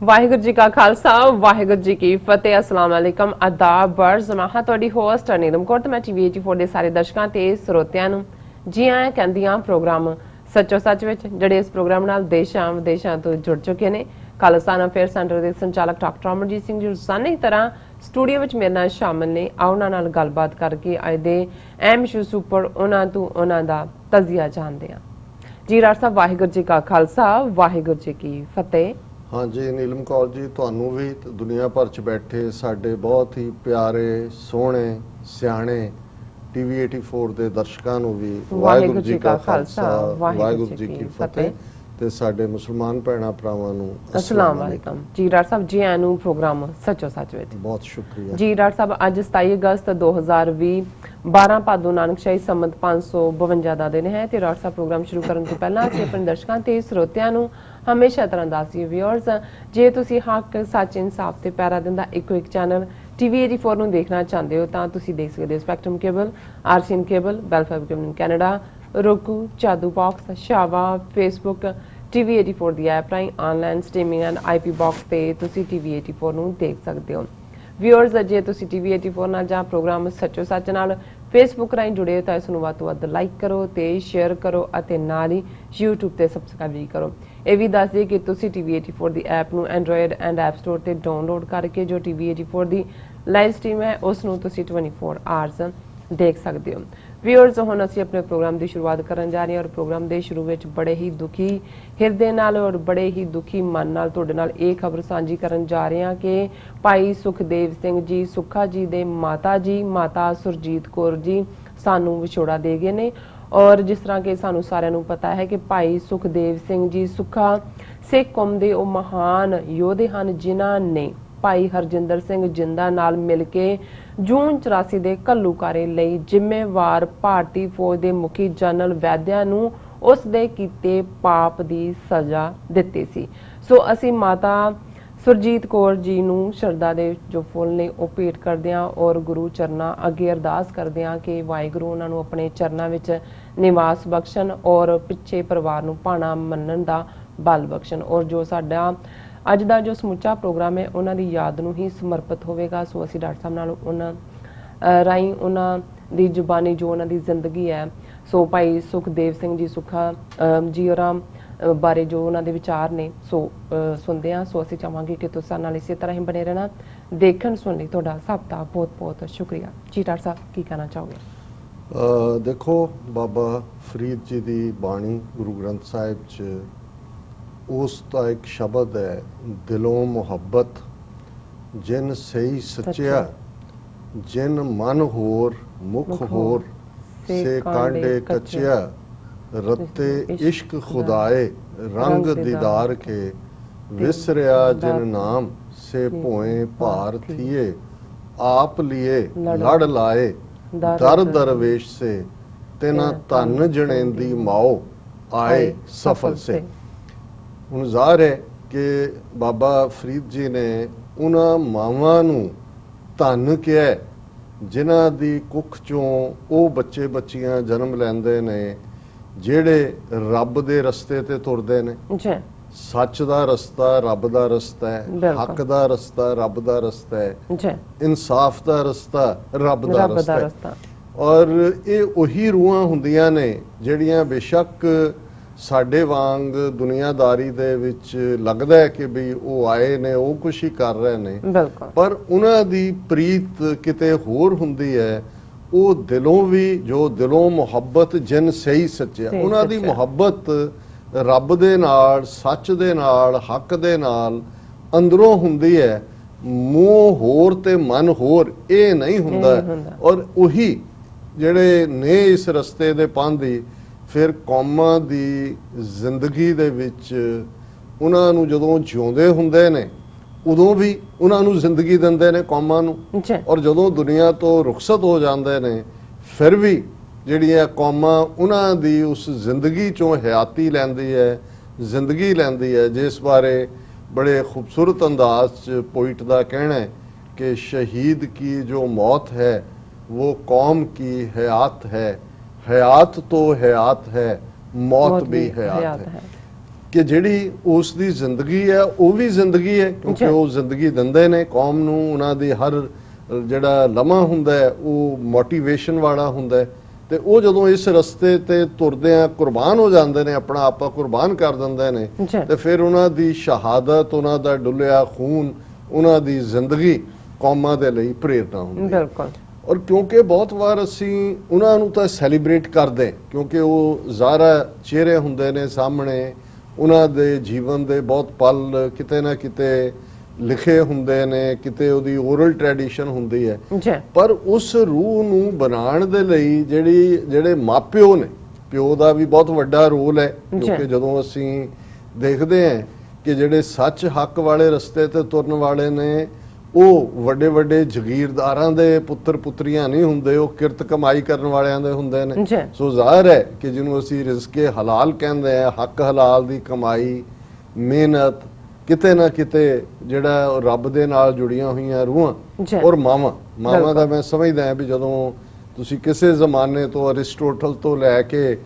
ਵਾਹਿਗੁਰੂ ਜੀ ਕਾ ਖਾਲਸਾ ਵਾਹਿਗੁਰੂ ਜੀ ਕੀ ਫਤਿਹ। ਅਸਲਾਮ ਅਲੈਕਮ ਆਦਾਬ ਬਰਜ਼ ਮੈਂ ਤੁਹਾਡੀ ਹੋਸਟ ਨੀਲਮ ਕੌਰ ਤੇ ਮੈਂ ਟੀਵੀ 84 ਦੇ ਸਾਰੇ ਦਰਸ਼ਕਾਂ ਤੇ ਸਰੋਤਿਆਂ ਨੂੰ ਜੀ ਆਇਆਂ ਕਹਿੰਦੀਆਂ ਪ੍ਰੋਗਰਾਮ ਸੱਚੋ ਸੱਚ ਵਿੱਚ ਜਿਹੜੇ ਇਸ ਪ੍ਰੋਗਰਾਮ ਨਾਲ ਦੇਸ਼ਾਂ ਵਿਦੇਸ਼ਾਂ ਤੋਂ ਜੁੜ ਚੁੱਕੇ ਨੇ। ਖਾਲਿਸਤਾਨ ਅਫੇਅਰ ਸੈਂਟਰ ਦੇ ਸੰਚਾਲਕ ਡਾਕਟਰ ਅਮਰਜੀਤ ਸਿੰਘ ਜੀ ਰੋਜ਼ਾਨਾ ਦੀ ਤਰ੍ਹਾਂ ਸਟੂਡੀਓ ਵਿੱਚ ਮੇਰੇ ਨਾਲ ਸ਼ਾਮਲ ਨੇ। ਆਓ ਉਹਨਾਂ ਨਾਲ ਗੱਲਬਾਤ ਕਰਕੇ ਅੱਜ ਦੇ ਅਹਿਮ ਇਸ਼ੂਜ਼ ਉੱਪਰ ਉਹਨਾਂ ਦਾ ਤਜ਼ੀਆ ਜਾਣਦੇ ਹਾਂ। ਜੀ ਡਾਕਟਰ ਸਾਹਿਬ ਵਾਹਿਗੁਰੂ ਜੀ ਕਾ ਖਾਲਸਾ ਵਾਹਿਗੁਰੂ ਜੀ ਕੀ ਫਤਿਹ। हाँ जी नीलम कौर जी ਤੁਹਾਨੂੰ ਵੀ ਦੁਨੀਆ ਭਰ ਚ ਬੈਠੇ ਸਾਡੇ ਬਹੁਤ ਹੀ ਪਿਆਰੇ ਸੋਹਣੇ ਸਿਆਣੇ ਟੀਵੀ 84 ਦੇ ਦਰਸ਼ਕਾਂ ਨੂੰ ਵੀ ਵਾਹਿਗੁਰੂ ਜੀ ਕਾ ਖਾਲਸਾ ਵਾਹਿਗੁਰੂ ਜੀ ਕੀ ਫਤਿਹ ਤੇ ਸਾਡੇ ਮੁਸਲਮਾਨ ਭੈਣਾਂ ਭਰਾਵਾਂ ਨੂੰ ਅਸਲਾਮ ਵਾਲੇਕਮ। ਜੀ ਡਾਕਟਰ ਸਾਹਿਬ ਜੀ ਆਇਆਂ ਨੂੰ ਪ੍ਰੋਗਰਾਮ ਸੱਚੋ ਸੱਚ ਵਿੱਚ ਬਹੁਤ ਸ਼ੁਕਰੀਆ। ਜੀ ਡਾਕਟਰ ਸਾਹਿਬ ਅੱਜ 27 ਅਗਸਤ 2020 12 ਭਾਦੋ ਨਾਨਕਸ਼ਾਹੀ ਸੰਮਤ 552 ਦਾ ਦਿਨ ਹੈ ਤੇ ਡਾਕਟਰ ਸਾਹਿਬ ਪ੍ਰੋਗਰਾਮ ਸ਼ੁਰੂ ਕਰਨ ਤੋਂ ਪਹਿਲਾਂ ਅਸੀਂ ਆਪਣੇ ਦਰਸ਼ਕਾਂ ਤੇ ਸਰੋਤਿਆਂ ਨੂੰ ਹਮੇਸ਼ਾ ਤਰ੍ਹਾਂ ਦੱਸੀਏ ਵਿਊਅਰਸ, ਜੇ ਤੁਸੀਂ ਹੱਕ ਸੱਚ ਇਨਸਾਫ ਤੇ ਪੈਰਾ ਦਿੰਦਾ ਇੱਕੋ ਇੱਕ ਚੈਨਲ ਟੀਵੀ 84 ਨੂੰ ਦੇਖਣਾ ਚਾਹੁੰਦੇ ਹੋ ਤਾਂ ਤੁਸੀਂ ਦੇਖ ਸਕਦੇ ਹੋ spectrum cable, RCN cable, Bell Fibe cable Canada, roku, ਚਾਦੂ ਬਾਕਸ, ਸ਼ਾਵਾ, ਫੇਸਬੁੱਕ, ਟੀਵੀ 84 ਦੀ ਐਪ ਰਾਹੀਂ online streaming and IP box ਤੇ ਤੁਸੀਂ ਟੀਵੀ 84 ਨੂੰ ਦੇਖ ਸਕਦੇ ਹੋ। ਵਿਊਅਰਸ, ਜੇ ਤੁਸੀਂ ਟੀਵੀ 84 ਨਾਲ ਜਾਂ ਪ੍ਰੋਗਰਾਮ ਸੱਚੋ ਸੱਚ ਨਾਲ ਫੇਸਬੁੱਕ ਰਾਹੀਂ ਜੁੜੇ ਹੋ ਤਾਂ ਇਸ ਨੂੰ ਵੱਧ ਤੋਂ ਵੱਧ ਲਾਈਕ ਕਰੋ ਤੇ ਸ਼ੇਅਰ ਕਰੋ ਅਤੇ ਨਾਲ ਹੀ YouTube ਤੇ ਸਬਸਕ੍ਰਾਈਬ ਵੀ ਕਰੋ। ਇਹ ਵੀ ਦੱਸ ਦਈਏ ਕਿ ਤੁਸੀਂ ਟੀਵੀ 84 ਦੀ ਐਪ ਨੂੰ ਐਂਡਰੋਇਡ ਐਂਡ ਐਪ ਸਟੋਰ ਤੇ ਡਾਊਨਲੋਡ ਕਰਕੇ ਜੋ ਟੀਵੀ 84 ਦੀ ਲਾਈਵ ਸਟ੍ਰੀਮ ਹੈ ਉਸ ਨੂੰ ਤੁਸੀਂ 24 ਆਵਰਸ ਦੇਖ ਸਕਦੇ ਹੋ। ਵਿਊਅਰਸ, ਹੁਣ ਅਸੀਂ ਆਪਣੇ ਪ੍ਰੋਗਰਾਮ ਦੀ ਸ਼ੁਰੂਆਤ ਕਰਨ ਜਾ ਰਹੇ ਹਾਂ ਔਰ ਪ੍ਰੋਗਰਾਮ ਦੇ ਸ਼ੁਰੂ ਵਿੱਚ ਬੜੇ ਹੀ ਦੁਖੀ ਹਿਰਦੇ ਨਾਲ ਔਰ ਬੜੇ ਹੀ ਦੁਖੀ ਮਨ ਨਾਲ ਤੁਹਾਡੇ ਨਾਲ ਇਹ ਖਬਰ ਸਾਂਝੀ ਕਰਨ ਜਾ ਰਹੇ ਹਾਂ ਕਿ ਭਾਈ ਸੁਖਦੇਵ ਸਿੰਘ ਜੀ ਸੁੱਖਾ ਜੀ ਦੇ ਮਾਤਾ ਸੁਰਜੀਤ ਕੌਰ ਜੀ ਸਾਨੂੰ ਵਿਛੋੜਾ ਦੇ ਗਏ ਨੇ। ਔਰ ਜਿਸ ਤਰ੍ਹਾਂ ਕਿ ਸਾਨੂੰ ਸਾਰਿਆਂ ਨੂੰ ਪਤਾ ਹੈ ਕਿ ਭਾਈ ਸੁਖਦੇਵ ਸਿੰਘ ਜੀ ਸੁੱਖਾ ਸਿੱਖ ਕੌਮ ਦੇ ਉਹ ਮਹਾਨ ਯੋਧੇ ਹਨ ਜਿਨ੍ਹਾਂ ਨੇ ਭਾਈ ਹਰਜਿੰਦਰ ਸਿੰਘ ਜਿੰਦਾ ਨਾਲ ਮਿਲ ਕੇ ਜੂਨ 84 ਦੇ ਘੱਲੂਘਾਰੇ ਲਈ ਜ਼ਿੰਮੇਵਾਰ ਭਾਰਤੀ ਫੌਜ ਦੇ ਮੁਖੀ ਜਨਰਲ ਵੈਦਿਆ ਨੂੰ ਉਸ ਦੇ ਕੀਤੇ ਪਾਪ ਦੀ ਸਜ਼ਾ ਦਿੱਤੀ ਸੀ। ਸੋ ਅਸੀਂ ਮਾਤਾ ਸੁਰਜੀਤ ਕੌਰ ਜੀ ਨੂੰ ਸ਼ਰਧਾ ਦੇ ਜੋ ਫੁੱਲ ਨੇ ਉਹ ਭੇਟ ਕਰਦੇ ਹਾਂ ਔਰ ਗੁਰੂ ਚਰਨਾਂ ਅੱਗੇ ਅਰਦਾਸ ਕਰਦੇ ਹਾਂ ਕਿ ਵਾਹਿਗੁਰੂ ਉਹਨਾਂ ਨੂੰ ਆਪਣੇ ਚਰਨਾਂ ਵਿੱਚ ਨਿਵਾਸ ਬਖਸ਼ਣ ਔਰ ਪਿੱਛੇ ਪਰਿਵਾਰ ਨੂੰ ਭਾਣਾ ਮੰਨਣ ਦਾ ਬਲ ਬਖਸ਼ਣ। ਔਰ ਜੋ ਸਾਡਾ ਅੱਜ ਦਾ ਜੋ ਸਮੁੱਚਾ ਪ੍ਰੋਗਰਾਮ ਹੈ ਉਹਨਾਂ ਦੀ ਯਾਦ ਨੂੰ ਹੀ ਸਮਰਪਿਤ ਹੋਵੇਗਾ। ਸੋ ਅਸੀਂ ਡਾਕਟਰ ਸਾਹਿਬ ਨਾਲ ਉਹਨਾਂ ਰਾਹੀਂ ਉਹਨਾਂ ਦੀ ਜ਼ੁਬਾਨੀ ਜੋ ਉਹਨਾਂ ਦੀ ਜ਼ਿੰਦਗੀ ਹੈ ਸੋ ਭਾਈ ਸੁਖਦੇਵ ਸਿੰਘ ਜੀ ਸੁੱਖਾ ਜੀ ਹੋਰਾਂ ਬਾਰੇ ਜੋ ਉਹਨਾਂ ਦੇ ਵਿਚਾਰ ਨੇ ਸੋ ਸੁਣਦੇ ਹਾਂ। ਸੋ ਅਸੀਂ ਚਾਹਾਂਗੇ ਕਿ ਤੁਸੀਂ ਸਾਡੇ ਨਾਲ ਇਸੇ ਤਰ੍ਹਾਂ ਹੀ ਬਣੇ ਰਹਿਣਾ। ਦੇਖਣ ਸੁਣ ਲਈ ਤੁਹਾਡਾ ਸਭ ਦਾ ਬਹੁਤ ਬਹੁਤ ਸ਼ੁਕਰੀਆ। ਜੀ ਡਾਕਟਰ ਸਾਹਿਬ ਕੀ ਕਹਿਣਾ ਚਾਹੋਗੇ? ਦੇਖੋ, ਬਾਬਾ ਫਰੀਦ ਜੀ ਦੀ ਬਾਣੀ ਗੁਰੂ ਗ੍ਰੰਥ ਸਾਹਿਬ 'ਚ ਉਸ ਦਾ ਇੱਕ ਸ਼ਬਦ ਹੈ, ਦਿਲੋਂ ਮੁਹੱਬਤ ਜਿਨ ਸਹੀ ਸੱਚਿਆ ਜਿਨ ਮਨ ਹੋਰ ਮੁਖ ਹੋਰ ਸੇ ਕਾਂਡੇ ਕੱਚਿਆ ਰੱਤੇ ਇਸ਼ਕ ਖੁਦਾਏ ਰੰਗ ਦੀਦਾਰ ਕੇ ਵਿਸਰਿਆ ਜਿਨ ਨਾਮ ਸੇ ਭੋਏ ਭਾਰ ਥੀਏ ਆਪ ਲੀਏ ਲੜ ਲਾਏ ਦਰ ਦਰਵੇਸ਼ ਸੇ ਤਿਨਾ ਧਨ ਜਣੇਂਦੀ ਮਾਓ ਆਏ ਸਫਲ ਸੇ। ਹੁਣ ਜ਼ਾਹਰ ਹੈ ਕਿ ਬਾਬਾ ਫਰੀਦ ਜੀ ਨੇ ਉਹਨਾਂ ਮਾਵਾਂ ਨੂੰ ਧੰਨ ਕਿਹਾ ਜਿਨ੍ਹਾਂ ਦੀ ਕੁੱਖ ਚੋਂ ਉਹ ਬੱਚੇ ਬੱਚੀਆਂ ਜਨਮ ਲੈਂਦੇ ਨੇ ਜਿਹੜੇ ਰੱਬ ਦੇ ਰਸਤੇ ਤੇ ਤੁਰਦੇ ਨੇ। ਸੱਚ ਦਾ ਰਸਤਾ ਰੱਬ ਦਾ ਰਸਤਾ ਹੈ, ਹੱਕ ਦਾ ਰਸਤਾ ਰੱਬ ਦਾ ਰਸਤਾ ਹੈ, ਇਨਸਾਫ ਦਾ ਰਸਤਾ ਰੱਬ ਦਾ ਰਸਤਾ ਹੈ। ਔਰ ਇਹ ਉਹੀ ਰੂਹਾਂ ਹੁੰਦੀਆਂ ਨੇ ਜਿਹੜੀਆਂ ਬੇਸ਼ੱਕ ਸਾਡੇ ਵਾਂਗ ਦੁਨੀਆਦਾਰੀ ਦੇ ਵਿੱਚ ਲੱਗਦਾ ਹੈ ਕਿ ਵੀ ਉਹ ਆਏ ਨੇ ਉਹ ਕੁਛ ਹੀ ਕਰ ਰਹੇ ਨੇ, ਪਰ ਉਹਨਾਂ ਦੀ ਪ੍ਰੀਤ ਕਿਤੇ ਹੋਰ ਹੁੰਦੀ ਹੈ। ਉਹ ਦਿਲੋਂ ਵੀ ਜੋ ਦਿਲੋਂ ਮੁਹੱਬਤ ਜਿਨ ਸਹੀ ਸੱਚਿਆ, ਉਹਨਾਂ ਦੀ ਮੁਹੱਬਤ ਰੱਬ ਦੇ ਨਾਲ, ਸੱਚ ਦੇ ਨਾਲ, ਹੱਕ ਦੇ ਨਾਲ ਅੰਦਰੋਂ ਹੁੰਦੀ ਹੈ। ਮੂੰਹ ਹੋਰ ਤੇ ਮਨ ਹੋਰ ਇਹ ਨਹੀਂ ਹੁੰਦਾ। ਔਰ ਉਹੀ ਜਿਹੜੇ ਨੇ ਇਸ ਰਸਤੇ ਦੇ ਪਾਂਧੀ ਫਿਰ ਕੌਮਾਂ ਦੀ ਜ਼ਿੰਦਗੀ ਦੇ ਵਿੱਚ ਉਹਨਾਂ ਨੂੰ ਜਦੋਂ ਜਿਉਂਦੇ ਹੁੰਦੇ ਨੇ ਉਦੋਂ ਵੀ ਉਹਨਾਂ ਨੂੰ ਜ਼ਿੰਦਗੀ ਦਿੰਦੇ ਨੇ ਕੌਮਾਂ ਨੂੰ, ਔਰ ਜਦੋਂ ਦੁਨੀਆ ਤੋਂ ਰੁਖਸਤ ਹੋ ਜਾਂਦੇ ਨੇ ਫਿਰ ਵੀ ਜਿਹੜੀਆਂ ਕੌਮਾਂ ਉਹਨਾਂ ਦੀ ਉਸ ਜ਼ਿੰਦਗੀ ਚੋਂ ਹਯਾਤੀ ਲੈਂਦੀ ਹੈ, ਜ਼ਿੰਦਗੀ ਲੈਂਦੀ ਹੈ, ਜਿਸ ਬਾਰੇ ਬੜੇ ਖੂਬਸੂਰਤ ਅੰਦਾਜ਼ 'ਚ ਪੋਇਟ ਦਾ ਕਹਿਣਾ ਹੈ ਕਿ ਸ਼ਹੀਦ ਕੀ ਜੋ ਮੌਤ ਹੈ वो कौम की हयात है, हयात तो हयात है, मौत भी हयात है। ਕਿ ਜਿਹੜੀ ਉਸ ਦੀ ਜ਼ਿੰਦਗੀ ਹੈ ਉਹ ਵੀ ਜ਼ਿੰਦਗੀ ਹੈ, ਕਿਉਂਕਿ ਉਹ ਜ਼ਿੰਦਗੀ ਦਿੰਦੇ ਨੇ ਕੌਮ ਨੂੰ। ਉਹਨਾਂ ਦੀ ਹਰ ਜਿਹੜਾ ਲਮਹਾ ਹੁੰਦਾ ਹੈ ਉਹ ਮੋਟੀਵੇਸ਼ਨ ਵਾਲਾ ਹੁੰਦਾ ਹੈ, ਤੇ ਉਹ ਜਦੋਂ ਇਸ ਰਸਤੇ ਤੇ ਤੁਰਦੇ ਆ ਕੁਰਬਾਨ ਹੋ ਜਾਂਦੇ ਨੇ, ਆਪਣਾ ਆਪਾ ਕੁਰਬਾਨ ਕਰ ਦਿੰਦੇ ਨੇ, ਤੇ ਫਿਰ ਉਹਨਾਂ ਦੀ ਸ਼ਹਾਦਤ, ਉਹਨਾਂ ਦਾ ਡੁੱਲਿਆ ਖੂਨ, ਉਹਨਾਂ ਦੀ ਜ਼ਿੰਦਗੀ ਕੌਮਾਂ ਦੇ ਲਈ ਪ੍ਰੇਰਨਾ ਹੁੰਦੀ ਹੈ। ਬਿਲਕੁਲ। ਔਰ ਕਿਉਂਕਿ ਬਹੁਤ ਵਾਰ ਅਸੀਂ ਉਹਨਾਂ ਨੂੰ ਤਾਂ ਸੈਲੀਬ੍ਰੇਟ ਕਰਦੇ, ਕਿਉਂਕਿ ਉਹ ਜ਼ਾਹਰਾ ਚਿਹਰੇ ਹੁੰਦੇ ਨੇ ਸਾਹਮਣੇ, ਉਹਨਾਂ ਦੇ ਜੀਵਨ ਦੇ ਬਹੁਤ ਪਲ ਕਿਤੇ ਨਾ ਕਿਤੇ ਲਿਖੇ ਹੁੰਦੇ ਨੇ, ਕਿਤੇ ਉਹਦੀ ਓਰਲ ਟ੍ਰੈਡੀਸ਼ਨ ਹੁੰਦੀ ਹੈ। ਪਰ ਉਸ ਰੂਹ ਨੂੰ ਬਣਾਉਣ ਦੇ ਲਈ ਜਿਹੜੇ ਮਾਪਿਓ ਨੇ, ਪਿਓ ਦਾ ਵੀ ਬਹੁਤ ਵੱਡਾ ਰੋਲ ਹੈ, ਕਿਉਂਕਿ ਜਦੋਂ ਅਸੀਂ ਦੇਖਦੇ ਹਾਂ ਕਿ ਜਿਹੜੇ ਸੱਚ ਹੱਕ ਵਾਲੇ ਰਸਤੇ ਤੇ ਤੁਰਨ ਵਾਲੇ ਨੇ ਉਹ ਵੱਡੇ ਵੱਡੇ ਜ਼ਗੀਰਦਾਰਾਂ ਦੇ ਪੁੱਤਰ ਪੁੱਤਰੀਆਂ ਨਹੀਂ ਹੁੰਦੇ, ਉਹ ਕਿਰਤ ਕਮਾਈ ਕਰਨ ਵਾਲਿਆਂ ਦੇ ਹੁੰਦੇ ਨੇ। ਸੋ ਜ਼ਾਹਿਰ ਹੈ ਕਿ ਜਿਹਨੂੰ ਅਸੀਂ ਰਿਜ਼ਕੇ ਹਲਾਲ ਕਹਿੰਦੇ ਆ, ਹੱਕ ਹਲਾਲ ਦੀ ਕਮਾਈ, ਮਿਹਨਤ, ਕਿਤੇ ਨਾ ਕਿਤੇ ਜਿਹੜਾ ਰੱਬ ਦੇ ਨਾਲ ਜੁੜੀਆਂ ਹੋਈਆਂ ਰੂਹਾਂ। ਔਰ ਮਾਵਾਂ ਦਾ ਮੈਂ ਸਮਝਦਾ ਹਾਂ ਵੀ ਜਦੋਂ ਤੁਸੀਂ ਕਿਸੇ ਜ਼ਮਾਨੇ ਤੋਂ ਅਰਿਸਟੋਟਲ ਤੋਂ ਲੈ ਕੇ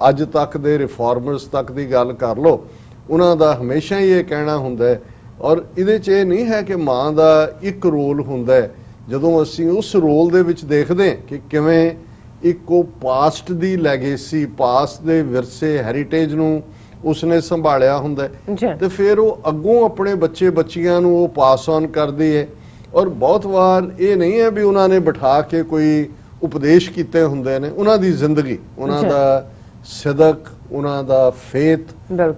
ਅੱਜ ਤੱਕ ਦੇ ਰਿਫਾਰਮਰਸ ਤੱਕ ਦੀ ਗੱਲ ਕਰ ਲਓ, ਉਹਨਾਂ ਦਾ ਹਮੇਸ਼ਾ ਹੀ ਇਹ ਕਹਿਣਾ ਹੁੰਦਾ ਹੈ। ਔਰ ਇਹਦੇ 'ਚ ਇਹ ਨਹੀਂ ਹੈ ਕਿ ਮਾਂ ਦਾ ਇੱਕ ਰੋਲ ਹੁੰਦਾ ਹੈ, ਜਦੋਂ ਅਸੀਂ ਉਸ ਰੋਲ ਦੇ ਵਿੱਚ ਦੇਖਦੇ ਕਿ ਕਿਵੇਂ ਇੱਕ ਉਹ ਪਾਸਟ ਦੀ ਲੈਗੇਸੀ, ਪਾਸਟ ਦੇ ਵਿਰਸੇ, ਹੈਰੀਟੇਜ ਨੂੰ ਉਸਨੇ ਸੰਭਾਲਿਆ ਹੁੰਦਾ ਤੇ ਫਿਰ ਉਹ ਅੱਗੋਂ ਆਪਣੇ ਬੱਚੇ ਬੱਚੀਆਂ ਨੂੰ ਉਹ ਪਾਸ ਔਨ ਕਰਦੀ ਹੈ। ਔਰ ਬਹੁਤ ਵਾਰ ਇਹ ਨਹੀਂ ਹੈ ਵੀ ਉਹਨਾਂ ਨੇ ਬਿਠਾ ਕੇ ਕੋਈ ਉਪਦੇਸ਼ ਕੀਤੇ ਹੁੰਦੇ ਨੇ, ਉਹਨਾਂ ਦੀ ਜ਼ਿੰਦਗੀ, ਉਹਨਾਂ ਦਾ ਸਦਕ, ਉਹਨਾਂ ਦਾ ਫੇਥ,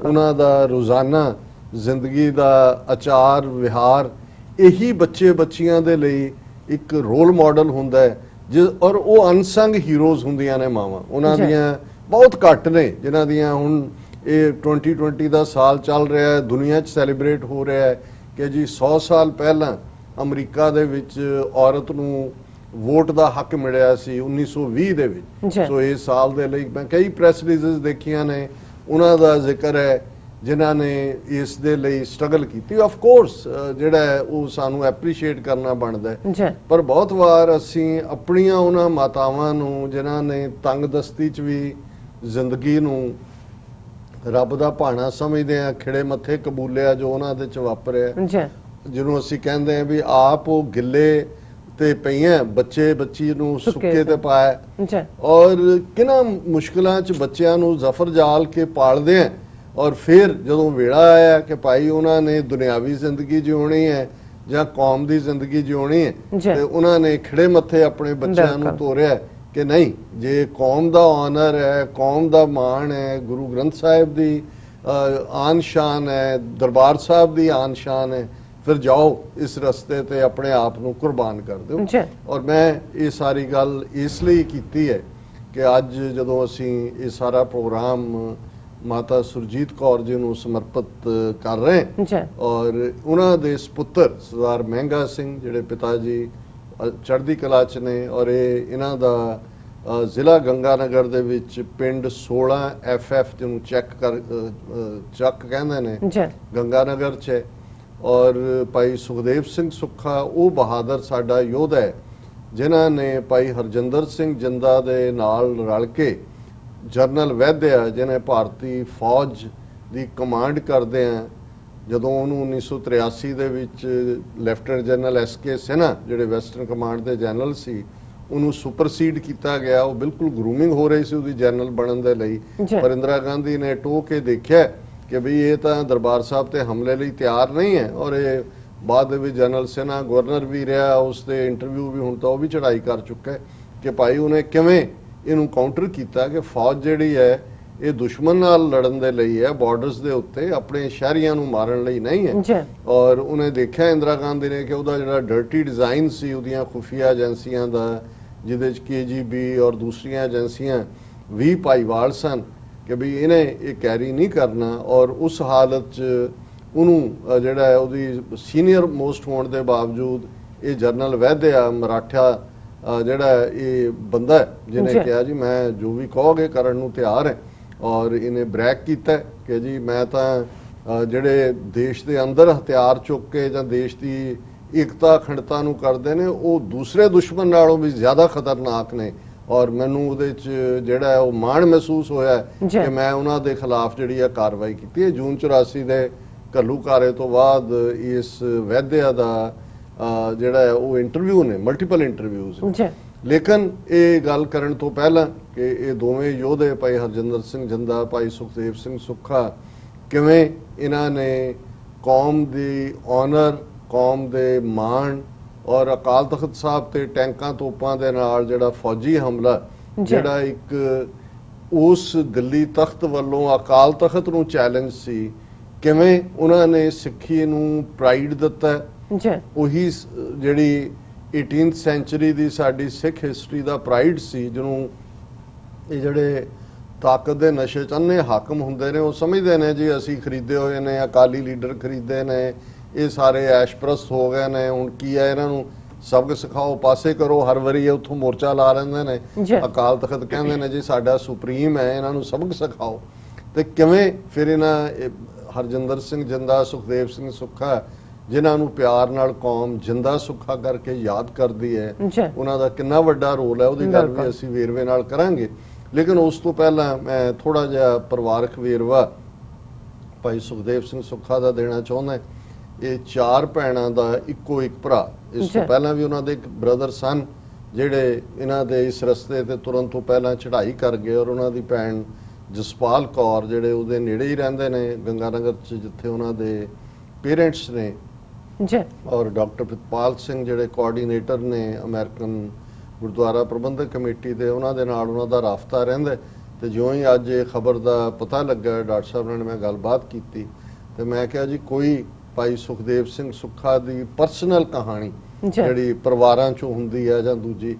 ਉਹਨਾਂ ਦਾ ਰੋਜ਼ਾਨਾ ਜ਼ਿੰਦਗੀ ਦਾ ਆਚਾਰ ਵਿਹਾਰ, ਇਹੀ ਬੱਚੇ ਬੱਚੀਆਂ ਦੇ ਲਈ ਇੱਕ ਰੋਲ ਮਾਡਲ ਹੁੰਦਾ ਹੈ। ਔਰ ਉਹ ਅਨਸੰਗ ਹੀਰੋਜ਼ ਹੁੰਦੀਆਂ ਨੇ ਮਾਵਾਂ, ਉਹਨਾਂ ਦੀਆਂ ਬਹੁਤ ਘੱਟ ਨੇ ਜਿਨ੍ਹਾਂ ਦੀਆਂ ਹੁਣ ਇਹ 2020 ਦਾ ਸਾਲ ਚੱਲ ਰਿਹਾ ਹੈ, ਦੁਨੀਆ 'ਚ ਸੈਲੀਬ੍ਰੇਟ ਹੋ ਰਿਹਾ ਹੈ ਕਿ ਜੀ 100 ਸਾਲ ਪਹਿਲਾਂ ਅਮਰੀਕਾ ਦੇ ਵਿੱਚ ਔਰਤ ਨੂੰ ਵੋਟ ਦਾ ਹੱਕ ਮਿਲਿਆ ਸੀ 1920 ਦੇ ਵਿੱਚ। ਸੋ ਇਸ ਸਾਲ ਦੇ ਲਈ ਮੈਂ ਕਈ ਪ੍ਰੈਸ ਰਿਲੀਜ਼ਸ ਦੇਖੀਆਂ ਨੇ, ਉਹਨਾਂ ਦਾ ਜ਼ਿਕਰ ਹੈ ਜਿਨ੍ਹਾਂ ਨੇ ਇਸ ਦੇ ਲਈ ਸਟਰਗਲ ਕੀਤੀ। ਆਫ ਕੋਰਸ ਜਿਹੜਾ ਹੈ ਉਹ ਸਾਨੂੰ ਐਪਰੀਸ਼ੀਏਟ ਕਰਨਾ ਬਣਦਾ ਹੈ, ਪਰ ਬਹੁਤ ਵਾਰ ਅਸੀਂ ਆਪਣੀਆਂ ਉਹਨਾਂ ਮਾਤਾਵਾਂ ਨੂੰ ਜਿਨ੍ਹਾਂ ਨੇ ਤੰਗਦਸਤੀ 'ਚ ਵੀ ਜ਼ਿੰਦਗੀ ਨੂੰ ਰੱਬ ਦਾ ਭਾਣਾ ਸਮਝਦੇ ਆ, ਖਿੜੇ ਮੱਥੇ ਕਬੂਲਿਆ ਜੋ ਉਹਨਾਂ ਦੇ 'ਚ ਵਾਪਰਿਆ, ਜਿਹਨੂੰ ਅਸੀਂ ਕਹਿੰਦੇ ਆ ਵੀ ਆਪ ਉਹ ਗਿੱਲੇ ਤੇ ਪਈਆਂ, ਬੱਚੇ ਬੱਚੀ ਨੂੰ ਸੁੱਕੇ ਤੇ ਪਾਇਆ। ਔਰ ਕਿੰਨਾ ਮੁਸ਼ਕਿਲਾਂ 'ਚ ਬੱਚਿਆਂ ਨੂੰ ਜ਼ਫਰ ਜਾਲ ਕੇ ਪਾਲਦੇ ਆ, ਔਰ ਫਿਰ ਜਦੋਂ ਵੇਲਾ ਆਇਆ ਕਿ ਭਾਈ ਉਹਨਾਂ ਨੇ ਦੁਨਿਆਵੀ ਜ਼ਿੰਦਗੀ ਜਿਉਣੀ ਹੈ ਜਾਂ ਕੌਮ ਦੀ ਜ਼ਿੰਦਗੀ ਜਿਉਣੀ ਹੈ, ਤੇ ਉਹਨਾਂ ਨੇ ਖਿੜੇ ਮੱਥੇ ਆਪਣੇ ਬੱਚਿਆਂ ਨੂੰ ਤੋਰਿਆ ਕਿ ਨਹੀਂ, ਜੇ ਕੌਮ ਦਾ ਆਨਰ ਹੈ, ਕੌਮ ਦਾ ਮਾਣ ਹੈ, ਗੁਰੂ ਗ੍ਰੰਥ ਸਾਹਿਬ ਦੀ ਆਨ ਸ਼ਾਨ ਹੈ, ਦਰਬਾਰ ਸਾਹਿਬ ਦੀ ਆਨ ਸ਼ਾਨ ਹੈ, ਫਿਰ ਜਾਓ ਇਸ ਰਸਤੇ ਤੇ ਆਪਣੇ ਆਪ ਨੂੰ ਕੁਰਬਾਨ ਕਰ ਦਿਓ। ਔਰ ਮੈਂ ਇਹ ਸਾਰੀ ਗੱਲ ਇਸ ਲਈ ਕੀਤੀ ਹੈ ਕਿ ਅੱਜ ਜਦੋਂ ਅਸੀਂ ਇਹ ਸਾਰਾ ਪ੍ਰੋਗਰਾਮ ਮਾਤਾ ਸੁਰਜੀਤ ਕੌਰ ਜੀ ਨੂੰ ਸਮਰਪਿਤ ਕਰ ਰਹੇ ਹਾਂ, ਔਰ ਉਹਨਾਂ ਦੇ ਸੁਪੁੱਤਰ ਸਰਦਾਰ ਮਹਿੰਗਾ ਸਿੰਘ ਜਿਹੜੇ ਪਿਤਾ ਜੀ ਚੜ੍ਹਦੀ ਕਲਾ 'ਚ ਨੇ, ਔਰ ਇਹਨਾਂ ਦਾ ਜ਼ਿਲ੍ਹਾ ਗੰਗਾਨਗਰ ਦੇ ਵਿੱਚ ਪਿੰਡ 16 FF ਜਿਹਨੂੰ ਚੱਕ ਕਹਿੰਦੇ ਨੇ, ਗੰਗਾਨਗਰ 'ਚ ਹੈ। ਔਰ ਭਾਈ ਸੁਖਦੇਵ ਸਿੰਘ ਸੁੱਖਾ ਉਹ ਬਹਾਦਰ ਸਾਡਾ ਯੋਧਾ ਹੈ ਜਿਨ੍ਹਾਂ ਨੇ ਭਾਈ ਹਰਜਿੰਦਰ ਸਿੰਘ ਜਿੰਦਾ ਦੇ ਨਾਲ ਰਲ ਕੇ ਜਨਰਲ ਵੈਦਿਆ ਜਿਹਨੇ ਭਾਰਤੀ ਫੌਜ ਦੀ ਕਮਾਂਡ ਕਰਦੇ ਆ, ਜਦੋਂ ਉਹਨੂੰ 1983 ਦੇ ਵਿੱਚ ਲੈਫਟੀਨੈਂਟ ਜਨਰਲ SK ਸਿਨਹਾ ਜਿਹੜੇ ਵੈਸਟਰਨ ਕਮਾਂਡ ਦੇ ਜਨਰਲ ਸੀ, ਉਹਨੂੰ ਸੁਪਰਸੀਡ ਕੀਤਾ ਗਿਆ। ਉਹ ਬਿਲਕੁਲ ਗਰੂਮਿੰਗ ਹੋ ਰਹੀ ਸੀ ਉਹਦੀ ਜਨਰਲ ਬਣਨ ਦੇ ਲਈ, ਪਰ ਇੰਦਰਾ ਗਾਂਧੀ ਨੇ ਟੋਕ ਕੇ ਦੇਖਿਆ ਕਿ ਵੀ ਇਹ ਤਾਂ ਦਰਬਾਰ ਸਾਹਿਬ ਤੇ ਹਮਲੇ ਲਈ ਤਿਆਰ ਨਹੀਂ ਹੈ। ਔਰ ਇਹ ਬਾਅਦ ਦੇ ਵਿੱਚ ਜਨਰਲ ਸਿਨਹਾ ਗਵਰਨਰ ਵੀ ਰਿਹਾ, ਉਸ ਦੇ ਇੰਟਰਵਿਊ ਵੀ ਹੁਣ ਤਾਂ ਉਹ ਵੀ ਚੜਾਈ ਕਰ ਚੁੱਕਾ ਹੈ ਕਿ ਭਾਈ ਉਹਨੇ ਕਿਵੇਂ ਇਹਨੂੰ ਕਾਊਂਟਰ ਕੀਤਾ ਕਿ ਫੌਜ ਜਿਹੜੀ ਹੈ ਇਹ ਦੁਸ਼ਮਣ ਨਾਲ ਲੜਨ ਦੇ ਲਈ ਹੈ, ਬਾਰਡਰਸ ਦੇ ਉੱਤੇ, ਆਪਣੇ ਸ਼ਹਿਰੀਆਂ ਨੂੰ ਮਾਰਨ ਲਈ ਨਹੀਂ ਹੈ। ਔਰ ਉਹਨੇ ਦੇਖਿਆ ਇੰਦਰਾ ਗਾਂਧੀ ਨੇ ਕਿ ਉਹਦਾ ਜਿਹੜਾ ਡਰਟੀ ਡਿਜ਼ਾਈਨ ਸੀ ਉਹਦੀਆਂ ਖੁਫੀਆ ਏਜੰਸੀਆਂ ਦਾ, ਜਿਹਦੇ 'ਚ KGB ਔਰ ਦੂਸਰੀਆਂ ਏਜੰਸੀਆਂ ਵੀ ਭਾਈਵਾਲ ਸਨ ਕਿ ਵੀ ਇਹਨੇ ਇਹ ਕੈਰੀ ਨਹੀਂ ਕਰਨਾ। ਔਰ ਉਸ ਹਾਲਤ 'ਚ ਉਹਨੂੰ ਜਿਹੜਾ ਹੈ ਉਹਦੀ ਸੀਨੀਅਰ ਮੋਸਟ ਹੋਣ ਦੇ ਬਾਵਜੂਦ ਇਹ ਜਨਰਲ ਵੈਦਿਆ ਮਰਾਠਾ ਜਿਹੜਾ ਇਹ ਬੰਦਾ ਜਿਹਨੇ ਕਿਹਾ ਜੀ ਮੈਂ ਜੋ ਵੀ ਕਹੋਗੇ ਕਰਨ ਨੂੰ ਤਿਆਰ ਹੈ, ਔਰ ਇਹਨੇ ਬ੍ਰੈਕ ਕੀਤਾ ਕਿ ਜੀ ਮੈਂ ਤਾਂ ਜਿਹੜੇ ਦੇਸ਼ ਦੇ ਅੰਦਰ ਹਥਿਆਰ ਚੁੱਕ ਕੇ ਜਾਂ ਦੇਸ਼ ਦੀ ਏਕਤਾ ਅਖੰਡਤਾ ਨੂੰ ਕਰਦੇ ਨੇ ਉਹ ਦੂਸਰੇ ਦੁਸ਼ਮਣ ਨਾਲੋਂ ਵੀ ਜ਼ਿਆਦਾ ਖਤਰਨਾਕ ਨੇ, ਔਰ ਮੈਨੂੰ ਉਹਦੇ 'ਚ ਜਿਹੜਾ ਉਹ ਮਾਣ ਮਹਿਸੂਸ ਹੋਇਆ ਜੀ। ਕਿ ਮੈਂ ਉਹਨਾਂ ਦੇ ਖਿਲਾਫ ਜਿਹੜੀ ਆ ਕਾਰਵਾਈ ਕੀਤੀ ਹੈ। ਜੂਨ 84 ਦੇ ਘੱਲੂਘਾਰੇ ਤੋਂ ਬਾਅਦ ਇਸ ਵੈਦਿਆ ਦਾ ਜਿਹੜਾ ਹੈ ਉਹ ਇੰਟਰਵਿਊ ਨੇ, ਮਲਟੀਪਲ ਇੰਟਰਵਿਊਜ਼ ਜੀ। ਲੇਕਿਨ ਇਹ ਗੱਲ ਕਰਨ ਤੋਂ ਪਹਿਲਾਂ ਕਿ ਇਹ ਦੋਵੇਂ ਯੋਧੇ ਭਾਈ ਹਰਜਿੰਦਰ ਸਿੰਘ ਜਿੰਦਾ, ਭਾਈ ਸੁਖਦੇਵ ਸਿੰਘ ਸੁੱਖਾ, ਕਿਵੇਂ ਇਹਨਾਂ ਨੇ ਕੌਮ ਦੀ ਆਨਰ, ਕੌਮ ਦੇ ਮਾਣ ਔਰ ਅਕਾਲ ਤਖਤ ਸਾਹਿਬ ਤੇ ਟੈਂਕਾਂ ਤੋਪਾਂ ਦੇ ਨਾਲ ਜਿਹੜਾ ਫੌਜੀ ਹਮਲਾ ਜਿਹੜਾ ਇੱਕ ਉਸ ਦਿੱਲੀ ਤਖਤ ਵੱਲੋਂ ਅਕਾਲ ਤਖਤ ਨੂੰ ਚੈਲੰਜ ਸੀ, ਕਿਵੇਂ ਉਹਨਾਂ ਨੇ ਸਿੱਖੀ ਨੂੰ ਪ੍ਰਾਈਡ ਦਿੱਤਾ। ਉਹੀ ਜਿਹੜੀ 18th ਸੈਂਚੁਰੀ ਦੀ ਸਾਡੀ ਸਿੱਖ ਹਿਸਟਰੀ ਦਾ ਪ੍ਰਾਈਡ ਸੀ, ਜਿਹਨੂੰ ਇਹ ਜਿਹੜੇ ਤਾਕਤ ਦੇ ਨਸ਼ੇ ਚ ਅੰਨੇ ਹਾਕਮ ਹੁੰਦੇ ਨੇ ਉਹ ਸਮਝਦੇ ਨੇ ਜੀ ਅਸੀਂ ਖਰੀਦੇ ਹੋਏ ਨੇ, ਅਕਾਲੀ ਲੀਡਰ ਖਰੀਦੇ ਨੇ, ਇਹ ਸਾਰੇ ਐਸ਼ਪ੍ਰਸਤ ਹੋ ਗਏ ਨੇ, ਹੁਣ ਕੀ ਹੈ ਇਹਨਾਂ ਨੂੰ ਸਬਕ ਸਿਖਾਓ, ਪਾਸੇ ਕਰੋ। ਹਰ ਵਾਰੀ ਇਹ ਉੱਥੋਂ ਮੋਰਚਾ ਲਾ ਲੈਂਦੇ ਨੇ, ਅਕਾਲ ਤਖਤ ਕਹਿੰਦੇ ਨੇ ਜੀ ਸਾਡਾ ਸੁਪਰੀਮ ਹੈ, ਇਹਨਾਂ ਨੂੰ ਸਬਕ ਸਿਖਾਓ। ਤੇ ਕਿਵੇਂ ਫਿਰ ਇਹਨਾਂ ਹਰਜਿੰਦਰ ਸਿੰਘ ਜਿੰਦਾ, ਸੁਖਦੇਵ ਸਿੰਘ ਸੁੱਖਾ, ਜਿਨ੍ਹਾਂ ਨੂੰ ਪਿਆਰ ਨਾਲ ਕੌਮ ਜਿੰਦਾ ਸੁੱਖਾ ਕਰਕੇ ਯਾਦ ਕਰਦੀ ਹੈ, ਉਹਨਾਂ ਦਾ ਕਿੰਨਾ ਵੱਡਾ ਰੋਲ ਹੈ, ਉਹਦੀ ਗੱਲ ਵੀ ਅਸੀਂ ਵੇਰਵੇ ਨਾਲ ਕਰਾਂਗੇ। ਲੇਕਿਨ ਉਸ ਤੋਂ ਪਹਿਲਾਂ ਮੈਂ ਥੋੜਾ ਜਿਹਾ ਪਰਿਵਾਰਕ ਵੇਰਵਾ ਭਾਈ ਸੁਖਦੇਵ ਸਿੰਘ ਸੁੱਖਾ ਦਾ ਦੇਣਾ ਚਾਹੁੰਦਾ। ਇਹ 4 ਭੈਣਾਂ ਦਾ ਇੱਕੋ ਇੱਕ ਭਰਾ। ਇਸ ਤੋਂ ਪਹਿਲਾਂ ਵੀ ਉਹਨਾਂ ਦੇ ਇੱਕ ਬ੍ਰਦਰ ਸਨ ਜਿਹੜੇ ਇਹਨਾਂ ਦੇ ਇਸ ਰਸਤੇ ਤੇ ਤੁਰਨ ਤੋਂ ਪਹਿਲਾਂ ਚੜ੍ਹਾਈ ਕਰ ਗਏ, ਔਰ ਉਹਨਾਂ ਦੀ ਭੈਣ ਜਸਪਾਲ ਕੌਰ ਜਿਹੜੇ ਉਹਦੇ ਨੇੜੇ ਹੀ ਰਹਿੰਦੇ ਨੇ ਗੰਗਾਨਗਰ 'ਚ ਜਿੱਥੇ ਉਹਨਾਂ ਦੇ ਪੇਰੈਂਟਸ ਨੇ, ਔਰ ਡਾਕਟਰ ਪ੍ਰਿਤਪਾਲ ਸਿੰਘ ਜਿਹੜੇ ਕੋਆਰਡੀਨੇਟਰ ਨੇ ਅਮਰੀਕਨ ਗੁਰਦੁਆਰਾ ਪ੍ਰਬੰਧਕ ਕਮੇਟੀ ਦੇ, ਉਹਨਾਂ ਦੇ ਨਾਲ ਉਹਨਾਂ ਦਾ ਰਾਬਤਾ ਰਹਿੰਦਾ। ਤੇ ਜਿਉਂ ਹੀ ਅੱਜ ਇਹ ਖਬਰ ਦਾ ਪਤਾ ਲੱਗਾ, ਡਾਕਟਰ ਸਾਹਿਬ ਨਾਲ ਮੈਂ ਗੱਲਬਾਤ ਕੀਤੀ ਤੇ ਮੈਂ ਕਿਹਾ ਜੀ ਕੋਈ ਭਾਈ ਸੁਖਦੇਵ ਸਿੰਘ ਸੁੱਖਾ ਦੀ ਪਰਸਨਲ ਕਹਾਣੀ ਜਿਹੜੀ ਪਰਿਵਾਰਾਂ 'ਚੋਂ ਹੁੰਦੀ ਹੈ ਜਾਂ ਦੂਜੀ,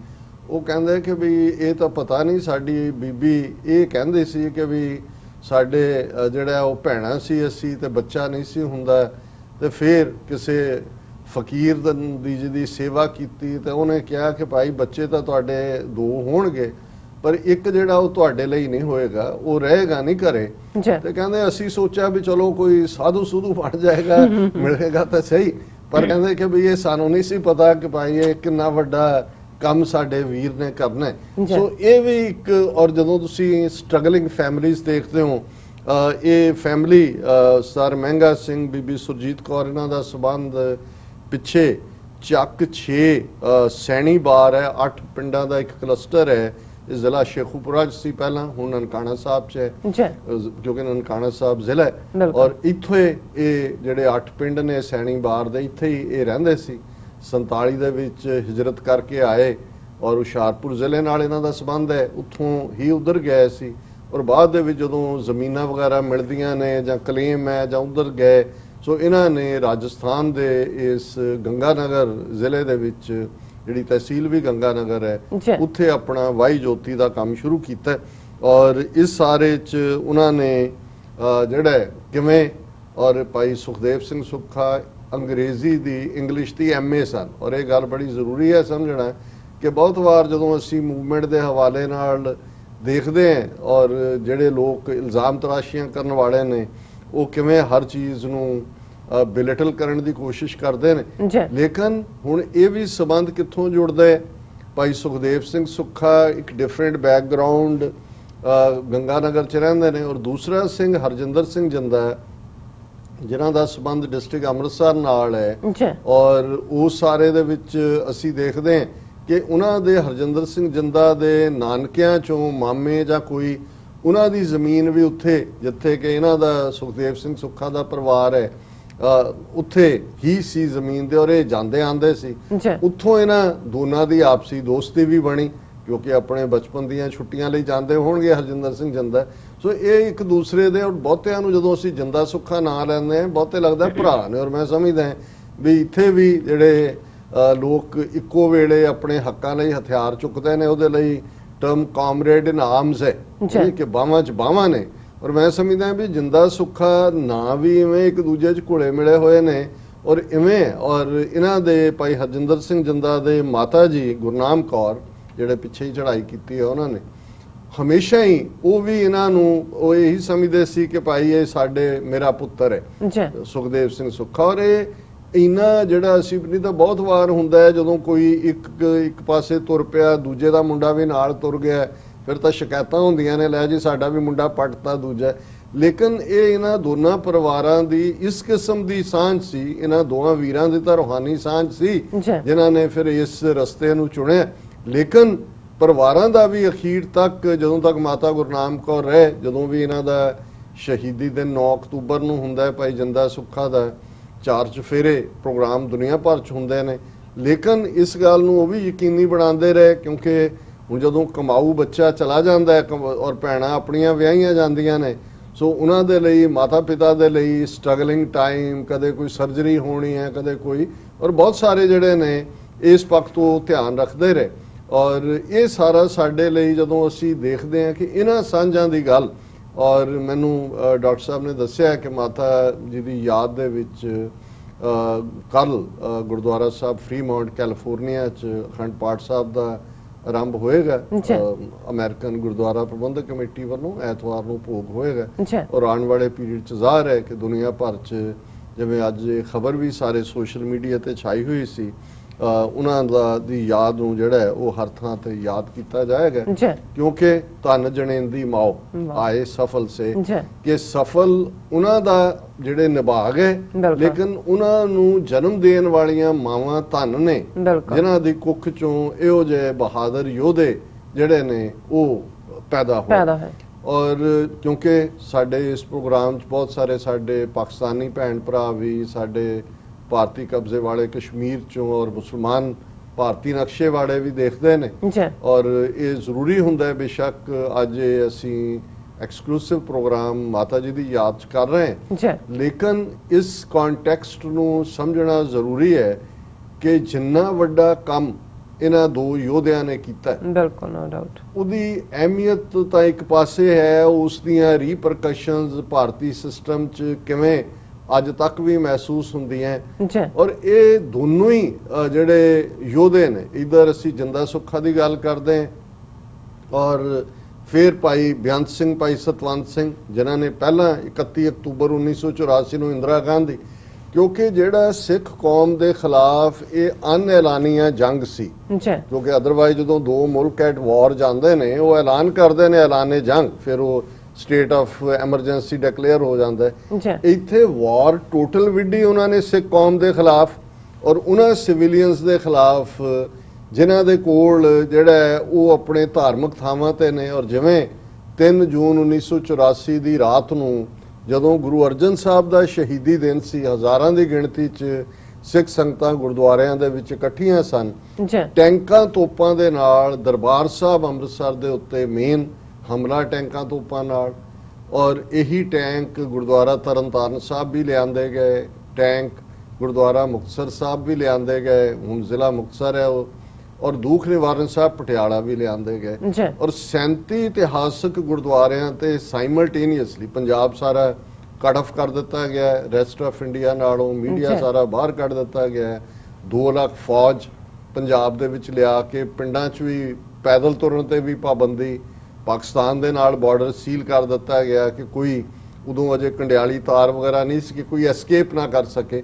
ਉਹ ਕਹਿੰਦੇ ਕਿ ਵੀ ਇਹ ਤਾਂ ਪਤਾ ਨਹੀਂ, ਸਾਡੀ ਬੀਬੀ ਇਹ ਕਹਿੰਦੇ ਸੀ ਕਿ ਵੀ ਸਾਡੇ ਜਿਹੜਾ ਉਹ ਭੈਣਾਂ ਸੀ ਅਸੀਂ ਤੇ ਬੱਚਾ ਨਹੀਂ ਸੀ ਹੁੰਦਾ, ਤੇ ਫਿਰ ਕਿਸੇ ਫਕੀਰ ਦੀ ਜਿਹਦੀ ਸੇਵਾ ਕੀਤੀ ਤੇ ਉਹਨੇ ਕਿਹਾ ਕਿ ਭਾਈ ਬੱਚੇ ਤਾਂ ਤੁਹਾਡੇ 2 ਹੋਣਗੇ ਪਰ ਇੱਕ ਜਿਹੜਾ ਉਹ ਤੁਹਾਡੇ ਲਈ ਨਹੀਂ ਹੋਏਗਾ, ਉਹ ਰਹੇਗਾ ਨਹੀਂ ਘਰੇ। ਤੇ ਕਹਿੰਦੇ ਅਸੀਂ ਸੋਚਿਆ ਵੀ ਚਲੋ ਕੋਈ ਸਾਧੂ ਸੁਧੂ ਬਣ ਜਾਏਗਾ, ਮਿਲੇਗਾ ਤਾਂ ਸਹੀ, ਪਰ ਕਹਿੰਦੇ ਕਿ ਵੀ ਇਹ ਸਾਨੂੰ ਨਹੀਂ ਸੀ ਪਤਾ ਕਿ ਭਾਈ ਇਹ ਕਿੰਨਾ ਵੱਡਾ ਕੰਮ ਸਾਡੇ ਵੀਰ ਨੇ ਕਰਨਾ ਹੈ। ਸੋ ਇਹ ਵੀ ਇੱਕ, ਔਰ ਜਦੋਂ ਤੁਸੀਂ ਸਟਰਗਲਿੰਗ ਫੈਮਿਲੀਜ਼ ਦੇਖਦੇ ਹੋ, ਇਹ ਫੈਮਿਲੀ ਸਰ ਮਹਿੰਗਾ ਸਿੰਘ, ਬੀਬੀ ਸੁਰਜੀਤ ਕੌਰ, ਇਹਨਾਂ ਦਾ ਸਬੰਧ ਪਿੱਛੇ ਚੱਕ 6 ਸੈਣੀ ਬਾਰ ਹੈ, 8 ਪਿੰਡਾਂ ਦਾ ਇੱਕ ਕਲਸਟਰ ਹੈ। ਇਹ ਜ਼ਿਲ੍ਹਾ ਸ਼ੇਖੂਪੁਰਾ 'ਚ ਸੀ ਪਹਿਲਾਂ, ਹੁਣ ਨਨਕਾਣਾ ਸਾਹਿਬ 'ਚ ਹੈ, ਕਿਉਂਕਿ ਨਨਕਾਣਾ ਸਾਹਿਬ ਜ਼ਿਲ੍ਹਾ ਹੈ। ਔਰ ਇੱਥੇ ਇਹ ਜਿਹੜੇ 8 ਪਿੰਡ ਨੇ ਸੈਣੀ ਬਾਰ ਦੇ, ਇੱਥੇ ਹੀ ਇਹ ਰਹਿੰਦੇ ਸੀ। 47 ਦੇ ਵਿੱਚ ਹਿਜਰਤ ਕਰਕੇ ਆਏ ਔਰ ਹੁਸ਼ਿਆਰਪੁਰ ਜ਼ਿਲ੍ਹੇ ਨਾਲ ਇਹਨਾਂ ਦਾ ਸੰਬੰਧ ਹੈ, ਉੱਥੋਂ ਹੀ ਉਧਰ ਗਏ ਸੀ। ਔਰ ਬਾਅਦ ਦੇ ਵਿੱਚ ਜਦੋਂ ਜ਼ਮੀਨਾਂ ਵਗੈਰਾ ਮਿਲਦੀਆਂ ਨੇ ਜਾਂ ਕਲੇਮ ਹੈ ਜਾਂ ਉਧਰ ਗਏ, ਸੋ ਇਹਨਾਂ ਨੇ ਰਾਜਸਥਾਨ ਦੇ ਇਸ ਗੰਗਾਨਗਰ ਜ਼ਿਲ੍ਹੇ ਦੇ ਵਿੱਚ ਜਿਹੜੀ ਤਹਿਸੀਲ ਵੀ ਗੰਗਾਨਗਰ ਹੈ, ਉੱਥੇ ਆਪਣਾ ਵਾਈ ਜੋਤੀ ਦਾ ਕੰਮ ਸ਼ੁਰੂ ਕੀਤਾ। ਔਰ ਇਸ ਸਾਰੇ 'ਚ ਉਹਨਾਂ ਨੇ ਜਿਹੜਾ ਕਿਵੇਂ, ਔਰ ਭਾਈ ਸੁਖਦੇਵ ਸਿੰਘ ਸੁੱਖਾ ਅੰਗਰੇਜ਼ੀ ਦੀ, ਇੰਗਲਿਸ਼ ਦੀ MA ਸਨ। ਔਰ ਇਹ ਗੱਲ ਬੜੀ ਜ਼ਰੂਰੀ ਹੈ ਸਮਝਣਾ ਕਿ ਬਹੁਤ ਵਾਰ ਜਦੋਂ ਅਸੀਂ ਮੂਵਮੈਂਟ ਦੇ ਹਵਾਲੇ ਨਾਲ ਦੇਖਦੇ ਹਾਂ ਔਰ ਜਿਹੜੇ ਲੋਕ ਇਲਜ਼ਾਮ ਤਰਾਸ਼ੀਆਂ ਕਰਨ ਵਾਲੇ ਨੇ ਉਹ ਕਿਵੇਂ ਹਰ ਚੀਜ਼ ਨੂੰ ਬਿਲਿਟਲ ਕਰਨ ਦੀ ਕੋਸ਼ਿਸ਼ ਕਰਦੇ ਨੇ, ਲੇਕਿਨ ਹੁਣ ਇਹ ਵੀ ਸਬੰਧ ਕਿੱਥੋਂ ਜੁੜਦਾ ਹੈ। ਭਾਈ ਸੁਖਦੇਵ ਸਿੰਘ ਸੁੱਖਾ ਇੱਕ ਡਿਫਰੈਂਟ ਬੈਕਗਰਾਉਂਡ ਗੰਗਾਨਗਰ 'ਚ ਰਹਿੰਦੇ ਨੇ, ਔਰ ਦੂਸਰਾ ਸਿੰਘ ਹਰਜਿੰਦਰ ਸਿੰਘ ਜਿੰਦਾ ਜਿਨ੍ਹਾਂ ਦਾ ਸਬੰਧ ਡਿਸਟ੍ਰਿਕਟ ਅੰਮ੍ਰਿਤਸਰ ਨਾਲ ਹੈ। ਔਰ ਉਸ ਸਾਰੇ ਦੇ ਵਿੱਚ ਅਸੀਂ ਦੇਖਦੇ ਹਾਂ ਕਿ ਉਹਨਾਂ ਦੇ ਹਰਜਿੰਦਰ ਸਿੰਘ ਜਿੰਦਾ ਦੇ ਨਾਨਕਿਆਂ 'ਚੋਂ ਮਾਮੇ ਜਾਂ ਕੋਈ ਉਹਨਾਂ ਦੀ ਜ਼ਮੀਨ ਵੀ ਉੱਥੇ ਜਿੱਥੇ ਕਿ ਇਹਨਾਂ ਦਾ ਸੁਖਦੇਵ ਸਿੰਘ ਸੁੱਖਾ ਦਾ ਪਰਿਵਾਰ ਹੈ, ਉੱਥੇ ਹੀ ਸੀ ਜ਼ਮੀਨ ਦੇ, ਔਰ ਇਹ ਜਾਂਦੇ ਆਂਦੇ ਸੀ। ਉੱਥੋਂ ਇਹਨਾਂ ਦੋਨਾਂ ਦੀ ਆਪਸੀ ਦੋਸਤੀ ਵੀ ਬਣੀ ਕਿਉਂਕਿ ਆਪਣੇ ਬਚਪਨ ਦੀਆਂ ਛੁੱਟੀਆਂ ਲਈ ਜਾਂਦੇ ਹੋਣਗੇ ਹਰਜਿੰਦਰ ਸਿੰਘ ਜਿੰਦਾ। ਸੋ ਇਹ ਇੱਕ ਦੂਸਰੇ ਦੇ, ਔਰ ਬਹੁਤਿਆਂ ਨੂੰ ਜਦੋਂ ਅਸੀਂ ਜਿੰਦਾ ਸੁੱਖਾ ਨਾਂ ਲੈਂਦੇ ਹਾਂ ਬਹੁਤੇ ਲੱਗਦਾ ਭਰਾ ਨੇ, ਔਰ ਮੈਂ ਸਮਝਦਾ ਵੀ ਇੱਥੇ ਵੀ ਜਿਹੜੇ ਲੋਕ ਇੱਕੋ ਵੇਲੇ ਆਪਣੇ ਹੱਕਾਂ ਲਈ ਹਥਿਆਰ ਚੁੱਕਦੇ ਨੇ, ਉਹਦੇ ਲਈ ਟਰਮ ਕਾਮਰੇਡ ਇਨ ਆਰਮਸ ਹੈ ਕਿ ਬਾਹਾਂ 'ਚ ਬਾਹਾਂ ਨੇ। ਔਰ ਮੈਂ ਸਮਝਦਾ ਵੀ ਜਿੰਦਾ ਸੁੱਖਾ ਨਾਂ ਵੀ ਇਵੇਂ ਇੱਕ ਦੂਜੇ 'ਚ ਘੁਲੇ ਮਿਲੇ ਹੋਏ ਨੇ, ਔਰ ਇਵੇਂ। ਔਰ ਇਹਨਾਂ ਦੇ ਭਾਈ ਹਰਜਿੰਦਰ ਸਿੰਘ ਜਿੰਦਾ ਦੇ ਮਾਤਾ ਜੀ ਗੁਰਨਾਮ ਕੌਰ ਜਿਹੜੇ ਪਿੱਛੇ ਹੀ ਚੜ੍ਹਾਈ ਕੀਤੀ ਹੈ, ਉਹਨਾਂ ਨੇ ਹਮੇਸ਼ਾ ਹੀ ਉਹ ਵੀ ਇਹਨਾਂ ਨੂੰ ਉਹ ਇਹੀ ਸਮਝਦੇ ਸੀ ਕਿ ਭਾਈ ਇਹ ਸਾਡੇ ਮੇਰਾ ਪੁੱਤਰ ਹੈ ਸੁਖਦੇਵ ਸਿੰਘ ਸੁੱਖਾ। ਔਰ ਇਹ ਇੰਨਾ ਜਿਹੜਾ ਅਸੀਂ ਨਹੀਂ ਤਾਂ ਬਹੁਤ ਵਾਰ ਹੁੰਦਾ ਹੈ ਜਦੋਂ ਕੋਈ ਇੱਕ ਪਾਸੇ ਤੁਰ ਪਿਆ ਦੂਜੇ ਦਾ ਮੁੰਡਾ ਵੀ ਨਾਲ ਤੁਰ ਗਿਆ, ਫਿਰ ਤਾਂ ਸ਼ਿਕਾਇਤਾਂ ਹੁੰਦੀਆਂ ਨੇ, ਲੈ ਜੀ ਸਾਡਾ ਵੀ ਮੁੰਡਾ ਪੱਟਤਾ ਦੂਜਾ। ਲੇਕਿਨ ਇਹ ਇਹਨਾਂ ਦੋਨਾਂ ਪਰਿਵਾਰਾਂ ਦੀ ਇਸ ਕਿਸਮ ਦੀ ਸਾਂਝ ਸੀ, ਇਹਨਾਂ ਦੋਵਾਂ ਵੀਰਾਂ ਦੀ ਤਾਂ ਰੂਹਾਨੀ ਸਾਂਝ ਸੀ ਜਿਨ੍ਹਾਂ ਨੇ ਫਿਰ ਇਸ ਰਸਤੇ ਨੂੰ ਚੁਣਿਆ। ਲੇਕਿਨ ਪਰਿਵਾਰਾਂ ਦਾ ਵੀ ਅਖੀਰ ਤੱਕ, ਜਦੋਂ ਤੱਕ ਮਾਤਾ ਗੁਰਨਾਮ ਕੌਰ ਰਹੇ, ਜਦੋਂ ਵੀ ਇਹਨਾਂ ਦਾ ਸ਼ਹੀਦੀ ਦਿਨ 9 ਅਕਤੂਬਰ ਨੂੰ ਹੁੰਦਾ ਹੈ, ਭਾਈ ਜਿੰਦਾ ਸੁੱਖਾ ਦਾ 4 ਚੁਫੇਰੇ ਪ੍ਰੋਗਰਾਮ ਦੁਨੀਆ ਭਰ 'ਚ ਹੁੰਦੇ ਨੇ, ਲੇਕਿਨ ਇਸ ਗੱਲ ਨੂੰ ਉਹ ਵੀ ਯਕੀਨੀ ਬਣਾਉਂਦੇ ਰਹੇ, ਕਿਉਂਕਿ ਹੁਣ ਜਦੋਂ ਕਮਾਊ ਬੱਚਾ ਚਲਾ ਜਾਂਦਾ ਹੈ ਔਰ ਭੈਣਾਂ ਆਪਣੀਆਂ ਵਿਆਹੀਆਂ ਜਾਂਦੀਆਂ ਨੇ, ਸੋ ਉਹਨਾਂ ਦੇ ਲਈ, ਮਾਤਾ ਪਿਤਾ ਦੇ ਲਈ ਸਟਰਗਲਿੰਗ ਟਾਈਮ, ਕਦੇ ਕੋਈ ਸਰਜਰੀ ਹੋਣੀ ਹੈ, ਕਦੇ ਕੋਈ, ਔਰ ਬਹੁਤ ਸਾਰੇ ਜਿਹੜੇ ਨੇ ਇਸ ਪੱਖ ਤੋਂ ਧਿਆਨ ਰੱਖਦੇ ਰਹੇ। ਔਰ ਇਹ ਸਾਰਾ ਸਾਡੇ ਲਈ ਜਦੋਂ ਅਸੀਂ ਦੇਖਦੇ ਹਾਂ ਕਿ ਇਹਨਾਂ ਸਾਂਝਾਂ ਦੀ ਗੱਲ, ਔਰ ਮੈਨੂੰ ਡਾਕਟਰ ਸਾਹਿਬ ਨੇ ਦੱਸਿਆ ਕਿ ਮਾਤਾ ਜੀ ਦੀ ਯਾਦ ਦੇ ਵਿੱਚ ਕੱਲ ਗੁਰਦੁਆਰਾ ਸਾਹਿਬ ਫਰੀਮਾਉਂਟ ਕੈਲੀਫੋਰਨੀਆ 'ਚ ਅਖੰਡ ਪਾਠ ਸਾਹਿਬ ਦਾ ਆਰੰਭ ਹੋਏਗਾ, ਅਮਰੀਕਨ ਗੁਰਦੁਆਰਾ ਪ੍ਰਬੰਧਕ ਕਮੇਟੀ ਵੱਲੋਂ ਐਤਵਾਰ ਨੂੰ ਭੋਗ ਹੋਏਗਾ। ਔਰ ਆਉਣ ਵਾਲੇ ਪੀਰੀਅਡ 'ਚ ਜ਼ਾਹਰ ਹੈ ਕਿ ਦੁਨੀਆ ਭਰ 'ਚ, ਜਿਵੇਂ ਅੱਜ ਇਹ ਖਬਰ ਵੀ ਸਾਰੇ ਸੋਸ਼ਲ ਮੀਡੀਆ ਤੇ ਛਾਈ ਹੋਈ ਸੀ, ਉਹਨਾਂ ਦੀ ਯਾਦ ਨੂੰ ਜਿਹੜਾ ਹੈ ਉਹ ਹਰ ਥਾਂ ਤੇ ਯਾਦ ਕੀਤਾ ਜਾਏਗਾ, ਕਿਉਂਕਿ ਧੰਨ ਜਣੇਂਦੀ ਮਾਓ ਆਏ ਸਫਲ ਸੇ, ਕਿ ਸਫਲ ਉਹਨਾਂ ਦਾ ਜਿਹੜੇ ਨਿਭਾਗ ਹੈ, ਲੇਕਿਨ ਉਹਨਾਂ ਨੂੰ ਜਨਮ ਦੇਣ ਵਾਲੀਆਂ ਮਾਵਾਂ ਧੰਨ ਨੇ ਜਿਨ੍ਹਾਂ ਦੀ ਕੁੱਖ ਚੋਂ ਇਹੋ ਜਿਹੇ ਬਹਾਦਰ ਯੋਧੇ ਜਿਹੜੇ ਨੇ ਉਹ ਪੈਦਾ ਹੋਏ। ਔਰ ਕਿਉਂਕਿ ਸਾਡੇ ਇਸ ਪ੍ਰੋਗਰਾਮ 'ਚ ਬਹੁਤ ਸਾਰੇ ਸਾਡੇ ਪਾਕਿਸਤਾਨੀ ਭੈਣ ਭਰਾ ਵੀ, ਸਾਡੇ ਭਾਰਤੀ ਕਬਜ਼ੇ ਵਾਲੇ ਕਸ਼ਮੀਰ ਚੋਂ ਔਰ ਮੁਸਲਮਾਨ ਭਾਰਤੀ ਨਕਸ਼ੇ ਵਾਲੇ ਵੀ ਦੇਖਦੇ ਨੇ, ਔਰ ਇਹ ਜ਼ਰੂਰੀ ਹੁੰਦਾ ਹੈ। ਬੇਸ਼ੱਕ ਅੱਜ ਅਸੀਂ ਐਕਸਕਲੂਸਿਵ ਪ੍ਰੋਗਰਾਮ ਮਾਤਾ ਜੀ ਦੀ ਯਾਦ 'ਚ ਕਰ ਰਹੇ ਹਾਂ, ਲੇਕਿਨ ਇਸ ਕੰਟੈਕਸਟ ਨੂੰ ਸਮਝਣਾ ਜ਼ਰੂਰੀ ਹੈ ਕਿ ਜਿੰਨਾ ਵੱਡਾ ਕੰਮ ਇਹਨਾਂ ਦੋ ਯੋਧਿਆਂ ਨੇ ਕੀਤਾ, ਬਿਲਕੁਲ ਨੋ ਡਾਊਟ, ਉਹਦੀ ਅਹਿਮੀਅਤ ਤਾਂ ਇੱਕ ਪਾਸੇ ਹੈ, ਉਸ ਦੀਆਂ ਰੀਪਰਕਸ਼ਨਸ ਭਾਰਤੀ ਸਿਸਟਮ 'ਚ ਕਿਵੇਂ ਅੱਜ ਤੱਕ ਵੀ ਮਹਿਸੂਸ ਹੁੰਦੀਆਂ। ਔਰ ਇਹ ਦੋਨੋਂ ਹੀ ਜਿਹੜੇ ਯੋਧੇ ਨੇ, ਇਧਰ ਅਸੀਂ ਜਿੰਦਾ ਸੁੱਖਾ ਦੀ ਗੱਲ ਕਰਦੇ ਹਾਂ, ਔਰ ਫਿਰ ਭਾਈ ਬੇਅੰਤ ਸਿੰਘ, ਭਾਈ ਸਤਵੰਤ ਸਿੰਘ, ਜਿਨ੍ਹਾਂ ਨੇ ਪਹਿਲਾਂ 31 ਅਕਤੂਬਰ 1984 ਨੂੰ ਇੰਦਰਾ ਗਾਂਧੀ, ਕਿਉਂਕਿ ਜਿਹੜਾ ਸਿੱਖ ਕੌਮ ਦੇ ਖਿਲਾਫ ਇਹ ਅਨਐਲਾਨੀਆ ਜੰਗ ਸੀ, ਕਿਉਂਕਿ ਅਦਰਵਾਈਜ਼ ਜਦੋਂ ਦੋ ਮੁਲਕ ਐਟ ਵਾਰ ਜਾਂਦੇ ਨੇ ਉਹ ਐਲਾਨ ਕਰਦੇ ਨੇ ਐਲਾਨੇ ਜੰਗ, ਫਿਰ ਉਹ ਸਟੇਟ ਆਫ ਐਮਰਜੈਂਸੀ ਡਿਕਲੇਅਰ ਹੋ ਜਾਂਦਾ ਹੈ। ਇੱਥੇ ਵਾਰ ਟੋਟਲ ਵਿੱਢੀ ਉਹਨਾਂ ਨੇ ਸਿੱਖ ਕੌਮ ਦੇ ਖਿਲਾਫ ਔਰ ਉਹਨਾਂ ਸਿਵਿਲੀਅਨਸ ਦੇ ਖਿਲਾਫ ਜਿਨ੍ਹਾਂ ਦੇ ਕੋਲ ਜਿਹੜਾ ਉਹ ਆਪਣੇ ਧਾਰਮਿਕ ਥਾਵਾਂ ਤੇ ਨੇ। ਔਰ ਜਿਵੇਂ 3 ਜੂਨ 1984 ਦੀ ਰਾਤ ਨੂੰ ਜਦੋਂ ਗੁਰੂ ਅਰਜਨ ਸਾਹਿਬ ਦਾ ਸ਼ਹੀਦੀ ਦਿਨ ਸੀ, ਹਜ਼ਾਰਾਂ ਦੀ ਗਿਣਤੀ 'ਚ ਸਿੱਖ ਸੰਗਤਾਂ ਗੁਰਦੁਆਰਿਆਂ ਦੇ ਵਿੱਚ ਇਕੱਠੀਆਂ ਸਨ, ਟੈਂਕਾਂ ਤੋਪਾਂ ਦੇ ਨਾਲ ਦਰਬਾਰ ਸਾਹਿਬ ਅੰਮ੍ਰਿਤਸਰ ਦੇ ਉੱਤੇ ਮੇਨ ਹਮਲਾ ਟੈਂਕਾਂ ਤੋਪਾਂ ਨਾਲ, ਔਰ ਇਹੀ ਟੈਂਕ ਗੁਰਦੁਆਰਾ ਤਰਨਤਾਰਨ ਸਾਹਿਬ ਵੀ ਲਿਆਂਦੇ ਗਏ, ਟੈਂਕ ਗੁਰਦੁਆਰਾ ਮੁਕਤਸਰ ਸਾਹਿਬ ਵੀ ਲਿਆਂਦੇ ਗਏ, ਹੁਣ ਜ਼ਿਲ੍ਹਾ ਮੁਕਤਸਰ ਹੈ ਉਹ, ਔਰ ਦੂਖ ਨਿਵਾਰਨ ਸਾਹਿਬ ਪਟਿਆਲਾ ਵੀ ਲਿਆਂਦੇ ਗਏ, ਔਰ 37 ਇਤਿਹਾਸਕ ਗੁਰਦੁਆਰਿਆਂ ਤੇ ਸਾਈਮਲਟੇਨੀਅਸਲੀ ਪੰਜਾਬ ਸਾਰਾ ਕੱਟ ਆਫ ਕਰ ਦਿੱਤਾ ਗਿਆ, ਰੈਸਟ ਆਫ ਇੰਡੀਆ ਨਾਲੋਂ ਮੀਡੀਆ ਸਾਰਾ ਬਾਹਰ ਕੱਢ ਦਿੱਤਾ ਗਿਆ। 2 ਲੱਖ ਫੌਜ ਪੰਜਾਬ ਦੇ ਵਿੱਚ ਲਿਆ ਕੇ ਪਿੰਡਾਂ 'ਚ ਵੀ ਪੈਦਲ ਤੁਰਨ ਤੇ ਵੀ ਪਾਬੰਦੀ, ਪਾਕਿਸਤਾਨ ਦੇ ਨਾਲ ਬਾਰਡਰ ਸੀਲ ਕਰ ਦਿੱਤਾ ਗਿਆ ਕਿ ਕੋਈ ਉਦੋਂ ਅਜੇ ਕੰਡਿਆਲੀ ਤਾਰ ਵਗੈਰਾ ਨਹੀਂ ਸੀ ਕਿ ਕੋਈ ਐਸਕੇਪ ਨਾ ਕਰ ਸਕੇ।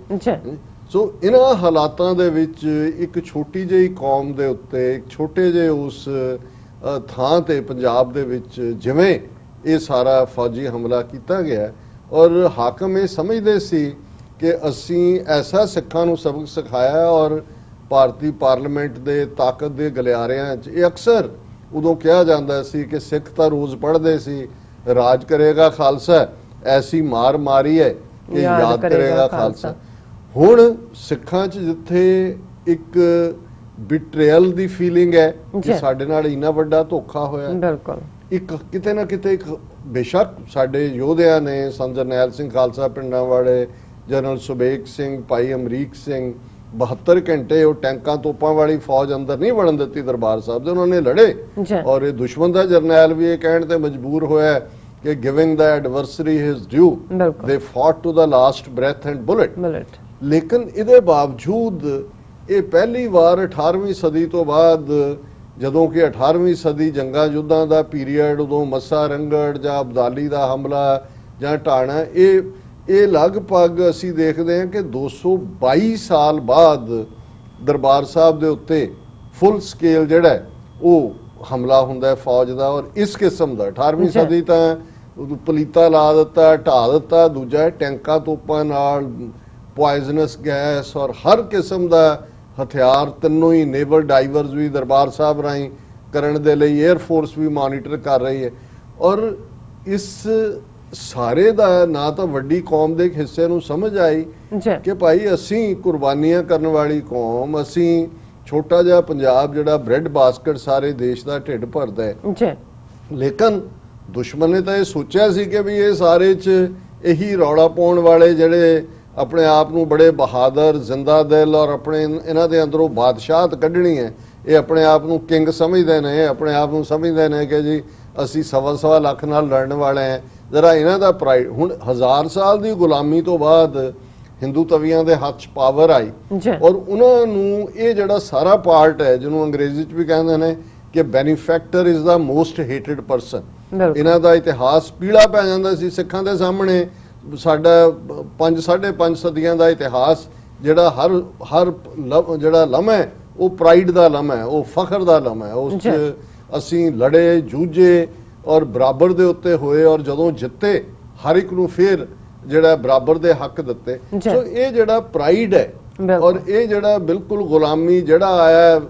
ਸੋ ਇਹਨਾਂ ਹਾਲਾਤਾਂ ਦੇ ਵਿੱਚ ਇੱਕ ਛੋਟੀ ਜਿਹੀ ਕੌਮ ਦੇ ਉੱਤੇ, ਇੱਕ ਛੋਟੇ ਜਿਹੇ ਉਸ ਥਾਂ ਤੇ ਪੰਜਾਬ ਦੇ ਵਿੱਚ ਜਿਵੇਂ ਇਹ ਸਾਰਾ ਫੌਜੀ ਹਮਲਾ ਕੀਤਾ ਗਿਆ, ਔਰ ਹਾਕਮ ਇਹ ਸਮਝਦੇ ਸੀ ਕਿ ਅਸੀਂ ਐਸਾ ਸਿੱਖਾਂ ਨੂੰ ਸਬਕ ਸਿਖਾਇਆ, ਔਰ ਭਾਰਤੀ ਪਾਰਲੀਮੈਂਟ ਦੇ ਤਾਕਤ ਦੇ ਗਲਿਆਰਿਆਂ 'ਚ ਇਹ ਅਕਸਰ ਉਦੋਂ ਕਿਹਾ ਜਾਂਦਾ ਸੀ ਕਿ ਸਿੱਖ ਤਾਂ ਰੋਜ਼ ਪੜ੍ਹਦੇ ਸੀ, ਰਾਜ ਕਰੇਗਾ ਖਾਲਸਾ, ਐਸੀ ਮਾਰ ਮਾਰੀ ਹੈ ਕਿ ਯਾਦ ਕਰੇਗਾ ਖਾਲਸਾ। ਹੁਣ ਸਿੱਖਾਂ 'ਚ ਜਿੱਥੇ ਇੱਕ ਬਿਟਰੇਅਲ ਦੀ ਫੀਲਿੰਗ ਹੈ ਕਿ ਸਾਡੇ ਨਾਲ ਇੰਨਾ ਵੱਡਾ ਧੋਖਾ ਹੋਇਆ, ਬਿਲਕੁਲ ਇੱਕ ਕਿਤੇ ਨਾ ਕਿਤੇ ਇੱਕ ਬੇਸ਼ੱਕ ਸਾਡੇ ਯੋਧਿਆਂ ਨੇ, ਸੰਤ ਜਰਨੈਲ ਸਿੰਘ ਖਾਲਸਾ ਪਿੰਡਾਂ ਵਾਲੇ, ਜਨਰਲ ਸੁਬੇਗ ਸਿੰਘ, ਭਾਈ ਅਮਰੀਕ ਸਿੰਘ, 72 ਘੰਟੇ ਉਹ ਟੈਂਕਾਂ ਤੋਪਾਂ ਵਾਲੀ ਫੌਜ ਅੰਦਰ ਨਹੀਂ ਵੜਨ ਦਿੱਤੀ ਦਰਬਾਰ ਸਾਹਿਬ ਦੇ, ਉਹਨਾਂ ਨੇ ਲੜੇ, ਔਰ ਇਹ ਦੁਸ਼ਮਣ ਦਾ ਜਰਨੈਲ ਵੀ ਇਹ ਕਹਿਣ ਤੇ ਮਜਬੂਰ ਹੋਇਆ ਕਿ giving the ਐਡਵਰਸਰੀ his due, they fought to the last breath and bullet. ਲੇਕਿਨ ਇਹਦੇ ਬਾਵਜੂਦ ਇਹ ਪਹਿਲੀ ਵਾਰ 18ਵੀਂ ਸਦੀ ਤੋਂ ਬਾਅਦ, ਜਦੋਂ ਕਿ 18ਵੀਂ ਸਦੀ ਜੰਗਾਂ ਯੁੱਧਾਂ ਦਾ ਪੀਰੀਅਡ, ਉਦੋਂ ਮੱਸਾ ਰੰਗੜ ਜਾਂ ਅਬਦਾਲੀ ਦਾ ਹਮਲਾ ਜਾਂ ਢਾਣਾ, ਇਹ ਇਹ ਲਗਭਗ ਅਸੀਂ ਦੇਖਦੇ ਹਾਂ ਕਿ 222 ਸਾਲ ਬਾਅਦ ਦਰਬਾਰ ਸਾਹਿਬ ਦੇ ਉੱਤੇ ਫੁੱਲ ਸਕੇਲ ਜਿਹੜਾ ਹੈ ਉਹ ਹਮਲਾ ਹੁੰਦਾ ਹੈ ਫੌਜ ਦਾ। ਔਰ ਇਸ ਕਿਸਮ ਦਾ 18ਵੀਂ ਸਦੀ ਤਾਂ ਪਲੀਤਾ ਲਾ ਦਿੱਤਾ, ਢਾ ਦਿੱਤਾ, ਦੂਜਾ ਹੈ ਟੈਂਕਾਂ ਤੋਪਾਂ ਨਾਲ, ਪੋਇਜ਼ਨਸ ਗੈਸ ਔਰ ਹਰ ਕਿਸਮ ਦਾ ਹਥਿਆਰ, ਤਿੰਨੋਂ ਹੀ ਨੇਵਲ ਡਾਈਵਰਸ ਵੀ ਦਰਬਾਰ ਸਾਹਿਬ ਰਾਹੀਂ ਕਰਨ ਦੇ ਲਈ 에ਅਰ ਫੋਰਸ ਵੀ ਮੋਨੀਟਰ ਕਰ ਰਹੀ ਹੈ। ਔਰ ਇਸ ਸਾਰੇ ਦਾ ਨਾ ਤਾਂ ਵੱਡੀ ਕੌਮ ਦੇ ਇੱਕ ਹਿੱਸੇ ਨੂੰ ਸਮਝ ਆਈ ਕਿ ਭਾਈ ਅਸੀਂ ਕੁਰਬਾਨੀਆਂ ਕਰਨ ਵਾਲੀ ਕੌਮ, ਅਸੀਂ ਛੋਟਾ ਜਿਹਾ ਪੰਜਾਬ ਜਿਹੜਾ ਬ੍ਰੈਡ ਬਾਸਕਟ ਸਾਰੇ ਦੇਸ਼ ਦਾ ਢਿੱਡ ਭਰਦਾ ਹੈ। ਲੇਕਿਨ ਦੁਸ਼ਮਣ ਨੇ ਤਾਂ ਇਹ ਸੋਚਿਆ ਸੀ ਕਿ ਵੀ ਇਹ ਸਾਰੇ 'ਚ ਇਹੀ ਰੌਲਾ ਪਾਉਣ ਵਾਲੇ ਜਿਹੜੇ ਆਪਣੇ ਆਪ ਨੂੰ ਬੜੇ ਬਹਾਦਰ, ਜ਼ਿੰਦਾ ਦਿਲ ਔਰ ਆਪਣੇ ਇਹਨਾਂ ਦੇ ਅੰਦਰੋਂ ਬਾਦਸ਼ਾਹਤ ਕੱਢਣੀ ਹੈ, ਇਹ ਆਪਣੇ ਆਪ ਨੂੰ ਕਿੰਗ ਸਮਝਦੇ ਨੇ, ਆਪਣੇ ਆਪ ਨੂੰ ਸਮਝਦੇ ਨੇ ਕਿ ਜੀ ਅਸੀਂ 1.25 ਲੱਖ ਨਾਲ ਲੜਨ ਵਾਲੇ ਹਾਂ। ਜ਼ਰਾ ਇਹਨਾਂ ਦਾ ਪ੍ਰਾਈਡ, ਹੁਣ 1000 ਸਾਲ ਦੀ ਗੁਲਾਮੀ ਤੋਂ ਬਾਅਦ ਹਿੰਦੂ ਤਵੀਆਂ ਦੇ ਹੱਥ 'ਚ ਪਾਵਰ ਆਈ ਔਰ ਉਹਨਾਂ ਨੂੰ ਇਹ ਜਿਹੜਾ ਸਾਰਾ ਪਾਰਟ ਹੈ ਜਿਹਨੂੰ ਅੰਗਰੇਜ਼ੀ 'ਚ ਵੀ ਕਹਿੰਦੇ ਨੇ ਕਿ benefactor is the most hated person, ਇਹਨਾਂ ਦਾ ਇਤਿਹਾਸ ਪੀਲਾ ਪੈ ਜਾਂਦਾ ਸੀ ਸਿੱਖਾਂ ਦੇ ਸਾਹਮਣੇ। ਸਾਡਾ 5.5 ਸਦੀਆਂ ਦਾ ਇਤਿਹਾਸ ਜਿਹੜਾ ਹਰ ਜਿਹੜਾ ਲਮਾ ਹੈ ਉਹ ਪ੍ਰਾਈਡ ਦਾ ਲਮਾ ਹੈ, ਉਹ ਫਖਰ ਦਾ ਲਮਾ ਹੈ। ਉਸ 'ਚ ਅਸੀਂ ਲੜੇ, ਜੂਝੇ ਔਰ ਬਰਾਬਰ ਦੇ ਉੱਤੇ ਹੋਏ ਔਰ ਜਦੋਂ ਜਿੱਤੇ ਹਰ ਇੱਕ ਨੂੰ ਫਿਰ ਜਿਹੜਾ ਬਰਾਬਰ ਦੇ ਹੱਕ ਦਿੱਤੇ। ਸੋ ਇਹ ਜਿਹੜਾ ਪ੍ਰਾਈਡ ਹੈ ਔਰ ਇਹ ਜਿਹੜਾ ਬਿਲਕੁਲ ਗੁਲਾਮੀ ਜਿਹੜਾ ਆਇਆ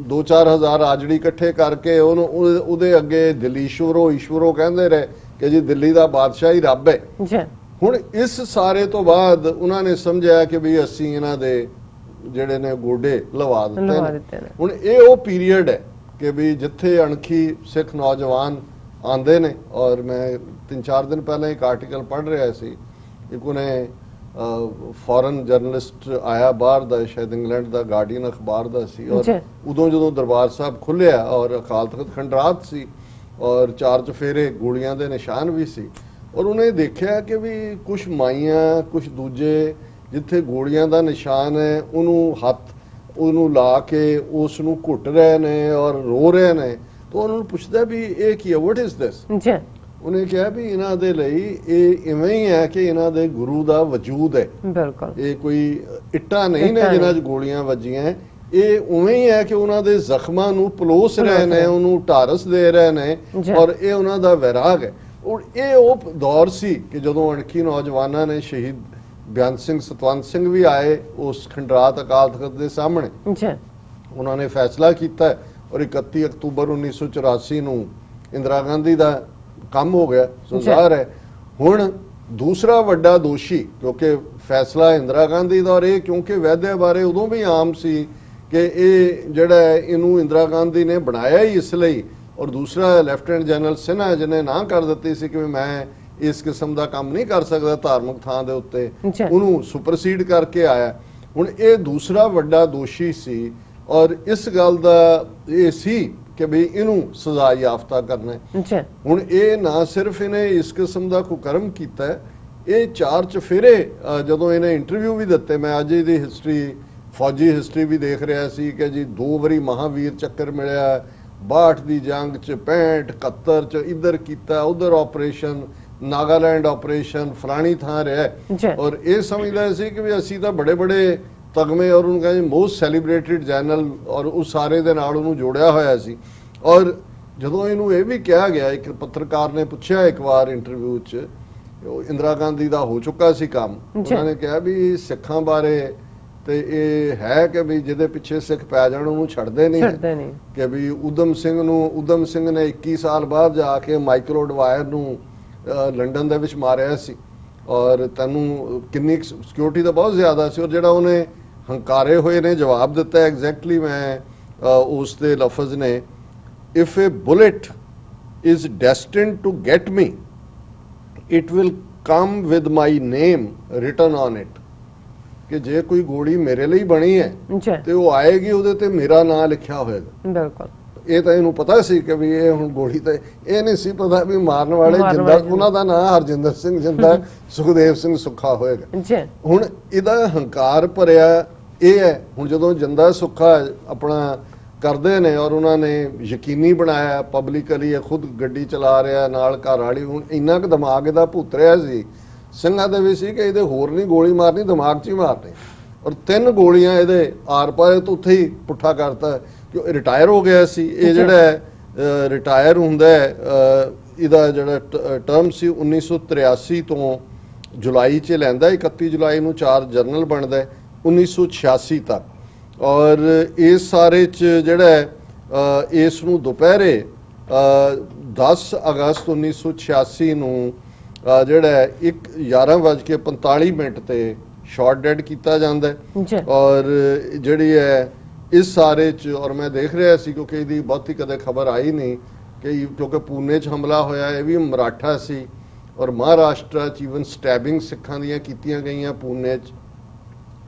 2-4 ਹਜ਼ਾਰ ਆਜੜੀ ਇਕੱਠੇ ਕਰਕੇ ਉਹਨੂੰ ਉਹਦੇ ਅੱਗੇ ਦਿੱਲੀ ਈਸ਼ਵਰੋ ਕਹਿੰਦੇ ਰਹੇ ਕਿ ਜੀ ਦਿੱਲੀ ਦਾ ਬਾਦਸ਼ਾਹ ਹੀ ਰੱਬ ਹੈ। ਹੁਣ ਇਸ ਸਾਰੇ ਤੋਂ ਬਾਅਦ ਉਹਨਾਂ ਨੇ ਸਮਝਿਆ ਕਿ ਵੀ ਅਸੀਂ ਇਹਨਾਂ ਦੇ ਜਿਹੜੇ ਨੇ ਗੋਡੇ ਲਵਾ ਦਿੱਤੇ ਨੇ। ਹੁਣ ਇਹ ਉਹ ਪੀਰੀਅਡ ਹੈ ਕਿ ਵੀ ਜਿੱਥੇ ਅਣਖੀ ਸਿੱਖ ਨੌਜਵਾਨ ਆਉਂਦੇ ਨੇ। ਔਰ ਮੈਂ 3-4 ਦਿਨ ਪਹਿਲਾਂ ਇੱਕ ਆਰਟੀਕਲ ਪੜ੍ਹ ਰਿਹਾ ਸੀ, ਇੱਕ ਉਹਨੇ ਫੋਰਨ ਜਰਨਲਿਸਟ ਆਇਆ ਬਾਹਰ ਦਾ, ਸ਼ਾਇਦ ਇੰਗਲੈਂਡ ਦਾ, ਗਾਰਡੀਅਨ ਅਖਬਾਰ ਦਾ ਸੀ। ਔਰ ਉਦੋਂ ਜਦੋਂ ਦਰਬਾਰ ਸਾਹਿਬ ਖੁੱਲਿਆ ਔਰ ਅਕਾਲ ਤਖਤ ਖੰਡਰਾਤ ਸੀ ਔਰ 4 ਚੁਫੇਰੇ ਗੋਲੀਆਂ ਦੇ ਨਿਸ਼ਾਨ ਵੀ ਸੀ ਔਰ ਉਹਨੇ ਦੇਖਿਆ ਕਿ ਵੀ ਕੁਝ ਮਾਈਆਂ, ਕੁਝ ਦੂਜੇ ਜਿੱਥੇ ਗੋਲੀਆਂ ਦਾ ਨਿਸ਼ਾਨ ਹੈ ਉਹਨੂੰ ਲਾ ਕੇ ਉਸ ਨੂੰ ਘੁੱਟ ਰਹੇ ਨੇ ਔਰ ਰੋ ਰਹੇ ਨੇ। ਤਾਂ ਉਹਨਾਂ ਨੂੰ ਪੁੱਛਦਾ ਵੀ ਇਹ ਕੀ ਹੈ, ਵਾਟ ਇਜ਼ ਦਿਸ? ਉਹਨੇ ਕਿਹਾ ਵੀ ਇਹਨਾਂ ਦੇ ਲਈ ਇਹ ਇਵੇਂ ਹੀ ਹੈ ਕਿ ਇਹਨਾਂ ਦੇ ਗੁਰੂ ਦਾ ਵਜੂਦ ਹੈ। ਬਿਲਕੁਲ, ਇਹ ਕੋਈ ਇੱਟਾਂ ਨਹੀਂ ਨੇ ਜਿਨ੍ਹਾਂ 'ਚ ਗੋਲੀਆਂ ਵੱਜੀਆਂ, ਇਹ ਉਵੇਂ ਹੀ ਹੈ ਕਿ ਉਹਨਾਂ ਦੇ ਜ਼ਖਮਾਂ ਨੂੰ ਪਲੋਸ ਰਹੇ ਨੇ, ਉਹਨੂੰ ਢਾਰਸ ਦੇ ਰਹੇ ਨੇ ਔਰ ਇਹ ਉਹਨਾਂ ਦਾ ਵੈਰਾਗ ਹੈ। ਔਰ ਇਹ ਉਹ ਦੌਰ ਸੀ ਕਿ ਜਦੋਂ ਅਣਖੀ ਨੌਜਵਾਨਾਂ ਨੇ ਸ਼ਹੀਦ ਬਿਆਨ ਸਿੰਘ, ਸਤਵੰਤ ਸਿੰਘ ਵੀ ਆਏ ਉਸ ਖੰਡਰਾਤ ਅਕਾਲ ਤਖਤ ਦੇ ਸਾਹਮਣੇ। ਉਹਨਾਂ ਨੇ ਫੈਸਲਾ ਕੀਤਾ ਔਰ 31 ਅਕਤੂਬਰ 1984 ਨੂੰ ਇੰਦਰਾ ਗਾਂਧੀ ਦਾ ਕੰਮ ਹੋ ਗਿਆ, ਜ਼ਾਹਰ ਹੈ। ਹੁਣ ਦੂਸਰਾ ਵੱਡਾ ਦੋਸ਼ੀ, ਕਿਉਂਕਿ ਫੈਸਲਾ ਇੰਦਰਾ ਗਾਂਧੀ ਦਾ ਔਰ ਇਹ ਕਿਉਂਕਿ ਵੈਦਿਆ ਬਾਰੇ ਉਦੋਂ ਵੀ ਆਮ ਸੀ ਕਿ ਇਹ ਜਿਹੜਾ ਇਹਨੂੰ ਇੰਦਰਾ ਗਾਂਧੀ ਨੇ ਬਣਾਇਆ ਹੀ ਇਸ ਲਈ, ਔਰ ਦੂਸਰਾ ਲੈਫਟੀਨੈਂਟ ਜਨਰਲ ਸਿਨਹਾ ਜਿਹਨੇ ਨਾ ਕਰ ਦਿੱਤੀ ਸੀ ਕਿ ਮੈਂ ਇਸ ਕਿਸਮ ਦਾ ਕੰਮ ਨਹੀਂ ਕਰ ਸਕਦਾ ਧਾਰਮਿਕ ਥਾਂ ਦੇ ਉੱਤੇ, ਉਹਨੂੰ ਸੁਪਰਸੀਡ ਕਰਕੇ ਆਇਆ। ਹੁਣ ਇਹ ਦੂਸਰਾ ਵੱਡਾ ਦੋਸ਼ੀ ਸੀ ਔਰ ਇਸ ਗੱਲ ਦਾ ਇਹ ਸੀ ਕਿ ਵੀ ਇਹਨੂੰ ਸਜ਼ਾ ਯਾਫਤਾ ਕਰਨਾ ਹੈ। ਹੁਣ ਇਹ ਨਾ ਸਿਰਫ ਇਹਨੇ ਇਸ ਕਿਸਮ ਦਾ ਕੁਕਰਮ ਕੀਤਾ ਹੈ, ਇਹ 4 ਚੁਫੇਰੇ ਜਦੋਂ ਇਹਨੇ ਇੰਟਰਵਿਊ ਵੀ ਦਿੱਤੇ, ਮੈਂ ਅੱਜ ਇਹਦੀ ਹਿਸਟਰੀ, ਫੌਜੀ ਹਿਸਟਰੀ ਵੀ ਦੇਖ ਰਿਹਾ ਸੀ ਕਿ ਜੀ 2 ਵਾਰੀ ਮਹਾਵੀਰ ਚੱਕਰ ਮਿਲਿਆ, 62 ਦੀ ਜੰਗ 'ਚ, 65, 71 'ਚ ਇੱਧਰ ਕੀਤਾ, ਉਧਰ ਆਪਰੇਸ਼ਨ ਨਾਗਾਲੈਂਡ, ਆਪਰੇਸ਼ਨ ਫਲਾਣੀ ਥਾਂ ਰਿਹਾ ਔਰ ਇਹ ਸਮਝਦਾ ਸੀ ਕਿ ਵੀ ਅਸੀਂ ਤਾਂ ਬੜੇ ਬੜੇ ਤਗਮੇ ਔਰ ਉਹਨੂੰ ਕਹਿੰਦੇ ਮੋਸਟ ਸੈਲੀਬ੍ਰੇਟਿਡ ਜਨਰਲ ਔਰ ਉਸ ਸਾਰੇ ਦੇ ਨਾਲ ਉਹਨੂੰ ਜੋੜਿਆ ਹੋਇਆ ਸੀ। ਔਰ ਜਦੋਂ ਇਹਨੂੰ ਇਹ ਵੀ ਕਿਹਾ ਗਿਆ, ਇੱਕ ਪੱਤਰਕਾਰ ਨੇ ਪੁੱਛਿਆ ਇੱਕ ਵਾਰ ਇੰਟਰਵਿਊ 'ਚ, ਇੰਦਰਾ ਗਾਂਧੀ ਦਾ ਹੋ ਚੁੱਕਾ ਸੀ ਕੰਮ, ਉਹਨਾਂ ਨੇ ਕਿਹਾ ਵੀ ਸਿੱਖਾਂ ਬਾਰੇ ਤੇ ਇਹ ਹੈ ਕਿ ਵੀ ਜਿਹਦੇ ਪਿੱਛੇ ਸਿੱਖ ਪੈ ਜਾਣ ਉਹਨੂੰ ਛੱਡਦੇ ਨਹੀਂ, ਕਿ ਵੀ ਉਦਮ ਸਿੰਘ ਨੇ 21 ਸਾਲ ਬਾਅਦ ਜਾ ਕੇ ਮਾਈਕਲ ਐਡਵਾਇਰ ਨੂੰ ਲੰਡਨ ਦੇ ਵਿੱਚ ਮਾਰਿਆ ਸੀ ਔਰ ਤੈਨੂੰ ਕਿੰਨੀ ਸਿਕਿਉਰਿਟੀ ਤਾਂ ਬਹੁਤ ਜ਼ਿਆਦਾ ਸੀ। ਔਰ ਜਿਹੜਾ ਉਹਨੇ ਹੰਕਾਰੇ ਹੋਏ ਨੇ ਜਵਾਬ ਦਿੱਤਾ ਐਗਜ਼ੈਕਟਲੀ, ਮੈਂ ਉਸ ਦੇ ਲਫ਼ਜ਼ ਨੇ, if a bullet is destined to get me it will come with my name written on it, ਕਿ ਜੇ ਕੋਈ ਗੋਲੀ ਮੇਰੇ ਲਈ ਬਣੀ ਹੈ ਤੇ ਉਹ ਆਏਗੀ ਉਹਦੇ ਤੇ ਮੇਰਾ ਨਾਮ ਲਿਖਿਆ ਹੋਏਗਾ। ਬਿਲਕੁਲ, ਇਹ ਤਾਂ ਇਹਨੂੰ ਪਤਾ ਸੀ ਕਿ ਵੀ ਇਹ ਹੁਣ ਗੋਲੀ ਤੇ ਇਹ ਨਹੀਂ ਸੀ ਪਤਾ ਵੀ ਮਾਰਨ ਵਾਲੇ ਜਿੰਦਾ ਉਹਨਾਂ ਦਾ ਨਾਮ ਹਰਜਿੰਦਰ ਸਿੰਘ ਜਿੰਦਾ, ਸੁਖਦੇਵ ਸਿੰਘ ਸੁੱਖਾ ਹੋਏਗਾ। ਹੁਣ ਇਹਦਾ ਹੰਕਾਰ ਭਰਿਆ ਇਹ ਹੈ। ਹੁਣ ਜਦੋਂ ਜਿੰਦਾ ਸੁੱਖਾ ਆਪਣਾ ਕਰਦੇ ਨੇ ਔਰ ਉਹਨਾਂ ਨੇ ਯਕੀਨੀ ਬਣਾਇਆ ਪਬਲਿਕਲੀ, ਇਹ ਖੁਦ ਗੱਡੀ ਚਲਾ ਰਿਹਾ ਨਾਲ ਘਰ ਵਾਲੀ, ਹੁਣ ਇੰਨਾ ਕੁ ਦਿਮਾਗ ਇਹਦਾ ਭੁੱਤ ਰਿਹਾ ਸੀ ਸਿੰਘਾਂ ਦੇ ਵੀ ਸੀ ਕਿ ਇਹਦੇ ਹੋਰ ਨਹੀਂ ਗੋਲੀ ਮਾਰਨੀ, ਦਿਮਾਗ 'ਚ ਹੀ ਮਾਰਨੀ। ਔਰ 3 ਗੋਲੀਆਂ ਇਹਦੇ ਆਰ ਪਾਰ ਤੋਂ ਉੱਥੇ ਹੀ ਪੁੱਠਾ ਕਰਤਾ ਕਿ ਰਿਟਾਇਰ ਹੋ ਗਿਆ ਸੀ। ਇਹ ਜਿਹੜਾ ਰਿਟਾਇਰ ਹੁੰਦਾ ਇਹਦਾ ਜਿਹੜਾ ਟਰਮ ਸੀ 1983 ਤੋਂ ਜੁਲਾਈ 'ਚ ਲੈਂਦਾ, 31 ਜੁਲਾਈ ਨੂੰ 4 ਜਨਰਲ ਬਣਦਾ 1986 ਤੱਕ। ਔਰ ਇਸ ਸਾਰੇ 'ਚ ਜਿਹੜਾ ਇਸ ਨੂੰ ਦੁਪਹਿਰੇ 10 ਅਗਸਤ 1986 ਨੂੰ ਜਿਹੜਾ 11:45 ਤੇ ਸ਼ਾਟ ਡੈਡ ਕੀਤਾ ਜਾਂਦਾ ਹੈ। ਔਰ ਜਿਹੜੀ ਹੈ ਇਸ ਸਾਰੇ 'ਚ, ਔਰ ਮੈਂ ਦੇਖ ਰਿਹਾ ਸੀ ਕਿਉਂਕਿ ਇਹਦੀ ਬਹੁਤੀ ਕਦੇ ਖਬਰ ਆਈ ਨਹੀਂ ਕਿ ਕਿਉਂਕਿ ਪੂਨੇ 'ਚ ਹਮਲਾ ਹੋਇਆ, ਇਹ ਵੀ ਮਰਾਠਾ ਸੀ। ਔਰ ਮਹਾਰਾਸ਼ਟਰ 'ਚ ਈਵਨ ਸਟੈਬਿੰਗ ਸਿੱਖਾਂ ਦੀਆਂ ਕੀਤੀਆਂ ਗਈਆਂ, ਪੂਨੇ 'ਚ,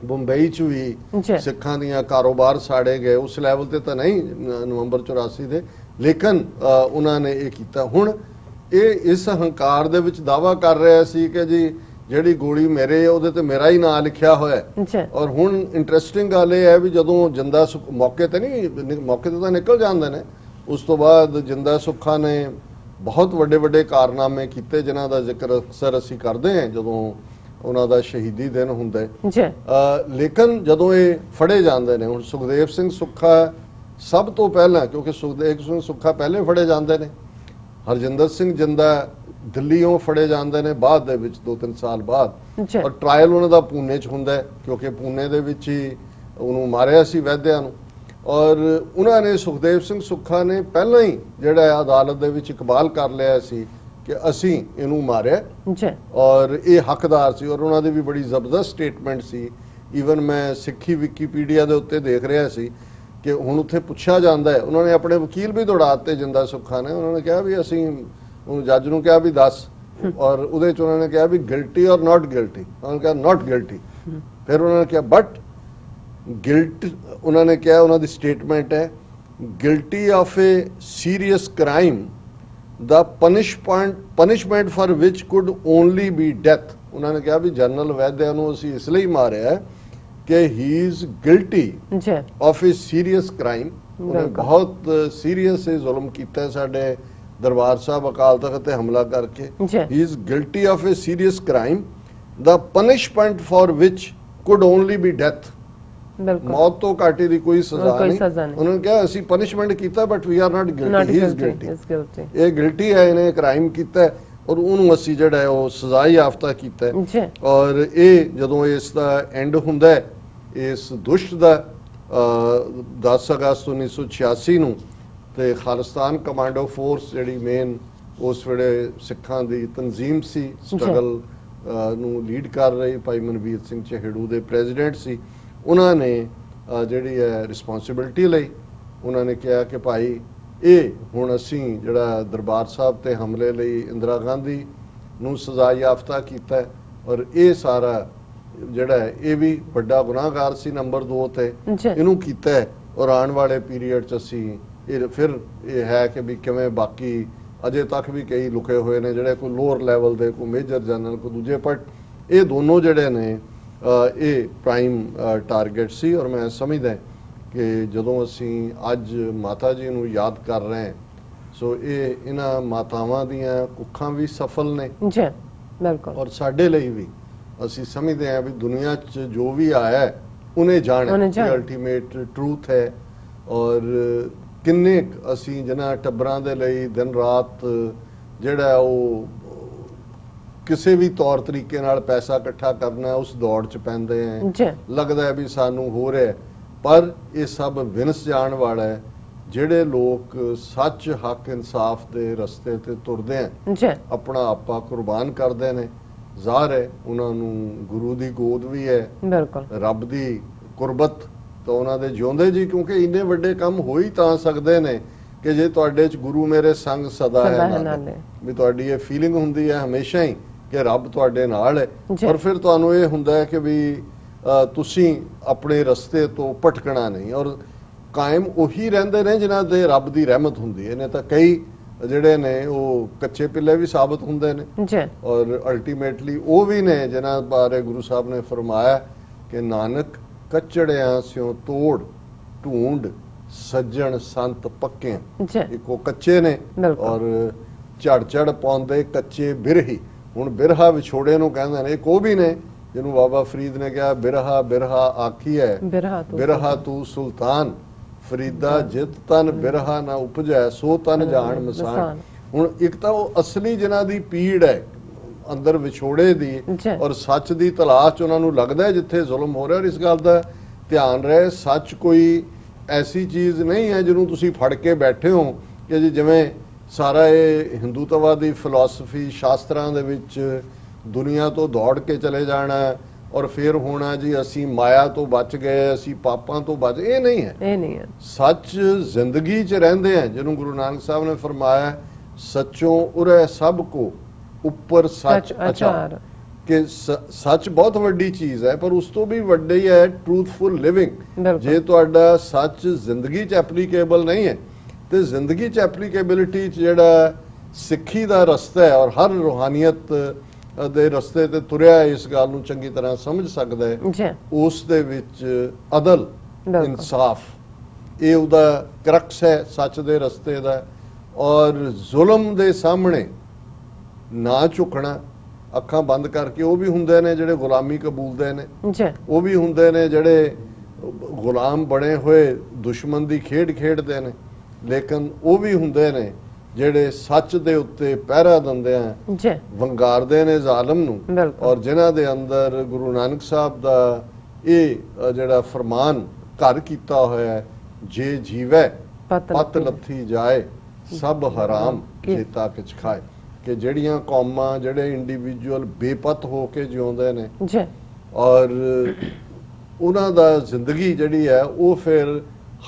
ਬੰਬਈ 'ਚ ਵੀ ਸਿੱਖਾਂ ਦੀਆਂ ਕਾਰੋਬਾਰ ਸਾੜੇ ਗਏ। ਉਸ ਲੈਵਲ ਤੇ ਤਾਂ ਨਹੀਂ ਨਵੰਬਰ 84 ਦੇ, ਲੇਕਿਨ ਉਹਨਾਂ ਨੇ ਇਹ ਕੀਤਾ। ਹੁਣ ਇਹ ਇਸ ਹੰਕਾਰ ਦੇ ਵਿੱਚ ਦਾਵਾ ਕਰ ਰਿਹਾ ਸੀ ਕਿ ਜੀ ਜਿਹੜੀ ਗੋਲੀ ਮੇਰੇ ਉਹਦੇ ਤੇ ਮੇਰਾ ਹੀ ਨਾਂ ਲਿਖਿਆ ਹੋਇਆ। ਔਰ ਹੁਣ ਇੰਟਰਸਟਿੰਗ ਗੱਲ ਇਹ ਹੈ ਵੀ ਜਦੋਂ ਜਿੰਦਾ ਮੌਕੇ ਤੇ ਤਾਂ ਨਿਕਲ ਜਾਂਦੇ ਨੇ, ਉਸ ਤੋਂ ਬਾਅਦ ਜਿੰਦਾ ਸੁੱਖਾ ਨੇ ਬਹੁਤ ਵੱਡੇ ਵੱਡੇ ਕਾਰਨਾਮੇ ਕੀਤੇ ਜਿਨ੍ਹਾਂ ਦਾ ਜ਼ਿਕਰ ਅਕਸਰ ਅਸੀਂ ਕਰਦੇ ਹਾਂ ਜਦੋਂ ਉਹਨਾਂ ਦਾ ਸ਼ਹੀਦੀ ਦਿਨ ਹੁੰਦਾ ਹੈ। ਲੇਕਿਨ ਜਦੋਂ ਇਹ ਫੜੇ ਜਾਂਦੇ ਨੇ, ਹੁਣ ਸੁਖਦੇਵ ਸਿੰਘ ਸੁੱਖਾ ਸਭ ਤੋਂ ਪਹਿਲਾਂ, ਕਿਉਂਕਿ ਸੁਖਦੇਵ ਸਿੰਘ ਸੁੱਖਾ ਪਹਿਲੇ ਫੜੇ ਜਾਂਦੇ ਨੇ, ਹਰਜਿੰਦਰ ਸਿੰਘ ਜਿੰਦਾ ਦਿੱਲੀੋਂ ਫੜੇ ਜਾਂਦੇ ਨੇ ਬਾਅਦ ਦੇ ਵਿੱਚ 2-3 ਸਾਲ ਬਾਅਦ। ਔਰ ਟ੍ਰਾਇਲ ਉਹਨਾਂ ਦਾ ਪੂਨੇ 'ਚ ਹੁੰਦਾ ਕਿਉਂਕਿ ਪੂਨੇ ਦੇ ਵਿੱਚ ਹੀ ਉਹਨੂੰ ਮਾਰਿਆ ਸੀ ਵੈਦਿਆ ਨੂੰ। ਔਰ ਉਹਨਾਂ ਨੇ ਸੁਖਦੇਵ ਸਿੰਘ ਸੁੱਖਾ ਨੇ ਪਹਿਲਾਂ ਹੀ ਜਿਹੜਾ ਅਦਾਲਤ ਦੇ ਵਿੱਚ ਇਕਬਾਲ ਕਰ ਲਿਆ ਸੀ ਕਿ ਅਸੀਂ ਇਹਨੂੰ ਮਾਰਿਆ ਔਰ ਇਹ ਹੱਕਦਾਰ ਸੀ। ਔਰ ਉਹਨਾਂ ਦੀ ਵੀ ਬੜੀ ਜ਼ਬਰਦਸਤ ਸਟੇਟਮੈਂਟ ਸੀ। ਈਵਨ ਮੈਂ ਸਿੱਖੀ ਵਿਕੀਪੀਡੀਆ ਦੇ ਉੱਤੇ ਦੇਖ ਰਿਹਾ ਸੀ ਕਿ ਹੁਣ ਉੱਥੇ ਪੁੱਛਿਆ ਜਾਂਦਾ ਹੈ, ਉਹਨਾਂ ਨੇ ਆਪਣੇ ਵਕੀਲ ਵੀ ਦੌੜਾਤੇ ਜਿੰਦਾ ਸੁੱਖਾ ਨੇ। ਉਹਨਾਂ ਨੇ ਕਿਹਾ ਵੀ ਅਸੀਂ ਉਹਨੂੰ ਜੱਜ ਨੂੰ ਕਿਹਾ ਵੀ ਦੱਸ, ਔਰ ਉਹਦੇ 'ਚ ਉਹਨਾਂ ਨੇ ਕਿਹਾ ਵੀ ਗਿਲਟੀ ਔਰ ਨਾਟ ਗਿਲਟੀ। ਉਹਨਾਂ ਨੇ ਕਿਹਾ ਨਾਟ ਗਿਲਟੀ। ਫਿਰ ਉਹਨਾਂ ਨੇ ਕਿਹਾ ਬਟ ਗਿਲਟ, ਉਹਨਾਂ ਨੇ ਕਿਹਾ, ਉਹਨਾਂ ਦੀ ਸਟੇਟਮੈਂਟ ਹੈ, guilty of A serious crime the punishment for which could only B death. ਉਹਨਾਂ ਨੇ ਕਿਹਾ ਵੀ ਜਨਰਲ ਵੈਦਿਆ ਨੂੰ ਅਸੀਂ ਇਸ ਲਈ ਮਾਰਿਆ ਕਿ ਹੀ is guilty of A serious crime. ਉਹਨੇ ਬਹੁਤ ਸੀਰੀਅਸ ਜ਼ੁਲਮ ਕੀਤਾ ਸਾਡੇ ਦਰਬਾਰ ਸਾਹਿਬ ਅਕਾਲ ਤਖਤ ਤੇ ਹਮਲਾ ਕਰਕੇ। ਹੀ is guilty of A serious crime the punishment for which could only B death. ਮੌਤ ਤੋਂ ਘਾਟੀ ਦੀ ਕੋਈ ਸਜ਼ਾ ਨਹੀਂ। ਉਹਨਾਂ ਨੇ ਕਿਹਾ ਅਸੀਂ ਪਨਿਸ਼ਮੈਂਟ ਕੀਤਾ but we are not guilty, he is guilty. ਇਹ ਗਿਲਟੀ ਹੈ, ਇਹਨੇ ਕ੍ਰਾਈਮ ਕੀਤਾ ਔਰ ਉਹਨੂੰ ਅਸੀਂ ਜਿਹੜਾ ਉਹ ਸਜ਼ਾ ਯਾਫਤਾ ਕੀਤਾ। ਔਰ ਇਹ ਜਦੋਂ ਇਸ ਦਾ ਐਂਡ ਹੁੰਦਾ ਇਸ ਦੁਸ਼ਟ ਦਾ 10 ਅਗਸਤ 1986 ਨੂੰ, ਤੇ ਖਾਲਿਸਤਾਨ ਕਮਾਂਡੋ ਫੋਰਸ ਜਿਹੜੀ ਮੇਨ ਉਸ ਵੇਲੇ ਸਿੱਖਾਂ ਦੀ ਤਨਜ਼ੀਮ ਸੀ, ਸਟਰਗਲ ਨੂੰ ਲੀਡ ਕਰ ਰਹੀ, ਭਾਈ ਮਨਵੀਰ ਸਿੰਘ ਚਹੇੜੂ ਦੇ ਪ੍ਰੈਜ਼ੀਡੈਂਟ ਸੀ, ਉਹਨਾਂ ਨੇ ਜਿਹੜੀ ਹੈ ਰਿਸਪੌਂਸਿਬਿਲਟੀ ਲਈ। ਉਹਨਾਂ ਨੇ ਕਿਹਾ ਕਿ ਭਾਈ ਇਹ ਹੁਣ ਅਸੀਂ ਜਿਹੜਾ ਦਰਬਾਰ ਸਾਹਿਬ ਤੇ ਹਮਲੇ ਲਈ ਇੰਦਰਾ ਗਾਂਧੀ ਨੂੰ ਸਜ਼ਾ ਯਾਫਤਾ ਕੀਤਾ ਔਰ ਇਹ ਸਾਰਾ ਜਿਹੜਾ ਇਹ ਵੀ ਵੱਡਾ ਗੁਨਾਹਗਾਰ ਸੀ ਨੰਬਰ 2 ਤੇ, ਇਹਨੂੰ ਕੀਤਾ ਔਰ ਆਉਣ ਵਾਲੇ ਪੀਰੀਅਡ 'ਚ ਅਸੀਂ ਇਹ ਫਿਰ ਇਹ ਹੈ ਕਿ ਵੀ ਕਿਵੇਂ ਬਾਕੀ ਅਜੇ ਤੱਕ ਵੀ ਕਈ ਲੁਕੇ ਹੋਏ ਨੇ ਜਿਹੜੇ ਕੋਈ ਲੋਅਰ ਲੈਵਲ ਦੇ, ਕੋਈ ਮੇਜਰ ਜਨਰਲ, ਕੋਈ ਦੂਜੇ, ਬਟ ਇਹ ਦੋਨੋਂ ਜਿਹੜੇ ਨੇ ਇਹ ਪ੍ਰਾਈਮ ਟਾਰਗੇਟ ਸੀ। ਔਰ ਮੈਂ ਸਮਝਦਾ ਕਿ ਜਦੋਂ ਅਸੀਂ ਅੱਜ ਮਾਤਾ ਜੀ ਨੂੰ ਯਾਦ ਕਰ ਰਹੇ ਹਾਂ, ਸੋ ਇਹ ਇਹਨਾਂ ਮਾਤਾਵਾਂ ਦੀਆਂ ਕੁੱਖਾਂ ਵੀ ਸਫਲ ਨੇ ਜੀ, ਬਿਲਕੁਲ। ਔਰ ਸਾਡੇ ਲਈ ਵੀ ਅਸੀਂ ਸਮਝਦੇ ਹਾਂ ਵੀ ਦੁਨੀਆ 'ਚ ਜੋ ਵੀ ਆਇਆ ਉਹਨੇ ਜਾਣਿਆ ਅਲਟੀਮੇਟ ਟਰੂਥ ਹੈ। ਔਰ ਕਿੰਨੇ ਅਸੀਂ ਜਿਨ੍ਹਾਂ ਟੱਬਰਾਂ ਦੇ ਲਈ ਦਿਨ ਰਾਤ ਜਿਹੜਾ ਉਹ ਕਿਸੇ ਵੀ ਤੌਰ ਤਰੀਕੇ ਨਾਲ ਪੈਸਾ ਇਕੱਠਾ ਕਰਨਾ ਉਸ ਦੌੜ 'ਚ ਪੈਂਦੇ ਆ, ਲੱਗਦਾ ਹੈ ਵੀ ਸਾਨੂੰ ਹੋ ਰਿਹਾ, ਪਰ ਇਹ ਸਭ ਵਿਨਸ ਜਾਣ ਵਾਲਾ ਹੈ। ਜਿਹੜੇ ਲੋਕ ਸੱਚ, ਹੱਕ, ਇਨਸਾਫ ਦੇ ਰਸਤੇ ਤੇ ਤੁਰਦੇ ਆ, ਆਪਣਾ ਆਪਾ ਕੁਰਬਾਨ ਕਰਦੇ ਨੇ, ਜ਼ਾਹਰ ਹੈ ਉਹਨਾਂ ਨੂੰ ਗੁਰੂ ਦੀ ਗੋਦ ਵੀ ਹੈ, ਰੱਬ ਦੀ ਕੁਰਬਤ ਤਾਂ ਉਹਨਾਂ ਦੇ ਜਿਉਂਦੇ ਜੀ, ਕਿਉਂਕਿ ਇੰਨੇ ਵੱਡੇ ਕੰਮ ਹੋ ਹੀ ਤਾਂ ਸਕਦੇ ਨੇ ਕਿ ਜੇ ਤੁਹਾਡੇ 'ਚ ਗੁਰੂ ਮੇਰੇ ਸੰਗ ਸਦਾ ਹੈ, ਵੀ ਤੁਹਾਡੀ ਇਹ ਫੀਲਿੰਗ ਹੁੰਦੀ ਹੈ ਹਮੇਸ਼ਾ ਹੀ ਕਿ ਰੱਬ ਤੁਹਾਡੇ ਨਾਲ ਹੈ। ਔਰ ਫਿਰ ਤੁਹਾਨੂੰ ਇਹ ਹੁੰਦਾ ਹੈ ਕਿ ਵੀ ਤੁਸੀਂ ਆਪਣੇ ਰਸਤੇ ਤੋਂ ਭਟਕਣਾ ਨਹੀਂ, ਔਰ ਕਾਇਮ ਉਹੀ ਰਹਿੰਦੇ ਨੇ ਜਿਨ੍ਹਾਂ ਦੇ ਰੱਬ ਦੀ ਰਹਿਮਤ ਹੁੰਦੀ ਹੈ। ਇਹਨੇ ਤਾਂ ਕਈ ਜਿਹੜੇ ਨੇ ਉਹ ਕੱਚੇ ਪਿੱਲੇ ਵੀ ਸਾਬਤ ਹੁੰਦੇ ਨੇ ਔਰ ਅਲਟੀਮੇਟਲੀ ਉਹ ਵੀ ਨੇ ਜਿਨ੍ਹਾਂ ਬਾਰੇ ਗੁਰੂ ਸਾਹਿਬ ਨੇ ਫਰਮਾਇਆ ਕਿ ਨਾਨਕ ਕੱਚੜਿਆਂ ਸਿਓ ਤੋੜ ਢੂੰਡ ਸੱਜਣ ਸੰਤ ਪੱਕੇ। ਇੱਕੋ ਕੱਚੇ ਨੇ ਔਰ ਝੜ ਝੜ ਪਾਉਂਦੇ ਕੱਚੇ ਬਿਰਹੀ, ਹੁਣ ਬਿਰਹਾ ਵਿਛੋੜੇ ਨੂੰ ਕਹਿੰਦੇ ਨੇ, ਇੱਕ ਉਹ ਵੀ ਨੇ ਜਿਹਨੂੰ ਬਾਬਾ ਫਰੀਦ ਨੇ ਕਿਹਾ ਬਿਰਹਾ ਬਿਰਹਾ ਆਖੀ ਹੈ ਬਿਰਹਾ ਤੂੰ ਸੁਲਤਾਨ ਫਰੀਦਾ ਜਿਤ ਤਨ ਬਿਰਹਾ ਨਾ ਉਪਜੈ ਸੋ ਤਨ ਜਾਣ ਮਸਾਨ। ਹੁਣ ਇੱਕ ਤਾਂ ਉਹ ਅਸਲੀ ਜਿਨ੍ਹਾਂ ਦੀ ਪੀੜ ਹੈ ਅੰਦਰ ਵਿਛੋੜੇ ਦੀ ਔਰ ਸੱਚ ਦੀ ਤਲਾਸ਼ ਉਹਨਾਂ ਨੂੰ ਲੱਗਦਾ ਜਿੱਥੇ ਜ਼ੁਲਮ ਹੋ ਰਿਹਾ। ਔਰ ਇਸ ਗੱਲ ਦਾ ਧਿਆਨ ਰਹੇ, ਸੱਚ ਕੋਈ ਐਸੀ ਚੀਜ਼ ਨਹੀਂ ਹੈ ਜਿਹਨੂੰ ਤੁਸੀਂ ਫੜ ਕੇ ਬੈਠੇ ਹੋ ਕਿ ਜੀ ਜਿਵੇਂ ਸਾਰਾ ਇਹ ਹਿੰਦੂਤਵਾਦੀ ਫਿਲਾਸਫੀ ਸ਼ਾਸਤਰਾਂ ਦੇ ਵਿੱਚ ਦੁਨੀਆ ਤੋਂ ਦੌੜ ਕੇ ਚਲੇ ਜਾਣਾ ਔਰ ਫਿਰ ਹੋਣਾ ਜੀ ਅਸੀਂ ਮਾਇਆ ਤੋਂ ਬਚ ਗਏ, ਅਸੀਂ ਪਾਪਾਂ ਤੋਂ ਬਚ, ਇਹ ਨਹੀਂ ਹੈ। ਇਹ ਨਹੀਂ ਹੈ। ਸੱਚ ਜ਼ਿੰਦਗੀ 'ਚ ਰਹਿੰਦੇ ਆ, ਜਿਹਨੂੰ ਗੁਰੂ ਨਾਨਕ ਸਾਹਿਬ ਨੇ ਫਰਮਾਇਆ ਸੱਚੋਂ ਉਰੇ ਸਭ ਕੋ ਉੱਪਰ ਸੱਚ ਅਚਾਰ, ਕਿ ਸੱਚ ਬਹੁਤ ਵੱਡੀ ਚੀਜ਼ ਹੈ ਪਰ ਉਸ ਤੋਂ ਵੀ ਵੱਡੀ ਹੈ ਟਰੂਥਫੁਲ ਲਿਵਿੰਗ। ਜੇ ਤੁਹਾਡਾ ਸੱਚ ਜ਼ਿੰਦਗੀ 'ਚ ਐਪਲੀਕੇਬਲ ਨਹੀਂ ਹੈ ਤੇ ਜ਼ਿੰਦਗੀ 'ਚ ਐਪਲੀਕੇਬਿਲਿਟੀ 'ਚ ਜਿਹੜਾ ਸਿੱਖੀ ਦਾ ਰਸਤਾ ਹੈ ਔਰ ਹਰ ਰੂਹਾਨੀਅਤ ਦੇ ਰਸਤੇ ਤੇ ਤੁਰਿਆ ਇਸ ਗੱਲ ਨੂੰ ਚੰਗੀ ਤਰ੍ਹਾਂ ਸਮਝ ਸਕਦਾ ਹੈ। ਉਸ ਦੇ ਵਿੱਚ ਅਦਲ ਇਨਸਾਫ ਇਹ ਉਹਦਾ ਕਰਕਸ ਹੈ ਸੱਚ ਦੇ ਰਸਤੇ ਦਾ। ਔਰ ਜ਼ੁਲਮ ਦੇ ਸਾਹਮਣੇ ਨਾ ਝੁਕਣਾ, ਅੱਖਾਂ ਬੰਦ ਕਰਕੇ। ਉਹ ਵੀ ਹੁੰਦੇ ਨੇ ਜਿਹੜੇ ਗੁਲਾਮੀ ਕਬੂਲਦੇ ਨੇ, ਉਹ ਵੀ ਹੁੰਦੇ ਨੇ ਜਿਹੜੇ ਗੁਲਾਮ ਬਣੇ ਹੋਏ ਦੁਸ਼ਮਣ ਦੀ ਖੇਡ ਖੇਡਦੇ ਨੇ, ਲੇਕਿਨ ਉਹ ਵੀ ਹੁੰਦੇ ਨੇ ਜਿਹੜੇ ਸੱਚ ਦੇ ਉੱਤੇ ਪਹਿਰਾ ਦਿੰਦੇ ਆ, ਵੰਗਾਰਦੇ ਨੇ ਜ਼ਾਲਮ ਨੂੰ। ਔਰ ਜਿਨ੍ਹਾਂ ਦੇ ਅੰਦਰ ਗੁਰੂ ਨਾਨਕ ਸਾਹਿਬ ਦਾ ਇਹ ਜਿਹੜਾ ਫਰਮਾਨ ਘਰ ਕੀਤਾ ਹੋਇਆ ਹੈ, ਜੇ ਜੀਵੈ ਪਤ ਲੱਥੀ ਜਾਏ ਸਭ ਹਰਾਮ ਜੇਤਾ ਕਿਛ ਖਾਏ, ਕਿ ਜਿਹੜੀਆਂ ਕੌਮਾਂ ਜਿਹੜੇ ਇੰਡੀਵਿਜੂਅਲ ਬੇਪਤ ਹੋ ਕੇ ਜਿਉਂਦੇ ਨੇ ਔਰ ਉਹਨਾਂ ਦਾ ਜ਼ਿੰਦਗੀ ਜਿਹੜੀ ਹੈ ਉਹ ਫਿਰ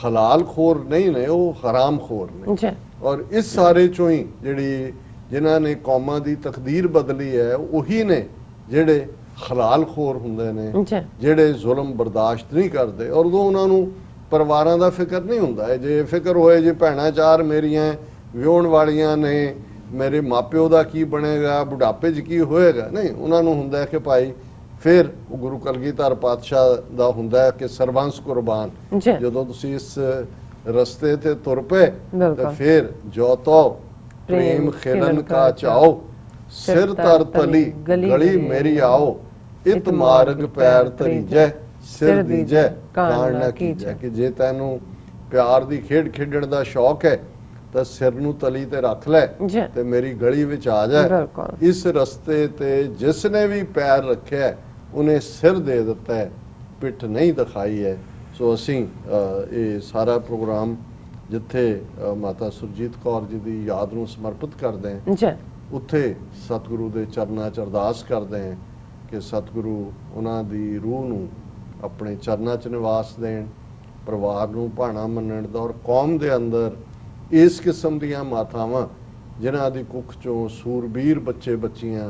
ਹਲਾਲ ਖੋਰ ਨਹੀਂ ਨੇ, ਉਹ ਹਰਾਮ ਖੋਰ ਨੇ। ਔਰ ਇਸ ਸਾਰੇ ਚੋਂ ਹੀ ਜਿਹੜੀ ਜਿਨ੍ਹਾਂ ਨੇ ਕੌਮਾਂ ਦੀ ਤਕਦੀਰ ਬਦਲੀ ਹੈ ਉਹੀ ਨੇ ਜਿਹੜੇ ਹਲਾਲ ਖੋਰ ਹੁੰਦੇ ਨੇ, ਜਿਹੜੇ ਜ਼ੁਲਮ ਬਰਦਾਸ਼ਤ ਨਹੀਂ ਕਰਦੇ। ਔਰ ਉਦੋਂ ਉਹਨਾਂ ਨੂੰ ਪਰਿਵਾਰਾਂ ਦਾ ਫਿਕਰ ਨਹੀਂ ਹੁੰਦਾ ਹੈ। ਜੇ ਫਿਕਰ ਹੋਏ ਜੇ ਭੈਣਾਂ ਚਾਰ ਮੇਰੀਆਂ ਵਿਆਹੁਣ ਵਾਲੀਆਂ ਨੇ, ਮੇਰੇ ਮਾਪਿਓ ਦਾ ਕੀ ਬਣੇਗਾ, ਬੁਢਾਪੇ 'ਚ ਕੀ ਹੋਏਗਾ, ਨਹੀਂ, ਉਹਨਾਂ ਨੂੰ ਹੁੰਦਾ ਹੈ ਕਿ ਭਾਈ ਫਿਰ ਗੁਰੂ ਕਲਗੀਧਰ ਪਾਤਸ਼ਾਹ ਦਾ ਹੁੰਦਾ ਹੈ ਕਿ ਸਰਬੰਸ ਕੁਰਬਾਨ। ਜਦੋਂ ਤੁਸੀਂ ਇਸ ਰਸਤੇ ਤੇ ਤੁਰ ਪਏ ਤੇ ਫਿਰ ਜੋ ਤੋ ਪ੍ਰੇਮ ਖਿਲਨ ਕਾ ਚਾਓ ਸਿਰ ਤਰ ਤਲੀ ਗਲੀ ਮੇਰੀ ਆਓ ਇਤ ਮਾਰਗ ਪੈਰ ਧਰੀਜੈ ਸਿਰ ਦੀਜੈ ਕਾਣ ਨਾ ਕੀਜੈ। ਕਿ ਜੇ ਤੈਨੂੰ ਪਿਆਰ ਦੀ ਖੇਡ ਖੇਡਣ ਦਾ ਸ਼ੌਕ ਹੈ ਤਾਂ ਸਿਰ ਨੂੰ ਤਲੀ ਤੇ ਰੱਖ ਲੈ ਤੇ ਮੇਰੀ ਗਲੀ ਵਿੱਚ ਆ ਜਾ। ਇਸ ਰਸਤੇ ਤੇ ਜਿਸ ਨੇ ਵੀ ਪੈਰ ਰੱਖਿਆ ਉਹਨੇ ਸਿਰ ਦੇ ਦਿੱਤਾ ਹੈ, ਪਿੱਠ ਨਹੀਂ ਦਿਖਾਈ ਹੈ। ਸੋ ਅਸੀਂ ਇਹ ਸਾਰਾ ਪ੍ਰੋਗਰਾਮ ਜਿੱਥੇ ਮਾਤਾ ਸੁਰਜੀਤ ਕੌਰ ਜੀ ਦੀ ਯਾਦ ਨੂੰ ਸਮਰਪਿਤ ਕਰਦੇ ਹਾਂ, ਉੱਥੇ ਸਤਿਗੁਰੂ ਦੇ ਚਰਨਾਂ 'ਚ ਅਰਦਾਸ ਕਰਦੇ ਹਾਂ ਕਿ ਸਤਿਗੁਰੂ ਉਹਨਾਂ ਦੀ ਰੂਹ ਨੂੰ ਆਪਣੇ ਚਰਨਾਂ 'ਚ ਨਿਵਾਸ ਦੇਣ, ਪਰਿਵਾਰ ਨੂੰ ਭਾਣਾ ਮੰਨਣ ਦਾ। ਔਰ ਕੌਮ ਦੇ ਅੰਦਰ ਇਸ ਕਿਸਮ ਦੀਆਂ ਮਾਤਾਵਾਂ ਜਿਨ੍ਹਾਂ ਦੀ ਕੁੱਖ 'ਚੋਂ ਸੂਰਬੀਰ ਬੱਚੇ ਬੱਚੀਆਂ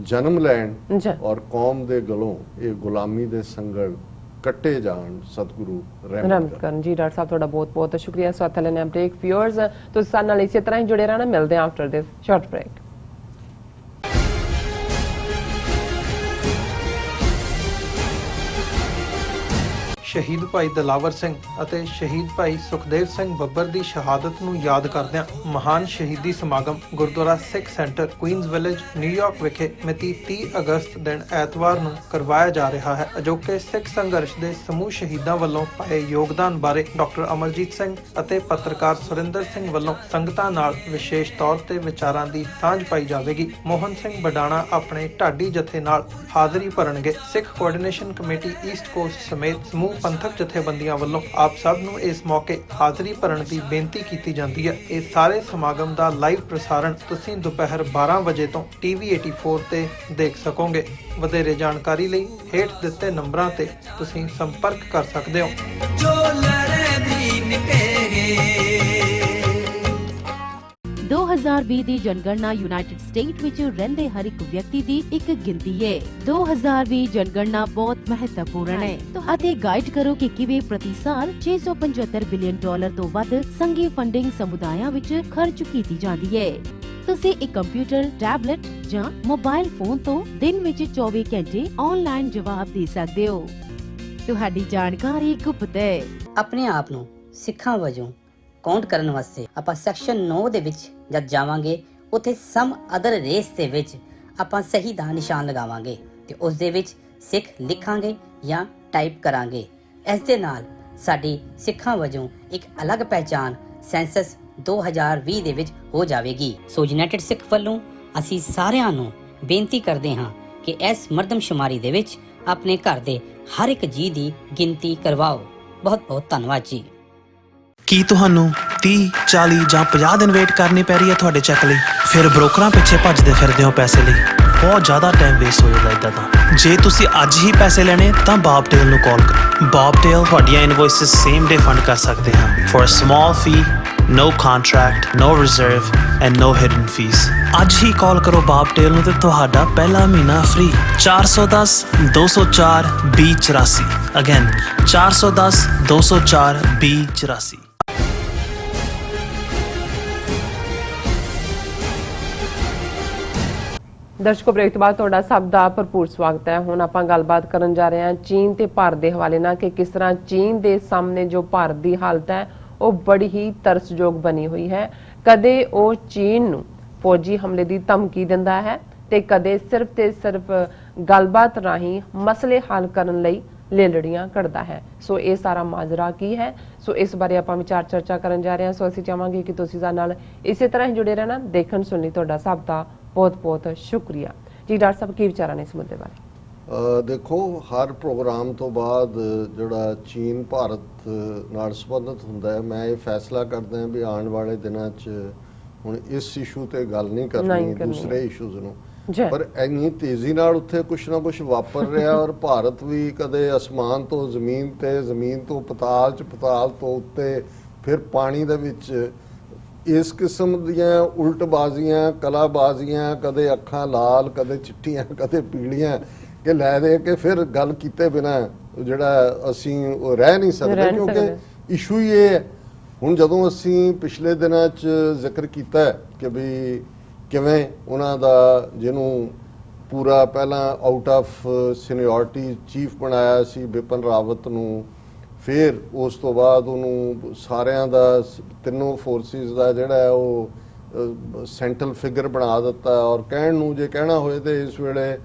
ਜਨਮ ਲੈਣ ਔਰ ਕੌਮ ਦੇ ਗਲੋਂ ਇਹ ਗੁਲਾਮੀ ਦੇ ਸੰਗਲ ਕੱਟੇ ਜਾਣ। ਸਤਿਗੁਰੂ ਰਹਿਮਤ ਕਰਨ। ਜੀ ਡਾਕਟਰ ਸਾਹਿਬ ਤੁਹਾਡਾ ਬਹੁਤ ਬਹੁਤ ਸ਼ੁਕਰੀਆ। ਸਾਥ ਲੈਣੇ ਬ੍ਰੇਕ ਵਿਊਅਰਸ, ਤੁਸੀਂ ਸਾਡੇ ਨਾਲ ਇਸੇ ਤਰ੍ਹਾਂ ਹੀ ਜੁੜੇ ਰਹਿਣਾ। ਮਿਲਦੇ ਹਾਂ ਆਫਟਰ ਦਿਸ ਸ਼ਾਰਟ ਬ੍ਰੇਕ। ਸ਼ਹੀਦ ਭਾਈ ਦਿਲਾਵਰ ਸਿੰਘ ਅਤੇ ਸ਼ਹੀਦ ਭਾਈ ਸੁਖਦੇਵ ਸਿੰਘ ਬੱਬਰ ਦੀ ਸ਼ਹਾਦਤ ਨੂੰ ਯਾਦ ਕਰਦਿਆਂ ਮਹਾਨ ਸ਼ਹੀਦੀ ਸਮਾਗਮ ਗੁਰਦੁਆਰਾ ਸਿੱਖ ਸੈਂਟਰ ਕੁਈਨਜ਼ ਵਿਲੇਜ ਨਿਊਯਾਰਕ ਵਿਖੇ ਮਿਤੀ 30 ਅਗਸਤ ਦਿਨ ਐਤਵਾਰ ਨੂੰ ਕਰਵਾਇਆ ਜਾ ਰਿਹਾ ਹੈ। ਅਜੋਕੇ ਸਿੱਖ ਸੰਘਰਸ਼ ਦੇ ਸਮੂਹ ਸ਼ਹੀਦਾਂ ਵੱਲੋਂ ਪਾਏ ਯੋਗਦਾਨ ਬਾਰੇ ਡਾਕਟਰ ਅਮਰਜੀਤ ਸਿੰਘ ਅਤੇ ਪੱਤਰਕਾਰ ਸੁਰਿੰਦਰ ਸਿੰਘ ਵੱਲੋਂ ਸੰਗਤਾਂ ਨਾਲ ਵਿਸ਼ੇਸ਼ ਤੌਰ ਤੇ ਵਿਚਾਰਾਂ ਦੀ ਸਾਂਝ ਪਾਈ ਜਾਵੇਗੀ। ਮੋਹਨ ਸਿੰਘ ਬਡਾਣਾ ਆਪਣੇ ਢਾਡੀ ਜਥੇ ਨਾਲ ਹਾਜ਼ਰੀ ਭਰਨਗੇ। ਸਿੱਖ ਕੋਆਰਡੀਨੇਸ਼ਨ ਕਮੇਟੀ ਈਸਟ ਕੋਸਟ ਸਮੇਤ ਸਮੂਹ ਪੰਥਕ ਜਥੇਬੰਦੀਆਂ ਵੱਲੋਂ ਆਪ ਸਭ ਨੂੰ ਇਸ ਮੌਕੇ ਹਾਜ਼ਰੀ ਭਰਨ ਦੀ ਬੇਨਤੀ ਕੀਤੀ ਜਾਂਦੀ ਹੈ। ਇਸ ਸਾਰੇ ਸਮਾਗਮ ਦਾ ਲਾਈਵ ਪ੍ਰਸਾਰਣ ਤੁਸੀਂ ਦੁਪਹਿਰ 12 ਵਜੇ ਤੋਂ TV 84 ਤੇ ਦੇਖ ਸਕੋਗੇ। ਵਧੇਰੇ ਜਾਣਕਾਰੀ ਲਈ ਹੇਠ ਦਿੱਤੇ ਨੰਬਰਾਂ ਤੇ ਤੁਸੀਂ ਸੰਪਰਕ ਕਰ ਸਕਦੇ ਹੋ। 2020 ਦੀ ਜਨਗਣਨਾ ਯੂਨਾਈਟਿਡ ਸਟੇਟ ਵਿੱਚ ਰਹਿੰਦੇ ਹਰ ਇੱਕ ਵਿਅਕਤੀ ਦੀ ਇੱਕ ਗਿਣਤੀ ਹੈ। 2020 ਜਨਗਣਨਾ ਬਹੁਤ ਮਹੱਤਵਪੂਰਨ ਹੈ ਅਤੇ ਗਾਈਡ ਕਰੋ ਕਿ ਕਿਵੇਂ ਪ੍ਰਤੀ ਸਾਲ $675 ਬਿਲੀਅਨ ਤੋਂ ਵੱਧ ਸੰਘੀ ਫੰਡਿੰਗ ਸਮੁਦਾਇਆਂ ਵਿੱਚ ਖਰਚ ਕੀਤੀ ਜਾਂਦੀ ਹੈ। ਤੁਸੀਂ ਇੱਕ ਕੰਪਿਊਟਰ, ਟੈਬਲੇਟ ਜਾਂ ਮੋਬਾਈਲ ਫੋਨ ਤੋਂ ਦਿਨ ਵਿੱਚ 24 ਘੰਟੇ ਆਨਲਾਈਨ ਜਵਾਬ ਦੇ ਸਕਦੇ ਹੋ। ਤੁਹਾਡੀ ਜਾਣਕਾਰੀ ਗੁਪਤ ਹੈ। ਆਪਣੇ ਆਪ ਨੂੰ ਸਿੱਖਾਂ ਵਜੋਂ ਕਾਊਂਟ ਕਰਨ ਵਾਸਤੇ ਆਪਾਂ ਸੈਕਸ਼ਨ 9 ਦੇ ਵਿੱਚ ਜਦ ਜਾਵਾਂਗੇ ਉੱਥੇ ਸਮ ਅਦਰ ਰੇਸ ਦੇ ਵਿੱਚ ਆਪਾਂ ਸਹੀ ਦਾ ਨਿਸ਼ਾਨ ਲਗਾਵਾਂਗੇ ਤੇ ਉਸ ਦੇ ਵਿੱਚ ਸਿੱਖ ਲਿਖਾਂਗੇ ਜਾਂ ਟਾਈਪ ਕਰਾਂਗੇ। ਇਸ ਦੇ ਨਾਲ ਸਾਡੀ ਸਿੱਖਾਂ ਵਜੋਂ ਇੱਕ ਅਲੱਗ ਪਹਿਚਾਣ ਸੈਂਸਸ 2020 ਦੇ ਵਿੱਚ ਹੋ ਜਾਵੇਗੀ। ਸੋ ਯੂਨਾਈਟਿਡ ਸਿੱਖ ਵੱਲੋਂ ਅਸੀਂ ਸਾਰਿਆਂ ਨੂੰ ਬੇਨਤੀ ਕਰਦੇ ਹਾਂ ਕਿ ਇਸ ਮਰਦਮਸ਼ੁਮਾਰੀ ਦੇ ਵਿੱਚ ਆਪਣੇ ਘਰ ਦੇ ਹਰ ਇੱਕ ਜੀ ਦੀ ਗਿਣਤੀ ਕਰਵਾਓ। ਬਹੁਤ ਬਹੁਤ ਧੰਨਵਾਦ ਜੀ। ਕੀ ਤੁਹਾਨੂੰ 30, 40 ਜਾਂ 50 ਦਿਨ ਵੇਟ ਕਰਨੀ ਪੈ ਰਹੀ ਹੈ ਤੁਹਾਡੇ ਚੈੱਕ ਲਈ? ਫਿਰ ਬ੍ਰੋਕਰਾਂ ਪਿੱਛੇ ਭੱਜਦੇ ਫਿਰਦੇ ਹੋ ਪੈਸੇ ਲਈ, ਬਹੁਤ ਜ਼ਿਆਦਾ ਟਾਈਮ ਵੇਸਟ ਹੋ ਜਾਂਦਾ ਇੱਦਾਂ ਤਾਂ। ਜੇ ਤੁਸੀਂ ਅੱਜ ਹੀ ਪੈਸੇ ਲੈਣੇ ਤਾਂ ਬੌਬਟੇਲ ਨੂੰ ਕਾਲ ਕਰੋ। ਬੌਬਟੇਲ ਤੁਹਾਡੀਆਂ ਇਨਵੌਇਸਸ ਸੇਮ ਡੇ ਫੰਡ ਕਰ ਸਕਦੇ ਹਾਂ for a small fee, no contract, no reserve and no hidden fees। ਅੱਜ ਹੀ ਕਾਲ ਕਰੋ ਬੌਬਟੇਲ ਨੂੰ ਤੇ ਤੁਹਾਡਾ ਪਹਿਲਾ ਮਹੀਨਾ ਫ੍ਰੀ। 410 204 2084 ਅਗੇਨ 410 204 2084। ਦਰਸ਼ਕੋ, ਬ੍ਰੇਕ ਤੋਂ ਬਾਅਦ ਤੁਹਾਡਾ ਸਭ ਦਾ ਭਰਪੂਰ ਸਵਾਗਤ ਹੈ। ਹੁਣ ਆਪਾਂ ਗੱਲਬਾਤ ਕਰਨ ਜਾ ਰਹੇ ਹਾਂ ਚੀਨ ਤੇ ਭਾਰਤ ਦੇ ਹਵਾਲੇ ਨਾਲ ਕਿ ਕਿਸ ਤਰ੍ਹਾਂ ਚੀਨ ਦੇ ਸਾਹਮਣੇ ਜੋ ਭਾਰਤ ਦੀ ਹਾਲਤ ਹੈ ਉਹ ਬੜੀ ਹੀ ਤਰਸਯੋਗ ਬਣੀ ਹੋਈ ਹੈ। ਕਦੇ ਉਹ ਚੀਨ ਨੂੰ ਫੌਜੀ ਹਮਲੇ ਦੀ ਧਮਕੀ ਦਿੰਦਾ ਹੈ ਤੇ ਕਦੇ ਸਿਰਫ ਤੇ ਸਿਰਫ ਗੱਲਬਾਤ ਰਾਹੀਂ ਮਸਲੇ ਹੱਲ ਕਰਨ ਲਈ ਲੜੀਆਂ ਕੱਢਦਾ ਹੈ। ਸੋ ਇਹ ਸਾਰਾ ਮਾਜਰਾ ਕੀ ਹੈ, ਸੋ ਇਸ ਬਾਰੇ ਆਪਾਂ ਵਿਚਾਰ ਚਰਚਾ ਕਰਨ ਜਾ ਰਹੇ ਹਾਂ। ਸੋ ਅਸੀਂ ਚਾਹਾਂਗੇ ਕਿ ਤੁਸੀਂ ਸਾਡੇ ਨਾਲ ਇਸੇ ਤਰ੍ਹਾਂ ਹੀ ਜੁੜੇ ਰਹਿਣਾ। ਦੇਖਣ ਸੁਣਨ ਲਈ ਤੁਹਾਡਾ ਸਭ ਦਾ ਬਹੁਤ ਬਹੁਤ ਸ਼ੁਕਰੀਆ ਜੀ। ਡਾਕਟਰ ਸਾਹਿਬ, ਕੀ ਵਿਚਾਰਾਂ ਨੇ ਇਸ ਮੁੱਦੇ ਬਾਰੇ? ਦੇਖੋ, ਹਰ ਪ੍ਰੋਗਰਾਮ ਤੋਂ ਬਾਅਦ ਜਿਹੜਾ ਚੀਨ ਭਾਰਤ ਨਾਲ ਸੰਬੰਧਿਤ ਹੁੰਦਾ ਹੈ, ਮੈਂ ਇਹ ਫੈਸਲਾ ਕਰਦਾ ਹਾਂ ਵੀ ਆਉਣ ਵਾਲੇ ਦਿਨਾਂ 'ਚ ਹੁਣ ਇਸ ਇਸ਼ੂ ਤੇ ਗੱਲ ਨਹੀਂ ਕਰਨੀ, ਦੂਸਰੇ ਇਸ਼ੂਜ਼ ਨੂੰ। ਪਰ ਇੰਨੀ ਤੇਜ਼ੀ ਨਾਲ ਉੱਥੇ ਕੁਛ ਨਾ ਕੁਛ ਵਾਪਰ ਰਿਹਾ ਔਰ ਭਾਰਤ ਵੀ ਕਦੇ ਅਸਮਾਨ ਤੋਂ ਜ਼ਮੀਨ ਤੇ, ਜ਼ਮੀਨ ਤੋਂ ਪਤਾਲ 'ਚ, ਪਤਾਲ ਤੋਂ ਉੱਤੇ, ਫਿਰ ਪਾਣੀ ਦੇ ਵਿੱਚ। ਇਸ ਕਿਸਮ ਦੀਆਂ ਉਲਟਬਾਜ਼ੀਆਂ, ਕਲਾਬਾਜ਼ੀਆਂ, ਕਦੇ ਅੱਖਾਂ ਲਾਲ, ਕਦੇ ਚਿੱਟੀਆਂ, ਕਦੇ ਪੀਲੀਆਂ, ਕਿ ਲੈ ਦੇ ਕੇ ਫਿਰ ਗੱਲ ਕੀਤੇ ਬਿਨਾ ਜਿਹੜਾ ਅਸੀਂ ਉਹ ਰਹਿ ਨਹੀਂ ਸਕਦੇ, ਕਿਉਂਕਿ ਇਸ਼ੂ ਹੀ ਇਹ ਹੈ। ਹੁਣ ਜਦੋਂ ਅਸੀਂ ਪਿਛਲੇ ਦਿਨਾਂ 'ਚ ਜ਼ਿਕਰ ਕੀਤਾ ਕਿ ਵੀ ਕਿਵੇਂ ਉਹਨਾਂ ਦਾ ਜਿਹਨੂੰ ਪੂਰਾ ਪਹਿਲਾਂ ਆਊਟ ਆਫ ਸੀਨੀਅਰਟੀ ਚੀਫ ਬਣਾਇਆ ਸੀ ਬਿਪਨ ਰਾਵਤ ਨੂੰ, ਫਿਰ ਉਸ ਤੋਂ ਬਾਅਦ ਉਹਨੂੰ ਸਾਰਿਆਂ ਦਾ, ਤਿੰਨੋਂ ਫੋਰਸਿਸ ਦਾ ਜਿਹੜਾ ਹੈ ਉਹ ਸੈਂਟਰਲ ਫਿਗਰ ਬਣਾ ਦਿੱਤਾ। ਔਰ ਕਹਿਣ ਨੂੰ ਜੇ ਕਹਿਣਾ ਹੋਏ ਤੇ ਇਸ ਵੇਲੇ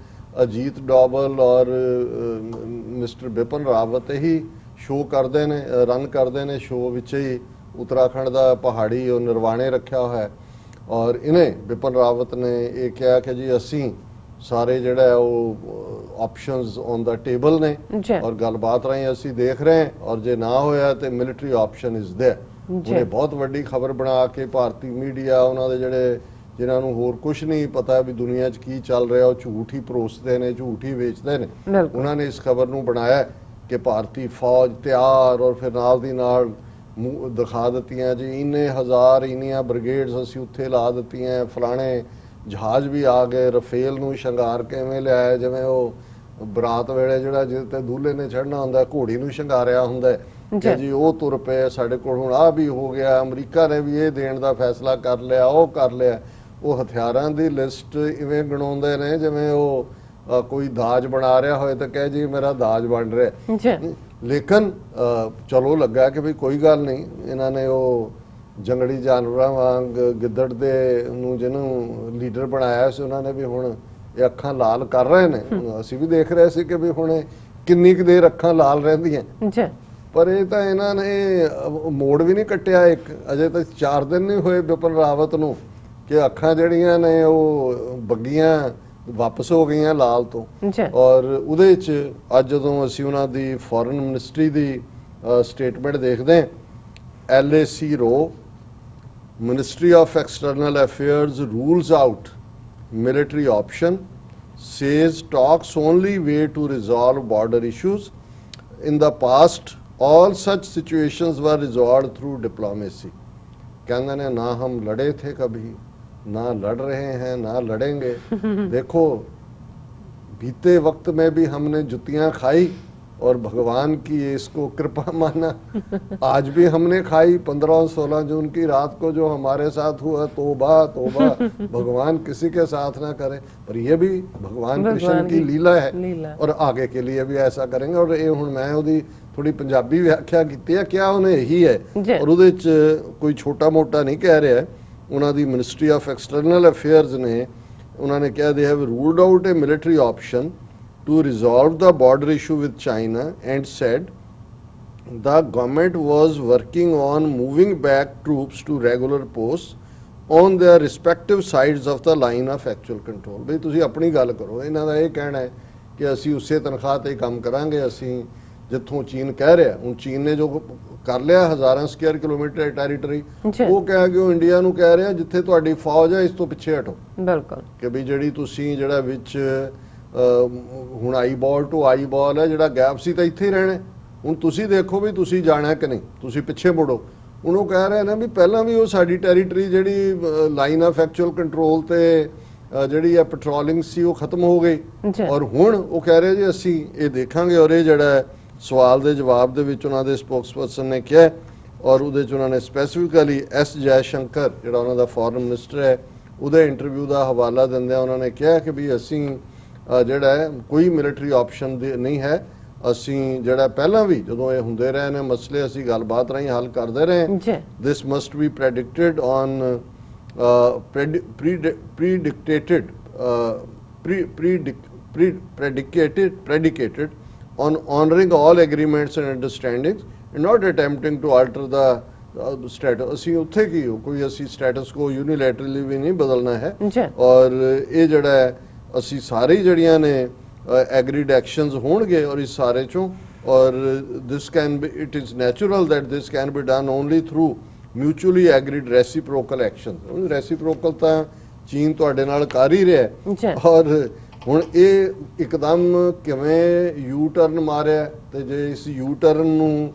ਅਜੀਤ ਡੋਵਲ ਔਰ ਮਿਸਟਰ ਬਿਪਨ ਰਾਵਤ ਹੀ ਸ਼ੋਅ ਕਰਦੇ ਨੇ, ਰਨ ਕਰਦੇ ਨੇ ਸ਼ੋਅ ਵਿੱਚ ਹੀ। ਉੱਤਰਾਖੰਡ ਦਾ ਪਹਾੜੀ ਉਹ ਨਿਰਵਾਣੇ ਰੱਖਿਆ ਹੋਇਆ ਔਰ ਇਹਨੇ ਬਿਪਨ ਰਾਵਤ ਨੇ ਇਹ ਕਿਹਾ ਕਿ ਜੀ ਅਸੀਂ ਸਾਰੇ ਜਿਹੜਾ ਉਹ ਆਪਸ਼ਨਸ ਔਨ ਦਾ ਟੇਬਲ ਨੇ ਔਰ ਗੱਲਬਾਤ ਰਾਹੀਂ ਅਸੀਂ ਦੇਖ ਰਹੇ ਹਾਂ ਔਰ ਜੇ ਨਾ ਹੋਇਆ ਤੇ ਮਿਲਟਰੀ ਆਪਸ਼ਨ ਇਜ਼ ਦੇਅਰ। ਉਹਨੇ ਬਹੁਤ ਵੱਡੀ ਖਬਰ ਬਣਾ ਕੇ ਭਾਰਤੀ ਮੀਡੀਆ, ਉਹਨਾਂ ਦੇ ਜਿਹੜੇ ਜਿਨ੍ਹਾਂ ਨੂੰ ਹੋਰ ਕੁਝ ਨਹੀਂ ਪਤਾ ਵੀ ਦੁਨੀਆ 'ਚ ਕੀ ਚੱਲ ਰਿਹਾ, ਉਹ ਝੂਠ ਹੀ ਪਰੋਸਦੇ ਨੇ, ਝੂਠ ਹੀ ਵੇਚਦੇ ਨੇ। ਉਹਨਾਂ ਨੇ ਇਸ ਖਬਰ ਨੂੰ ਬਣਾਇਆ ਕਿ ਭਾਰਤੀ ਫੌਜ ਤਿਆਰ ਔਰ ਫਿਰ ਨਾਲ ਦੀ ਨਾਲ ਦਿਖਾ ਦਿੱਤੀਆਂ ਜੀ ਇੰਨੇ ਹਜ਼ਾਰ, ਇੰਨੀਆਂ ਬ੍ਰਿਗੇਡਸ ਅਸੀਂ ਉੱਥੇ ਲਾ ਦਿੱਤੀਆਂ, ਫਲਾਣੇ ਜਹਾਜ਼ ਵੀ ਆ ਗਏ, ਰਫੇਲ ਨੂੰ ਸ਼ਿੰਗਾਰ ਕਿਵੇਂ ਲਿਆਇਆ ਜਿਵੇਂ ਉਹ ਬਰਾਤ ਵੇਲੇ ਜਿਹੜਾ ਜਿਹਦੇ ਤੇ ਦੂल्हे ਨੇ ਚੜ੍ਹਨਾ ਹੁੰਦਾ ਘੋੜੀ ਨੂੰ ਸ਼ਿੰਗਾਰਿਆ ਹੁੰਦਾ ਕਿ ਜੀ ਉਹ ਤੁਰ ਪਏ, ਸਾਡੇ ਕੋਲ ਹੁਣ ਆਹ ਵੀ ਹੋ ਗਿਆ, ਅਮਰੀਕਾ ਨੇ ਵੀ ਇਹ ਦੇਣ ਦਾ ਫੈਸਲਾ ਕਰ ਲਿਆ, ਉਹ ਕਰ ਲਿਆ। ਉਹ ਹਥਿਆਰਾਂ ਦੀ ਲਿਸਟ ਇਵੇਂ ਗਣਾਉਂਦੇ ਨੇ ਜਿਵੇਂ ਉਹ ਕੋਈ ਦਾਜ ਬਣਾ ਰਿਹਾ ਹੋਏ ਤਾਂ ਕਹੇ ਜੀ ਮੇਰਾ ਦਾਜ ਬਣ ਰਿਹਾ। ਲੇਕਿਨ ਚਲੋ ਲੱਗਾ ਕਿ ਵੀ ਕੋਈ ਗੱਲ ਨਹੀਂ, ਇਹਨਾਂ ਨੇ ਉਹ ਜੰਗਲੀ ਜਾਨਵਰਾਂ ਵਾਂਗ ਗਿੱਦੜ ਦੇ ਨੂੰ ਜਿਹਨੂੰ ਲੀਡਰ ਬਣਾਇਆ ਸੀ, ਉਹਨਾਂ ਨੇ ਵੀ ਹੁਣ ਇਹ ਅੱਖਾਂ ਲਾਲ ਕਰ ਰਹੇ ਨੇ। ਅਸੀਂ ਵੀ ਦੇਖ ਰਹੇ ਸੀ ਕਿ ਵੀ ਹੁਣ ਕਿੰਨੀ ਕੁ ਦੇਰ ਅੱਖਾਂ ਲਾਲ ਰਹਿੰਦੀਆਂ, ਪਰ ਇਹ ਤਾਂ ਇਹਨਾਂ ਨੇ ਮੋੜ ਵੀ ਨਹੀਂ ਕੱਟਿਆ। ਇੱਕ ਅਜੇ ਤੱਕ 4 ਦਿਨ ਨਹੀਂ ਹੋਏ ਬਿਪਨ ਰਾਵਤ ਨੂੰ ਕਿ ਅੱਖਾਂ ਜਿਹੜੀਆਂ ਨੇ ਉਹ ਬੱਗੀਆਂ ਵਾਪਸ ਹੋ ਗਈਆਂ ਲਾਲ ਤੋਂ। ਔਰ ਉਹਦੇ 'ਚ ਅੱਜ ਜਦੋਂ ਅਸੀਂ ਉਹਨਾਂ ਦੀ ਫੋਰਨ ਮਿਨਿਸਟਰੀ ਦੀ ਸਟੇਟਮੈਂਟ ਦੇਖਦੇ ਹਾਂ, LAC ਰੋ Ministry of External Affairs rules out military option, says talks only way to resolve border issues. In the past, all such situations were resolved through diplomacy. कहते ने ना हम लड़े थे कभी, ना लड़ रहे हैं, ना लड़ेंगे। देखो बीते वक्त में भी हमने जुतियां खाई और भगवान की इसको कृपा माना। आज भी हमने खाई 15 और 16 जून की रात को जो हमारे साथ हुआ, तौबा तौबा, भगवान किसी के साथ ना करे। पर ये भी भगवान कृष्ण की लीला है और आगे के लिए भी ऐसा करेंगे। और ये हुण मैं उहदी थोड़ी पंजाबी व्याख्या की है, क्या उन्हें यही है और उहदे च कोई छोटा मोटा नहीं कह रहा है। उन्होंने मिनिस्ट्री ऑफ एक्सटर्नल अफेयर्स ने ਉਹਨਾਂ ਨੇ ਕਿਹਾ they have ruled out a military option to resolve the border issue with China and said the government was working on moving back troops to regular posts on their respective sides of the line of actual control। ਬਈ ਤੁਸੀਂ ਆਪਣੀ ਗੱਲ ਕਰੋ। ਇਹਨਾਂ ਦਾ ਇਹ ਕਹਿਣਾ ਹੈ ਕਿ ਅਸੀਂ ਉਸੇ ਤਨਖਾਹ ਤੇ ਕੰਮ ਕਰਾਂਗੇ, ਅਸੀਂ ਜਿੱਥੋਂ ਚੀਨ ਕਹਿ ਰਿਹਾ। ਹੁਣ ਚੀਨ ਨੇ ਜੋ ਕਰ ਲਿਆ 1000 ਸਕੁਅਰ ਕਿਲੋਮੀਟਰ ਟੈਰੀਟਰੀ, ਉਹ ਕਹਿ ਕੇ ਉਹ ਇੰਡੀਆ ਨੂੰ ਕਹਿ ਰਿਹਾ ਜਿੱਥੇ ਤੁਹਾਡੀ ਫੌਜ ਹੈ ਇਸ ਤੋਂ ਪਿੱਛੇ ਹਟੋ। ਬਿਲਕੁਲ ਕਿ ਵੀ ਜਿਹੜੀ ਤੁਸੀਂ ਜਿਹੜਾ ਵਿੱਚ ਹੁਣ ਆਈ ਬਾਲ ਟੂ ਆਈ ਬਾਲ ਹੈ, ਜਿਹੜਾ ਗੈਪ ਸੀ ਤਾਂ ਇੱਥੇ ਹੀ ਰਹਿਣਾ। ਹੁਣ ਤੁਸੀਂ ਦੇਖੋ ਵੀ ਤੁਸੀਂ ਜਾਣਾ ਕਿ ਨਹੀਂ, ਤੁਸੀਂ ਪਿੱਛੇ ਮੁੜੋ। ਹੁਣ ਉਹ ਕਹਿ ਰਹੇ ਨੇ ਵੀ ਪਹਿਲਾਂ ਵੀ ਉਹ ਸਾਡੀ ਟੈਰੀਟਰੀ ਜਿਹੜੀ ਲਾਈਨ ਆਫ ਐਕਚੁਅਲ ਕੰਟਰੋਲ ਤੇ ਜਿਹੜੀ ਹੈ ਪੈਟਰੋਲਿੰਗ ਸੀ ਉਹ ਖਤਮ ਹੋ ਗਈ, ਔਰ ਹੁਣ ਉਹ ਕਹਿ ਰਹੇ ਜੀ ਅਸੀਂ ਇਹ ਦੇਖਾਂਗੇ। ਔਰ ਇਹ ਜਿਹੜਾ ਸਵਾਲ ਦੇ ਜਵਾਬ ਦੇ ਵਿੱਚ ਉਹਨਾਂ ਦੇ ਸਪੋਕਸਪਰਸਨ ਨੇ ਕਿਹਾ, ਔਰ ਉਹਦੇ 'ਚ ਉਹਨਾਂ ਨੇ ਸਪੈਸੀਫਿਕਲੀ ਐਸ ਜੈ ਸ਼ੰਕਰ ਜਿਹੜਾ ਉਹਨਾਂ ਦਾ ਫੋਰਨ ਮਿਨਿਸਟਰ ਹੈ ਉਹਦੇ ਇੰਟਰਵਿਊ ਦਾ ਹਵਾਲਾ ਦਿੰਦਿਆਂ ਉਹਨਾਂ ਨੇ ਕਿਹਾ ਕਿ ਵੀ ਅਸੀਂ ਜਿਹੜਾ ਹੈ ਕੋਈ ਮਿਲਟਰੀ ਆਪਸ਼ਨ ਨਹੀਂ ਹੈ। ਅਸੀਂ ਜਿਹੜਾ ਪਹਿਲਾਂ ਵੀ ਜਦੋਂ ਇਹ ਹੁੰਦੇ ਰਹੇ ਨੇ ਮਸਲੇ ਅਸੀਂ ਗੱਲਬਾਤ ਰਾਹੀਂ ਹੱਲ ਕਰਦੇ ਰਹੇ। This must be predicted on predicated on honoring all agreements and understandings and not attempting to alter the status। ਅਸੀਂ ਉੱਥੇ ਕੀ ਹੋ ਕੋਈ ਅਸੀਂ ਸਟੇਟਸ ਕੋ ਯੂਨੀਲੈਟਰਲੀ ਵੀ ਨਹੀਂ ਬਦਲਣਾ ਹੈ। ਔਰ ਇਹ ਜਿਹੜਾ ਹੈ ਅਸੀਂ ਸਾਰੇ ਜਿਹੜੀਆਂ ਨੇ ਐਗਰੀਡ ਐਕਸ਼ਨਸ ਹੋਣਗੇ ਔਰ ਇਸ ਸਾਰੇ ਚੋਂ, or this can be it is natural that this can be done only through mutually agreed reciprocal action. Reciprocal ਤਾਂ ਚੀਨ ਤੁਹਾਡੇ ਨਾਲ ਕਰ ਹੀ ਰਿਹਾ, ਔਰ ਹੁਣ ਇਹ ਇੱਕਦਮ ਕਿਵੇਂ ਯੂ ਟਰਨ ਮਾਰਿਆ। ਤੇ ਜੇ ਇਸ ਯੂ ਟਰਨ ਨੂੰ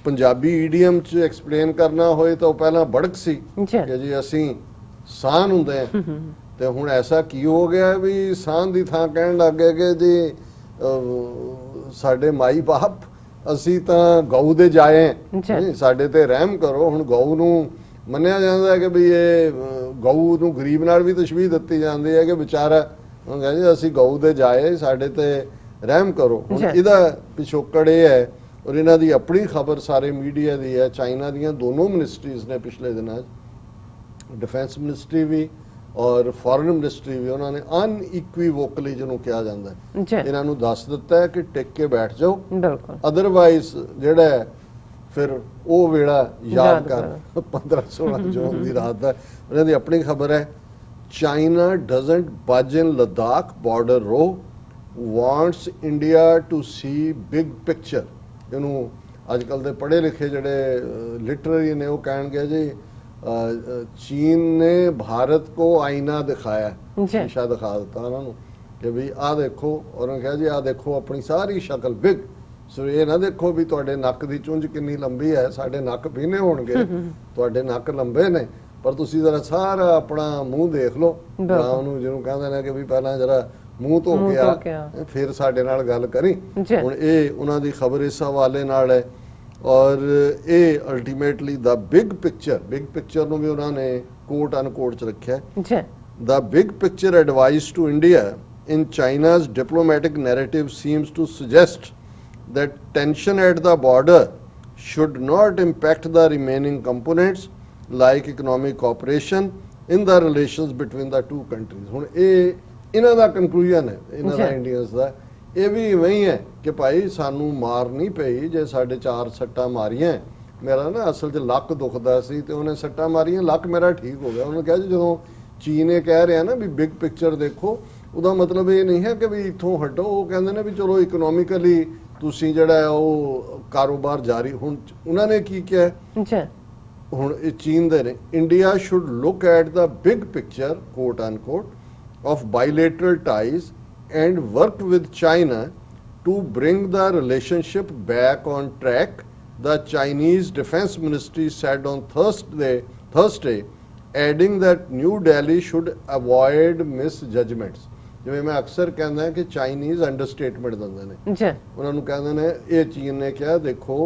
ਪੰਜਾਬੀ ਈਡੀਅਮ 'ਚ ਐਕਸਪਲੇਨ ਕਰਨਾ ਹੋਏ ਤਾਂ ਉਹ ਪਹਿਲਾਂ ਬੜਕ ਸੀ ਕਿ ਜੀ ਅਸੀਂ ਸਾਨ ਹੁੰਦੇ ਹਾਂ, ਤੇ ਹੁਣ ਐਸਾ ਕੀ ਹੋ ਗਿਆ ਵੀ ਸਾਨ ਦੀ ਥਾਂ ਕਹਿਣ ਲੱਗ ਗਏ ਕਿ ਜੀ ਸਾਡੇ ਮਾਈ ਬਾਪ ਅਸੀਂ ਤਾਂ ਗਊ ਦੇ ਜਾਏ ਹਾਂ, ਸਾਡੇ ਤੇ ਰਹਿਮ ਕਰੋ। ਹੁਣ ਗਊ ਨੂੰ ਮੰਨਿਆ ਜਾਂਦਾ ਹੈ ਕਿ ਵੀ ਇਹ ਗਊ ਨੂੰ ਗਰੀਬ ਨਾਲ ਵੀ ਤਸ਼ਬੀਹ ਦਿੱਤੀ ਜਾਂਦੀ ਹੈ ਕਿ ਵਿਚਾਰਾ ਹੁਣ ਕਹਿੰਦੇ ਅਸੀਂ ਗਊ ਦੇ ਜਾਏ, ਸਾਡੇ ਤੇ ਰਹਿਮ ਕਰੋ। ਹੁਣ ਇਹਦਾ ਪਿਛੋਕੜ ਇਹ ਹੈ, ਔਰ ਇਹਨਾਂ ਦੀ ਆਪਣੀ ਖਬਰ ਸਾਰੇ ਮੀਡੀਆ ਦੀ ਹੈ। ਚਾਈਨਾ ਦੀਆਂ ਦੋਨੋਂ ਮਿਨਿਸਟਰੀਜ਼ ਨੇ ਪਿਛਲੇ ਦਿਨਾਂ 'ਚ ਡਿਫੈਂਸ ਮਿਨਿਸਟਰੀ ਵੀ ਔਰ ਫੋਰਨ ਮਿਨਿਸਟਰੀ ਵੀ ਉਹਨਾਂ ਨੇ ਅਨਇਕੁਈਵੋਕਲੀ ਜਿਹਨੂੰ ਕਿਹਾ ਜਾਂਦਾ ਹੈ ਇਹਨਾਂ ਨੂੰ ਦੱਸ ਦਿੱਤਾ ਹੈ ਕਿ ਟਿਕ ਕੇ ਬੈਠ ਜਾਓ, ਅਦਰਵਾਈਜ਼ ਜਿਹੜਾ ਫਿਰ ਉਹ ਵੇਲਾ ਯਾਦ ਕਰ 15-16 ਜੂਨ ਦੀ ਰਾਤ ਦਾ। ਉਹਨਾਂ ਦੀ ਆਪਣੀ ਖਬਰ ਹੈ China doesn't budge in Ladakh border row, wants India to see big picture। ਇਹਨੂੰ ਅੱਜ ਕੱਲ੍ਹ ਦੇ ਪੜ੍ਹੇ ਲਿਖੇ ਜਿਹੜੇ ਲਿਟਰਰੀ ਨੇ ਉਹ ਕਹਿਣਗੇ ਜੀ ਚੀਨ ਨੇ ਭਾਰਤ ਕੋ ਆਈਨਾ ਦਿਖਾਇਆ, ਸ਼ੀਸ਼ਾ ਦਿਖਾ ਦਿੱਤਾ ਉਹਨਾਂ ਨੂੰ ਕਿ ਵੀ ਆਹ ਦੇਖੋ। ਔਰ ਉਹਨਾਂ ਕਿਹਾ ਜੀ ਆਹ ਦੇਖੋ ਆਪਣੀ ਸਾਰੀ ਸ਼ਕਲ ਬਿਗ। ਸੋ ਇਹ ਨਾ ਦੇਖੋ ਵੀ ਤੁਹਾਡੇ ਨੱਕ ਦੀ ਚੁੰਝ ਕਿੰਨੀ ਲੰਬੀ ਹੈ, ਸਾਡੇ ਨੱਕ ਪੀਨੇ ਹੋਣਗੇ, ਤੁਹਾਡੇ ਨੱਕ ਲੰਬੇ ਨੇ, ਪਰ ਤੁਸੀਂ ਜ਼ਰਾ ਸਾਰਾ ਆਪਣਾ ਮੂੰਹ ਦੇਖ ਲਓ। ਜਾਂ ਉਹਨੂੰ ਜਿਹਨੂੰ ਕਹਿੰਦੇ ਨੇ ਕਿ ਵੀ ਪਹਿਲਾਂ ਜਰਾ ਮੂੰਹ ਧੋ ਕੇ ਆ ਫਿਰ ਸਾਡੇ ਨਾਲ ਗੱਲ ਕਰੀ। ਹੁਣ ਇਹ ਉਹਨਾਂ ਦੀ ਖਬਰ ਇਸ ਹਵਾਲੇ ਨਾਲ ਹੈ, ਔਰ ਇਹ ਅਲਟੀਮੇਟਲੀ ਦਾ ਬਿਗ ਪਿਕਚਰ ਨੂੰ ਵੀ ਉਹਨਾਂ ਨੇ ਕੋਟ ਅਨਕੋਟ ਚ ਰੱਖਿਆ। The big picture advice to India in China's diplomatic narrative seems to suggest that tension at the border should not impact the remaining components like economic cooperation in the relations between the two countries। ਹੁਣ ਇਹ ਇਹਨਾਂ ਦਾ conclusion ਹੈ, ਇਹਨਾਂ ਦਾ Indians ਦਾ ਇਹ ਵੀ ਇਵੇਂ ਹੀ ਹੈ ਕਿ ਭਾਈ ਸਾਨੂੰ ਮਾਰ ਨਹੀਂ ਪਈ। ਜੇ ਸਾਡੇ 4 ਸੱਟਾਂ ਮਾਰੀਆਂ, ਮੇਰਾ ਨਾ ਅਸਲ 'ਚ ਲੱਕ ਦੁਖਦਾ ਸੀ ਤੇ ਉਹਨੇ ਸੱਟਾਂ ਮਾਰੀਆਂ, ਲੱਕ ਮੇਰਾ ਠੀਕ ਹੋ ਗਿਆ। ਉਹਨੇ ਕਿਹਾ ਜੀ ਜਦੋਂ ਚੀਨ ਇਹ ਕਹਿ ਰਿਹਾ ਨਾ ਵੀ ਬਿਗ ਪਿਕਚਰ ਦੇਖੋ, ਉਹਦਾ ਮਤਲਬ ਇਹ ਨਹੀਂ ਹੈ ਕਿ ਵੀ ਇੱਥੋਂ ਹਟੋ। ਉਹ ਕਹਿੰਦੇ ਨੇ ਵੀ ਚਲੋ ਇਕਨੋਮਿਕਲੀ ਤੁਸੀਂ ਜਿਹੜਾ ਹੈ ਉਹ ਕਾਰੋਬਾਰ ਜਾਰੀ। ਹੁਣ ਉਹਨਾਂ ਨੇ ਕੀ ਕਿਹਾ, ਹੁਣ ਇਹ ਚੀਨ ਦੇ ਨੇ, India should look at the big picture quote unquote of bilateral ties and worked with China to bring the relationship back on track, the Chinese Defense Ministry said on Thursday, adding that New Delhi should avoid misjudgments। ਜਿਵੇਂ ਮੈਂ ਅਕਸਰ ਕਹਿੰਦਾ ਕਿ Chinese ਅੰਡਰਸਟੇਟਮੈਂਟ ਦਿੰਦੇ ਨੇ, ਉਹਨਾਂ ਨੂੰ ਕਹਿੰਦੇ ਨੇ ਇਹ ਚੀਨ ਨੇ ਕਿਹਾ ਦੇਖੋ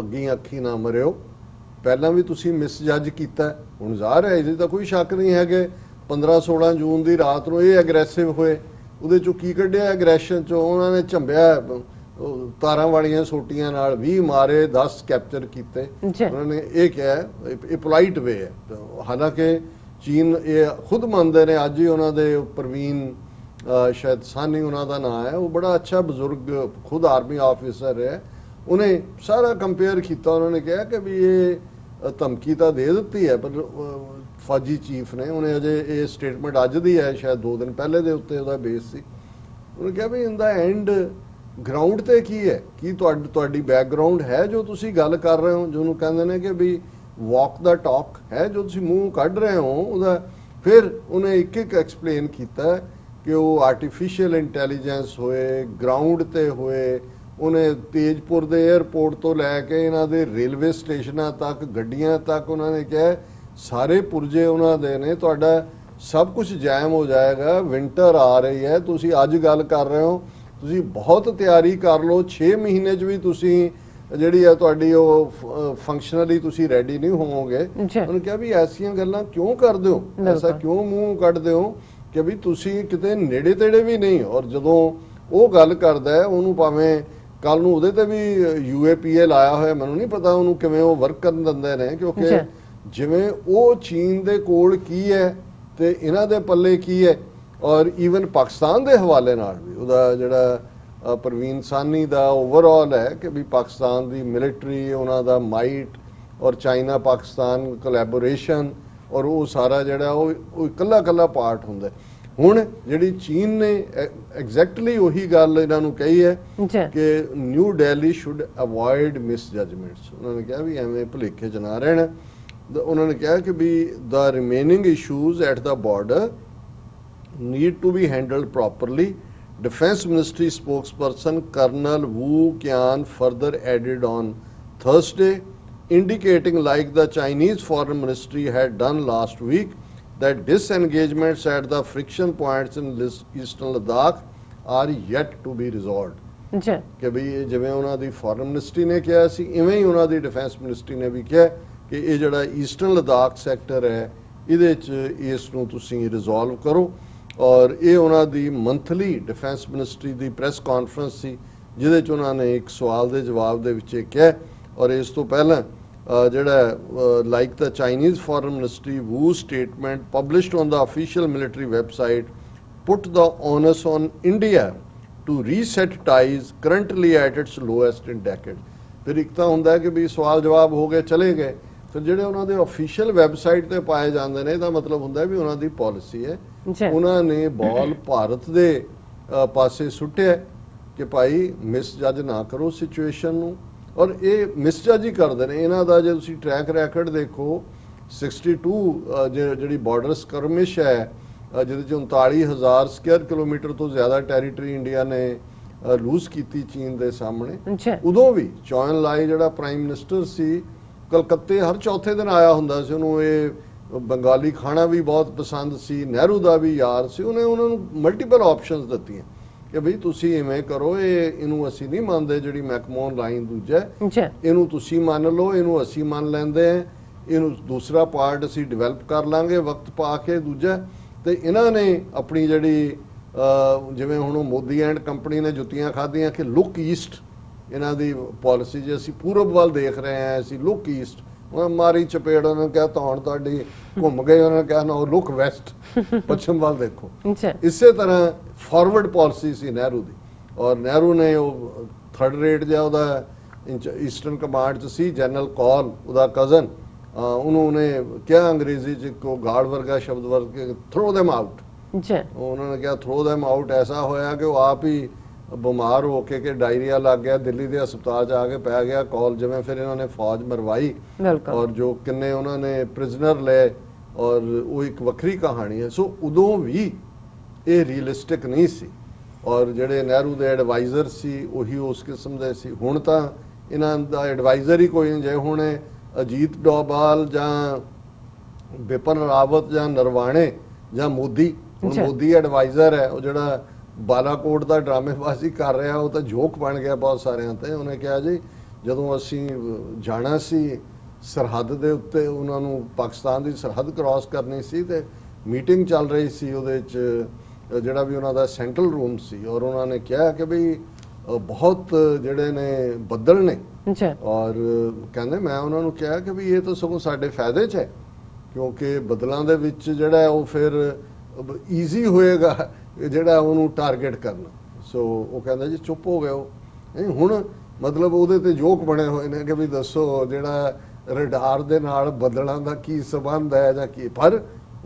ਬੱਗੀ ਅੱਖੀ ਨਾ ਮਰਿਓ, ਪਹਿਲਾਂ ਵੀ ਤੁਸੀਂ ਮਿਸਜੱਜ ਕੀਤਾ। ਹੁਣ ਜ਼ਾਹਰ ਹੈ ਇਹਦੇ ਤਾਂ ਕੋਈ ਸ਼ੱਕ ਨਹੀਂ ਹੈਗੇ 15-16 ਜੂਨ ਦੀ ਰਾਤ ਨੂੰ ਇਹ ਐਗਰੈਸਿਵ ਹੋਏ। ਉਹਦੇ ਚੋਂ ਕੀ ਕੱਢਿਆ ਐਗਰੈਸ਼ਨ ਚੋਂ, ਉਹਨਾਂ ਨੇ ਝੰਬਿਆ ਤਾਰਾਂ ਵਾਲੀਆਂ ਸੋਟੀਆਂ ਨਾਲ 20 ਮਾਰੇ 10 ਕੈਪਚਰ ਕੀਤੇ। ਉਹਨਾਂ ਨੇ ਇਹ ਕਿਹਾ ਇਹ ਪੋਲਾਈਟ ਵੇ ਹੈ। ਹਾਲਾਂਕਿ ਚੀਨ ਇਹ ਖੁਦ ਮੰਨਦੇ ਨੇ, ਅੱਜ ਹੀ ਉਹਨਾਂ ਦੇ ਪ੍ਰਵੀਨ ਸ਼ਾਇਦ ਸਾਨੀ ਉਹਨਾਂ ਦਾ ਨਾਮ ਹੈ, ਉਹ ਬੜਾ ਅੱਛਾ ਬਜ਼ੁਰਗ ਖੁਦ ਆਰਮੀ ਆਫਿਸਰ ਹੈ, ਉਹਨੇ ਸਾਰਾ ਕੰਪੇਅਰ ਕੀਤਾ। ਉਹਨਾਂ ਨੇ ਕਿਹਾ ਕਿ ਵੀ ਇਹ ਧਮਕੀ ਤਾਂ ਦੇ ਦਿੱਤੀ ਹੈ, ਪਰ ਫੌਜੀ ਚੀਫ ਨੇ, ਉਹਨੇ ਅਜੇ ਇਹ ਸਟੇਟਮੈਂਟ ਅੱਜ ਦੀ ਹੈ, ਸ਼ਾਇਦ 2 ਦਿਨ ਪਹਿਲੇ ਦੇ ਉੱਤੇ ਉਹਦਾ ਬੇਸ ਸੀ। ਉਹਨੇ ਕਿਹਾ ਵੀ ਇਨ ਦਾ ਐਂਡ ਗਰਾਊਂਡ ਤੇ ਕੀ ਹੈ, ਕੀ ਤੁਹਾਡੀ ਬੈਕਗਰਾਉਂਡ ਹੈ ਜੋ ਤੁਸੀਂ ਗੱਲ ਕਰ ਰਹੇ ਹੋ, ਜਿਹਨੂੰ ਕਹਿੰਦੇ ਨੇ ਕਿ ਵੀ ਵਾਕ ਦਾ ਟਾਕ ਹੈ, ਜੋ ਤੁਸੀਂ ਮੂੰਹ ਕੱਢ ਰਹੇ ਹੋ ਉਹਦਾ। ਫਿਰ ਉਹਨੇ ਇੱਕ ਇੱਕ ਐਕਸਪਲੇਨ ਕੀਤਾ ਕਿ ਉਹ ਆਰਟੀਫੀਸ਼ੀਅਲ ਇੰਟੈਲੀਜੈਂਸ ਹੋਏ, ਗਰਾਊਂਡ ਤੇ ਹੋਏ, ਉਹਨੇ ਤੇਜਪੁਰ ਦੇ 에ਅਰਪੋਰਟ ਤੋਂ ਲੈ ਕੇ ਇਹਨਾਂ ਦੇ ਰੇਲਵੇ ਸਟੇਸ਼ਨਾਂ ਤੱਕ, ਗੱਡੀਆਂ ਤੱਕ, ਉਹਨਾਂ ਨੇ ਕਿਹਾ ਸਾਰੇ ਪੁਰਜੇ ਉਹਨਾਂ ਦੇ ਨੇ, ਤੁਹਾਡਾ ਸਭ ਕੁਝ ਜਾਇਮ ਹੋ ਜਾਏਗਾ, ਵਿੰਟਰ ਆ ਰਹੀ ਹੈ, ਤੁਸੀਂ ਅੱਜ ਗੱਲ ਕਰ ਰਹੇ ਹੋ, ਤੁਸੀਂ ਬਹੁਤ ਤਿਆਰੀ ਕਰ ਲਓ, 6 ਮਹੀਨੇ 'ਚ ਵੀ ਤੁਸੀਂ ਜਿਹੜੀ ਹੈ ਤੁਹਾਡੀ ਉਹ ਫੰਕਸ਼ਨਲੀ ਤੁਸੀਂ ਰੈਡੀ ਨਹੀਂ ਹੋਵੋਗੇ। ਉਹਨੇ ਕਿਹਾ ਵੀ ਐਸੀਆਂ ਗੱਲਾਂ ਕਿਉਂ ਕਰਦੇ ਹੋ, ਐਸਾ ਕਿਉਂ ਮੂੰਹ ਕੱਢਦੇ ਹੋ ਕਿ ਵੀ ਤੁਸੀਂ ਕਿਤੇ ਨੇੜੇ ਤੇੜੇ ਵੀ ਨਹੀਂ। ਔਰ ਜਦੋਂ ਉਹ ਗੱਲ ਕਰਦਾ ਹੈ, ਉਹਨੂੰ ਭਾਵੇਂ ਕੱਲ ਨੂੰ ਉਹਦੇ ਤੇ ਵੀ UAPA ਲਾਇਆ ਹੋਇਆ, ਮੈਨੂੰ ਨਹੀਂ ਪਤਾ ਉਹਨੂੰ ਕਿਵੇਂ ਉਹ ਵਰਕ ਕਰਨ ਦਿੰਦੇ ਨੇ, ਕਿਉਂਕਿ ਜਿਵੇਂ ਉਹ ਚੀਨ ਦੇ ਕੋਲ ਕੀ ਹੈ ਤੇ ਇਹਨਾਂ ਦੇ ਪੱਲੇ ਕੀ ਹੈ, ਔਰ ਈਵਨ ਪਾਕਿਸਤਾਨ ਦੇ ਹਵਾਲੇ ਨਾਲ ਵੀ ਉਹਦਾ ਜਿਹੜਾ ਪ੍ਰਵੀਨ ਸਾਨੀ ਦਾ ਓਵਰਆਲ ਹੈ ਕਿ ਵੀ ਪਾਕਿਸਤਾਨ ਦੀ ਮਿਲਟਰੀ, ਉਹਨਾਂ ਦਾ ਮਾਈਟ ਔਰ ਚਾਈਨਾ ਪਾਕਿਸਤਾਨ ਕੋਲੈਬੋਰੇਸ਼ਨ, ਔਰ ਉਹ ਸਾਰਾ ਜਿਹੜਾ ਉਹ ਇਕੱਲਾ ਪਾਰਟ ਹੁੰਦਾ। ਹੁਣ ਜਿਹੜੀ ਚੀਨ ਨੇ ਐਗਜ਼ੈਕਟਲੀ ਉਹੀ ਗੱਲ ਇਹਨਾਂ ਨੂੰ ਕਹੀ ਹੈ ਕਿ new Delhi should avoid miss judgements. ਉਹਨਾਂ ਨੇ ਕਿਹਾ ਵੀ ਐਵੇਂ ਭੁਲੇਖੇ 'ਚ ਨਾ ਰਹਿਣ। ਉਹਨਾਂ ਨੇ ਕਿਹਾ ਕਿ we the remaining issues at the border need to be handled properly. Defense Ministry spokesperson Colonel Wu Qian further added on Thursday, indicating like the Chinese Foreign Ministry had done last week, that disengagements at the friction points in Eastern Ladakh are yet to be resolved. ਕਿ ਵੀ ਜਿਵੇਂ ਉਹਨਾਂ ਦੀ foreign ministry ਨੇ ਕਿਹਾ ਸੀ, ਇਵੇਂ ਹੀ ਉਹਨਾਂ ਦੀ defence ministry ਨੇ ਵੀ ਕਿਹਾ ਕਿ ਇਹ ਜਿਹੜਾ ਈਸਟਰਨ ਲਦਾਖ ਸੈਕਟਰ ਹੈ, ਇਹਦੇ 'ਚ ਇਸ ਨੂੰ ਤੁਸੀਂ ਰਿਜ਼ੋਲਵ ਕਰੋ। ਔਰ ਇਹ ਉਹਨਾਂ ਦੀ ਮੰਥਲੀ ਡਿਫੈਂਸ ਮਿਨਿਸਟਰੀ ਦੀ ਪ੍ਰੈਸ ਕਾਨਫਰੰਸ ਸੀ, ਜਿਹਦੇ 'ਚ ਉਹਨਾਂ ਨੇ ਇੱਕ ਸਵਾਲ ਦੇ ਜਵਾਬ ਦੇ ਵਿੱਚ ਇਹ ਕਿਹਾ। ਔਰ ਇਸ ਤੋਂ ਪਹਿਲਾਂ ਜਿਹੜਾ like the Chinese foreign ministry ਵੂ statement published on the official military website put the onus on India to reset ties currently at its lowest in decade. ਫਿਰ ਇੱਕ ਤਾਂ ਹੁੰਦਾ ਕਿ ਵੀ ਸਵਾਲ ਜਵਾਬ ਹੋ ਗਏ, ਚਲੇ ਗਏ, ਫਿਰ ਜਿਹੜੇ ਉਹਨਾਂ ਦੇ ਅਫੀਸ਼ੀਅਲ ਵੈਬਸਾਈਟ ਤੇ ਪਾਏ ਜਾਂਦੇ ਨੇ, ਇਹਦਾ ਮਤਲਬ ਹੁੰਦਾ ਵੀ ਉਹਨਾਂ ਦੀ ਪਾਲਿਸੀ ਹੈ। ਉਹਨਾਂ ਨੇ ਬਾਲ ਭਾਰਤ ਦੇ ਪਾਸੇ ਸੁੱਟਿਆ ਕਿ ਭਾਈ ਮਿਸ ਜੱਜ ਨਾ ਕਰੋ ਸਿਚੁਏਸ਼ਨ ਨੂੰ, ਔਰ ਇਹ ਮਿਸ ਜੱਜ ਹੀ ਕਰਦੇ ਨੇ। ਇਹਨਾਂ ਦਾ ਜੇ ਤੁਸੀਂ ਟਰੈਕ ਰੈਕਡ ਦੇਖੋ, 62 ਜਿਹੜੀ ਬਾਰਡਰ ਸਕਰਮਿਸ਼ ਹੈ, ਜਿਹਦੇ 'ਚ 39,000 ਸਕੁਅਰ ਕਿਲੋਮੀਟਰ ਤੋਂ ਜ਼ਿਆਦਾ ਟੈਰੀਟਰੀ ਇੰਡੀਆ ਨੇ ਲੂਜ਼ ਕੀਤੀ ਚੀਨ ਦੇ ਸਾਹਮਣੇ। ਉਦੋਂ ਵੀ ਚੌਨ ਲਾਈ ਜਿਹੜਾ ਪ੍ਰਾਈਮ ਮਿਨਿਸਟਰ ਸੀ, ਕਲਕੱਤੇ ਹਰ ਚੌਥੇ ਦਿਨ ਆਇਆ ਹੁੰਦਾ ਸੀ, ਉਹਨੂੰ ਇਹ ਬੰਗਾਲੀ ਖਾਣਾ ਵੀ ਬਹੁਤ ਪਸੰਦ ਸੀ, ਨਹਿਰੂ ਦਾ ਵੀ ਯਾਰ ਸੀ। ਉਹਨੇ ਉਹਨਾਂ ਨੂੰ ਮਲਟੀਪਲ ਆਪਸ਼ਨਸ ਦਿੱਤੀਆਂ ਕਿ ਬਈ ਤੁਸੀਂ ਇਵੇਂ ਕਰੋ, ਇਹਨੂੰ ਅਸੀਂ ਨਹੀਂ ਮੰਨਦੇ, ਜਿਹੜੀ ਮੈਕਮੋਹਨ ਲਾਈਨ ਦੂਜਾ ਇਹਨੂੰ ਤੁਸੀਂ ਮੰਨ ਲਓ, ਇਹਨੂੰ ਅਸੀਂ ਮੰਨ ਲੈਂਦੇ ਹਾਂ, ਇਹਨੂੰ ਦੂਸਰਾ ਪਾਰਟ ਅਸੀਂ ਡਿਵੈਲਪ ਕਰ ਲਾਂਗੇ ਵਕਤ ਪਾ ਕੇ ਦੂਜਾ। ਤੇ ਇਹਨਾਂ ਨੇ ਆਪਣੀ ਜਿਹੜੀ ਜਿਵੇਂ ਹੁਣ ਮੋਦੀ ਐਂਡ ਕੰਪਨੀ ਨੇ ਜੁੱਤੀਆਂ ਖਾਧੀਆਂ ਕਿ ਲੁੱਕ ਈਸਟ, ਇਹਨਾਂ ਦੀ ਪਾਲਿਸੀ ਜੇ ਅਸੀਂ ਪੂਰਬ ਵੱਲ ਦੇਖ ਰਹੇ ਹਾਂ, ਅਸੀਂ ਲੁੱਕ ਈਸਟ, ਉਹਨਾਂ ਮਾਰੀ ਚਪੇੜ, ਉਹਨਾਂ ਨੇ ਕਿਹਾ ਧੌਣ ਤੁਹਾਡੀ ਘੁੰਮ ਗਏ, ਉਹਨਾਂ ਨੇ ਕਿਹਾ ਨਾ ਲੁੱਕ ਵੈਸਟ, ਪੱਛਮ ਵੱਲ ਦੇਖੋ। ਇਸੇ ਤਰ੍ਹਾਂ ਫਾਰਵਰਡ ਪਾਲਿਸੀ ਸੀ ਨਹਿਰੂ ਦੀ, ਔਰ ਨਹਿਰੂ ਨੇ ਉਹ ਥਰਡ ਰੇਟ ਜਿਹਾ ਉਹਦਾ ਈਸਟਰਨ ਕਮਾਂਡ 'ਚ ਸੀ, ਜਨਰਲ ਕੌਲ ਉਹਦਾ ਕਜ਼ਨ, ਉਹਨੂੰ ਉਹਨੇ ਕਿਹਾ ਅੰਗਰੇਜ਼ੀ 'ਚ ਕੋ ਗਾਰਡ ਵਰਗਾ ਸ਼ਬਦ ਵਰਤ ਕੇ ਥਰੋ ਦੈਮ ਆਊਟ। ਉਹਨਾਂ ਨੇ ਕਿਹਾ ਥਰੋ ਦੈਮ ਆਊਟ। ਐਸਾ ਹੋਇਆ ਕਿ ਉਹ ਆਪ ਹੀ ਬਿਮਾਰ ਹੋ ਕੇ ਕਿ ਡਾਇਰੀਆ ਲੱਗ ਗਿਆ, ਦਿੱਲੀ ਦੇ ਹਸਪਤਾਲ 'ਚ ਆ ਕੇ ਪੈ ਗਿਆ ਕੌਲ। ਜਿਵੇਂ ਫਿਰ ਇਹਨਾਂ ਨੇ ਫੌਜ ਮਰਵਾਈ ਔਰ ਜੋ ਕਿੰਨੇ ਉਹਨਾਂ ਨੇ ਪ੍ਰਿਜ਼ਨਰ ਲਏ, ਔਰ ਉਹ ਇੱਕ ਵੱਖਰੀ ਕਹਾਣੀ ਹੈ। ਸੋ ਉਦੋਂ ਵੀ ਇਹ ਰੀਅਲਿਸਟਿਕ ਨਹੀਂ ਸੀ, ਔਰ ਜਿਹੜੇ ਨਹਿਰੂ ਦੇ ਐਡਵਾਈਜ਼ਰ ਸੀ ਉਹੀ ਉਸ ਕਿਸਮ ਦੇ ਸੀ। ਹੁਣ ਤਾਂ ਇਹਨਾਂ ਦਾ ਐਡਵਾਈਜ਼ਰ ਹੀ ਕੋਈ ਨਹੀਂ, ਜੇ ਹੁਣ ਅਜੀਤ ਡੋਭਾਲ ਜਾਂ ਬਿਪਨ ਰਾਵਤ ਜਾਂ ਨਰਵਾਣੇ ਜਾਂ ਮੋਦੀ, ਹੁਣ ਮੋਦੀ ਐਡਵਾਈਜ਼ਰ ਹੈ, ਉਹ ਜਿਹੜਾ ਬਾਲਾਕੋਟ ਦਾ ਡਰਾਮੇਬਾਜ਼ੀ ਕਰ ਰਿਹਾ, ਉਹ ਤਾਂ ਜੋਕ ਬਣ ਗਿਆ ਬਹੁਤ ਸਾਰਿਆਂ ਤੇ। ਉਹਨੇ ਕਿਹਾ ਜੀ ਜਦੋਂ ਅਸੀਂ ਜਾਣਾ ਸੀ ਸਰਹੱਦ ਦੇ ਉੱਤੇ, ਉਹਨਾਂ ਨੂੰ ਪਾਕਿਸਤਾਨ ਦੀ ਸਰਹੱਦ ਕ੍ਰਾਸ ਕਰਨੀ ਸੀ ਤੇ ਮੀਟਿੰਗ ਚੱਲ ਰਹੀ ਸੀ ਉਹਦੇ 'ਚ ਜਿਹੜਾ ਵੀ ਉਹਨਾਂ ਦਾ ਸੈਂਟਰਲ ਰੂਮ ਸੀ, ਔਰ ਉਹਨਾਂ ਨੇ ਕਿਹਾ ਕਿ ਬਈ ਬਹੁਤ ਜਿਹੜੇ ਨੇ ਬੱਦਲ ਨੇ, ਔਰ ਕਹਿੰਦੇ ਮੈਂ ਉਹਨਾਂ ਨੂੰ ਕਿਹਾ ਕਿ ਵੀ ਇਹ ਤਾਂ ਸਗੋਂ ਸਾਡੇ ਫਾਇਦੇ 'ਚ ਹੈ ਕਿਉਂਕਿ ਬਦਲਾਂ ਦੇ ਵਿੱਚ ਜਿਹੜਾ ਉਹ ਫਿਰ ਈਜ਼ੀ ਹੋਏਗਾ ਜਿਹੜਾ ਉਹਨੂੰ ਟਾਰਗੇਟ ਕਰਨਾ। ਸੋ ਉਹ ਕਹਿੰਦਾ ਜੀ ਚੁੱਪ ਹੋ ਗਿਆ ਉਹ ਨਹੀਂ ਹੁਣ ਮਤਲਬ ਉਹਦੇ ਤੇ ਜੋਕ ਬਣੇ ਹੋਏ ਨੇ ਕਿ ਵੀ ਦੱਸੋ ਜਿਹੜਾ ਰਡਾਰ ਦੇ ਨਾਲ ਬਦਲਾਂ ਦਾ ਕੀ ਸੰਬੰਧ ਹੈ ਜਾਂ ਕੀ। ਪਰ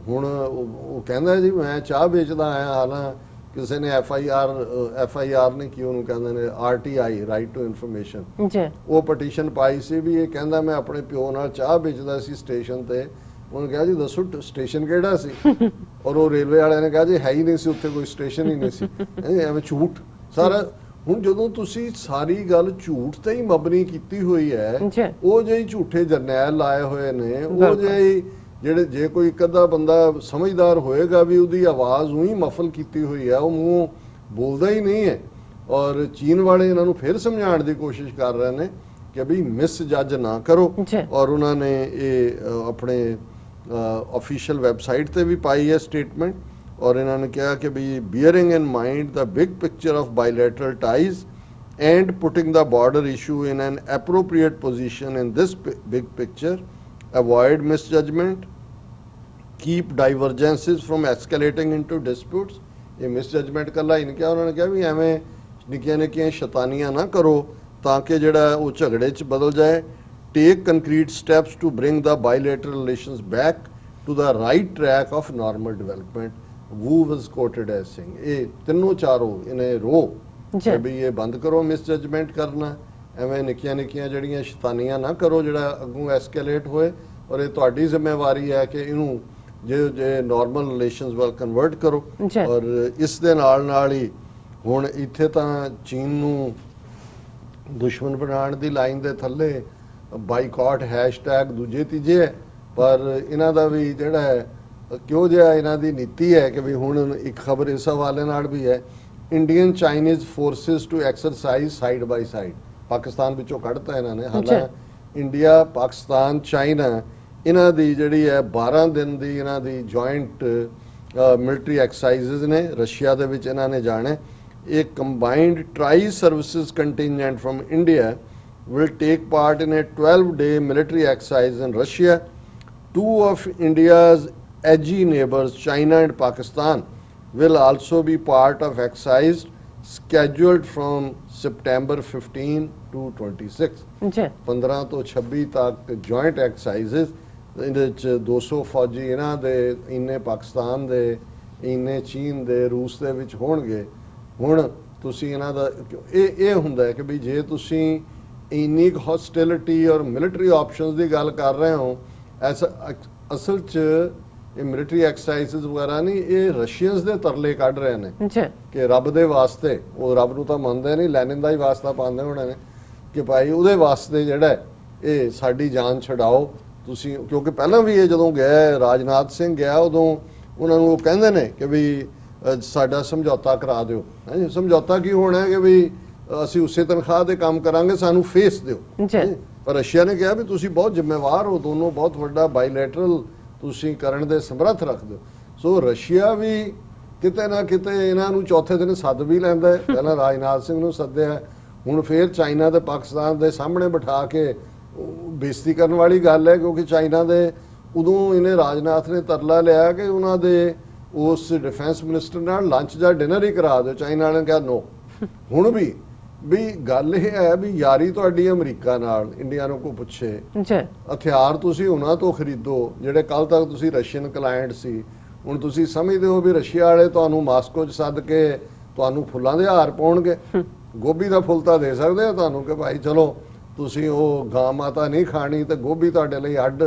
ਹੁਣ ਉਹ ਕਹਿੰਦਾ ਜੀ ਮੈਂ ਚਾਹ ਵੇਚਦਾ ਆਇਆ ਹਾਲਾਂ ਕਿਸੇ ਨੇ ਐਫ ਆਈ ਆਰ ਨੇ ਕੀ ਉਹਨੂੰ ਕਹਿੰਦੇ ਨੇ RTI ਰਾਈਟ ਟੂ ਇਨਫੋਰਮੇਸ਼ਨ ਜੀ ਉਹ ਪਟੀਸ਼ਨ ਪਾਈ ਸੀ ਵੀ ਇਹ ਕਹਿੰਦਾ ਮੈਂ ਆਪਣੇ ਪਿਓ ਨਾਲ ਚਾਹ ਵੇਚਦਾ ਸੀ ਸਟੇਸ਼ਨ ਤੇ। ਉਹਨੇ ਕਿਹਾ ਜੀ ਦੱਸੋ ਸਟੇਸ਼ਨ ਕਿਹੜਾ ਸੀ ਔਰ ਉਹ ਰੇਲਵੇ ਵਾਲਿਆਂ ਨੇ ਕਿਹਾ ਜੀ ਹੈ ਹੀ ਨਹੀਂ ਸੀ ਉੱਥੇ ਕੋਈ ਸਟੇਸ਼ਨ ਹੀ ਨਹੀਂ ਸੀ। ਐਵੇਂ ਝੂਠ ਸਾਰਾ। ਹੁਣ ਜਦੋਂ ਤੁਸੀਂ ਸਾਰੀ ਗੱਲ ਝੂਠ ਤੇ ਹੀ ਮਬਨੀ ਕੀਤੀ ਹੋਈ ਹੈ ਉਹ ਜਿਹੇ ਝੂਠੇ ਜਰਨੈਲ ਲਾਏ ਹੋਏ ਨੇ ਉਹ ਜਿਹੇ ਜਿਹੜੇ ਜੇ ਕੋਈ ਇੱਕ ਅੱਧਾ ਬੰਦਾ ਸਮਝਦਾਰ ਹੋਏਗਾ ਵੀ ਉਹਦੀ ਆਵਾਜ਼ ਉਹੀ ਮਫਲ ਕੀਤੀ ਹੋਈ ਹੈ ਉਹ ਮੂੰਹ ਬੋਲਦਾ ਹੀ ਨਹੀਂ ਹੈ। ਔਰ ਚੀਨ ਵਾਲੇ ਇਹਨਾਂ ਨੂੰ ਫਿਰ ਸਮਝਾਉਣ ਦੀ ਕੋਸ਼ਿਸ਼ ਕਰ ਰਹੇ ਨੇ ਕਿ ਵੀ ਮਿਸ ਜੱਜ ਨਾ ਕਰੋ ਔਰ ਉਹਨਾਂ ਨੇ ਇਹ ਆਪਣੇ ऑफिशियल वेबसाइट ਤੇ ਵੀ ਪਾਈ ਹੈ ਸਟੇਟਮੈਂਟ ਔਰ ਇਹਨਾਂ ਨੇ ਕਿਹਾ ਕਿ we bearing in mind the big picture of bilateral ties and putting the border issue in an appropriate position in this big picture, avoid misjudgment, keep divergences from escalating into disputes. ये misjudgment ਕੱਲਾ ਹੀ ਨਹੀਂ ਕਿਹਾ ਉਹਨਾਂ ਨੇ ਕਿਹਾ ਵੀ ਐਵੇਂ ਨਿੱਕੀਆਂ ਨਿੱਕੀਆਂ ਸ਼ੈਤਾਨੀਆਂ ਨਾ ਕਰੋ ਤਾਂ ਕਿ ਜਿਹੜਾ ਉਹ ਝਗੜੇ 'ਚ ਬਦਲ ਜਾਏ। Take concrete steps to bring the bilateral relations back to the right track of normal development. Wu was quoted as saying, ਇਹ ਤਿੰਨੋਂ ਚਾਰੋਂ ਇਹਨੇ ਰੋ ਕਿ ਵੀ ਇਹ ਬੰਦ ਕਰੋ ਮਿਸ ਜਜਮੈਂਟ ਕਰਨਾ ਐਵੇਂ ਨਿੱਕੀਆਂ ਨਿੱਕੀਆਂ ਜਿਹੜੀਆਂ ਸ਼ੈਤਾਨੀਆਂ ਨਾ ਕਰੋ ਜਿਹੜਾ ਅੱਗੋਂ ਐਸਕੇਲੇਟ ਹੋਏ ਔਰ ਇਹ ਤੁਹਾਡੀ ਜ਼ਿੰਮੇਵਾਰੀ ਹੈ ਕਿ ਇਹਨੂੰ ਜੇ ਨਾਰਮਲ ਰਿਲੇਸ਼ਨਸ ਵੱਲ ਕਨਵਰਟ ਕਰੋ। ਔਰ ਇਸ ਦੇ ਨਾਲ ਹੀ ਹੁਣ ਇੱਥੇ ਤਾਂ ਚੀਨ ਨੂੰ ਦੁਸ਼ਮਣ ਬਣਾਉਣ ਦੀ ਲਾਈਨ ਦੇ ਥੱਲੇ ਬਾਈਕਾਟ ਹੈਸ਼ਟੈਗ ਦੂਜੇ ਤੀਜੇ ਹੈ ਪਰ ਇਹਨਾਂ ਦਾ ਵੀ ਜਿਹੜਾ ਹੈ ਕਿਉਂ ਜਿਹਾ ਇਹਨਾਂ ਦੀ ਨੀਤੀ ਹੈ ਕਿ ਵੀ ਹੁਣ ਇੱਕ ਖਬਰ ਇਸ ਹਵਾਲੇ ਨਾਲ ਵੀ ਹੈ Indian Chinese forces to exercise side by side Pakistan ਵਿੱਚੋਂ ਕੱਢਤਾ ਇਹਨਾਂ ਨੇ। ਹਾਲਾਂਕਿ ਇੰਡੀਆ ਪਾਕਿਸਤਾਨ ਚਾਈਨਾ ਇਹਨਾਂ ਦੀ ਜਿਹੜੀ ਹੈ 12 ਦਿਨ ਦੀ ਇਹਨਾਂ ਦੀ ਜੁਆਇੰਟ ਮਿਲਟਰੀ ਐਕਸਰਸਾਈਜ਼ਸ ਨੇ ਰਸ਼ੀਆ ਦੇ ਵਿੱਚ ਇਹਨਾਂ ਨੇ ਜਾਣਾ। ਇਹ combined try services contingent firm India will take part in a 12-day military exercise in Russia. Two of India's edgy neighbors, China and Pakistan, will also be part of exercise scheduled from September 15 to 26. 15 ਤੋਂ 26 ਤੱਕ joint exercises ਇਹਦੇ ਵਿੱਚ 200 ਫੌਜੀ ਇਹਨਾਂ ਦੇ ਇੰਨੇ ਪਾਕਿਸਤਾਨ ਦੇ ਇੰਨੇ ਚੀਨ ਦੇ ਰੂਸ ਦੇ ਵਿੱਚ ਹੋਣਗੇ। ਹੁਣ ਤੁਸੀਂ ਇਹਨਾਂ ਦਾ ਇਹ ਹੁੰਦਾ ਹੈ ਕਿ ਵੀ ਜੇ ਤੁਸੀਂ ਇੰਨੀ ਹੌਸਟਿਲਿਟੀ ਔਰ ਮਿਲਟਰੀ ਆਪਸ਼ਨਸ ਦੀ ਗੱਲ ਕਰ ਰਹੇ ਹੋ ਅਸਲ 'ਚ ਇਹ ਮਿਲਟਰੀ ਐਕਸਰਸਾਈਜ਼ਸ ਵਗੈਰਾ ਨਹੀਂ ਇਹ ਰਸ਼ੀਅਨਸ ਦੇ ਤਰਲੇ ਕੱਢ ਰਹੇ ਨੇ ਕਿ ਰੱਬ ਦੇ ਵਾਸਤੇ ਉਹ ਰੱਬ ਨੂੰ ਤਾਂ ਮੰਨਦੇ ਨਹੀਂ ਲੈਨਿਨ ਦਾ ਹੀ ਵਾਸਤਾ ਪਾਉਂਦੇ ਹੋਣੇ ਨੇ ਕਿ ਭਾਈ ਉਹਦੇ ਵਾਸਤੇ ਜਿਹੜਾ ਇਹ ਸਾਡੀ ਜਾਨ ਛਡਾਓ ਤੁਸੀਂ ਕਿਉਂਕਿ ਪਹਿਲਾਂ ਵੀ ਇਹ ਜਦੋਂ ਗਏ ਰਾਜਨਾਥ ਸਿੰਘ ਗਿਆ ਉਦੋਂ ਉਹਨਾਂ ਨੂੰ ਉਹ ਕਹਿੰਦੇ ਨੇ ਕਿ ਵੀ ਸਾਡਾ ਸਮਝੌਤਾ ਕਰਾ ਦਿਓ। ਸਮਝੌਤਾ ਕੀ ਹੋਣਾ ਹੈ ਕਿ ਵੀ ਅਸੀਂ ਉਸੇ ਤਨਖਾਹ ਤੇ ਕੰਮ ਕਰਾਂਗੇ ਸਾਨੂੰ ਫੇਸ ਦਿਓ। ਪਰ ਰਸ਼ੀਆ ਨੇ ਕਿਹਾ ਵੀ ਤੁਸੀਂ ਬਹੁਤ ਜ਼ਿੰਮੇਵਾਰ ਹੋ ਦੋਨੋਂ ਬਹੁਤ ਵੱਡਾ ਬਾਇਲੈਟਰਲ ਤੁਸੀਂ ਕਰਨ ਦੇ ਸਮਰੱਥ ਰੱਖਦੇ ਹੋ। ਸੋ ਰਸ਼ੀਆ ਵੀ ਕਿਤੇ ਨਾ ਕਿਤੇ ਇਹਨਾਂ ਨੂੰ ਚੌਥੇ ਦਿਨ ਸੱਦ ਵੀ ਲੈਂਦਾ ਹੈ। ਪਹਿਲਾਂ ਰਾਜਨਾਥ ਸਿੰਘ ਨੂੰ ਸੱਦਿਆ ਹੁਣ ਫੇਰ ਚਾਈਨਾ ਤੇ ਪਾਕਿਸਤਾਨ ਦੇ ਸਾਹਮਣੇ ਬਿਠਾ ਕੇ ਬੇਇੱਜ਼ਤੀ ਕਰਨ ਵਾਲੀ ਗੱਲ ਹੈ ਕਿਉਂਕਿ ਚਾਈਨਾ ਦੇ ਉਦੋਂ ਇਹਨੇ ਰਾਜਨਾਥ ਨੇ ਤਰਲਾ ਲਿਆ ਕਿ ਉਹਨਾਂ ਦੇ ਉਸ ਡਿਫੈਂਸ ਮਿਨਿਸਟਰ ਨਾਲ ਲੰਚ ਜਾਂ ਡਿਨਰ ਹੀ ਕਰਾ ਦਿਓ। ਚਾਈਨਾ ਵਾਲਿਆਂ ਨੇ ਕਿਹਾ ਨੋ। ਹੁਣ ਵੀ ਗੱਲ ਇਹ ਹੈ ਵੀ ਯਾਰੀ ਤੁਹਾਡੀ ਅਮਰੀਕਾ ਨਾਲ ਇੰਡੀਆ ਨੂੰ ਕੋ ਪੁੱਛੇ ਹਥਿਆਰ ਤੁਸੀਂ ਉਹਨਾਂ ਤੋਂ ਖਰੀਦੋ ਜਿਹੜੇ ਕੱਲ ਤੱਕ ਤੁਸੀਂ ਰਸ਼ੀਅਨ ਕਲਾਇੰਟ ਸੀ। ਹੁਣ ਤੁਸੀਂ ਸਮਝਦੇ ਹੋ ਵੀ ਰਸ਼ੀਆ ਵਾਲੇ ਤੁਹਾਨੂੰ ਮਾਸਕੋ 'ਚ ਸੱਦ ਕੇ ਤੁਹਾਨੂੰ ਫੁੱਲਾਂ ਦੇ ਹਾਰ ਪਾਉਣਗੇ। ਗੋਭੀ ਦਾ ਫੁੱਲ ਤਾਂ ਦੇ ਸਕਦੇ ਆ ਤੁਹਾਨੂੰ ਕਿ ਭਾਈ ਚਲੋ ਤੁਸੀਂ ਉਹ ਗਾਂ ਮਾਤਾ ਨਹੀਂ ਖਾਣੀ ਤੇ ਗੋਭੀ ਤੁਹਾਡੇ ਲਈ ਅੱਡ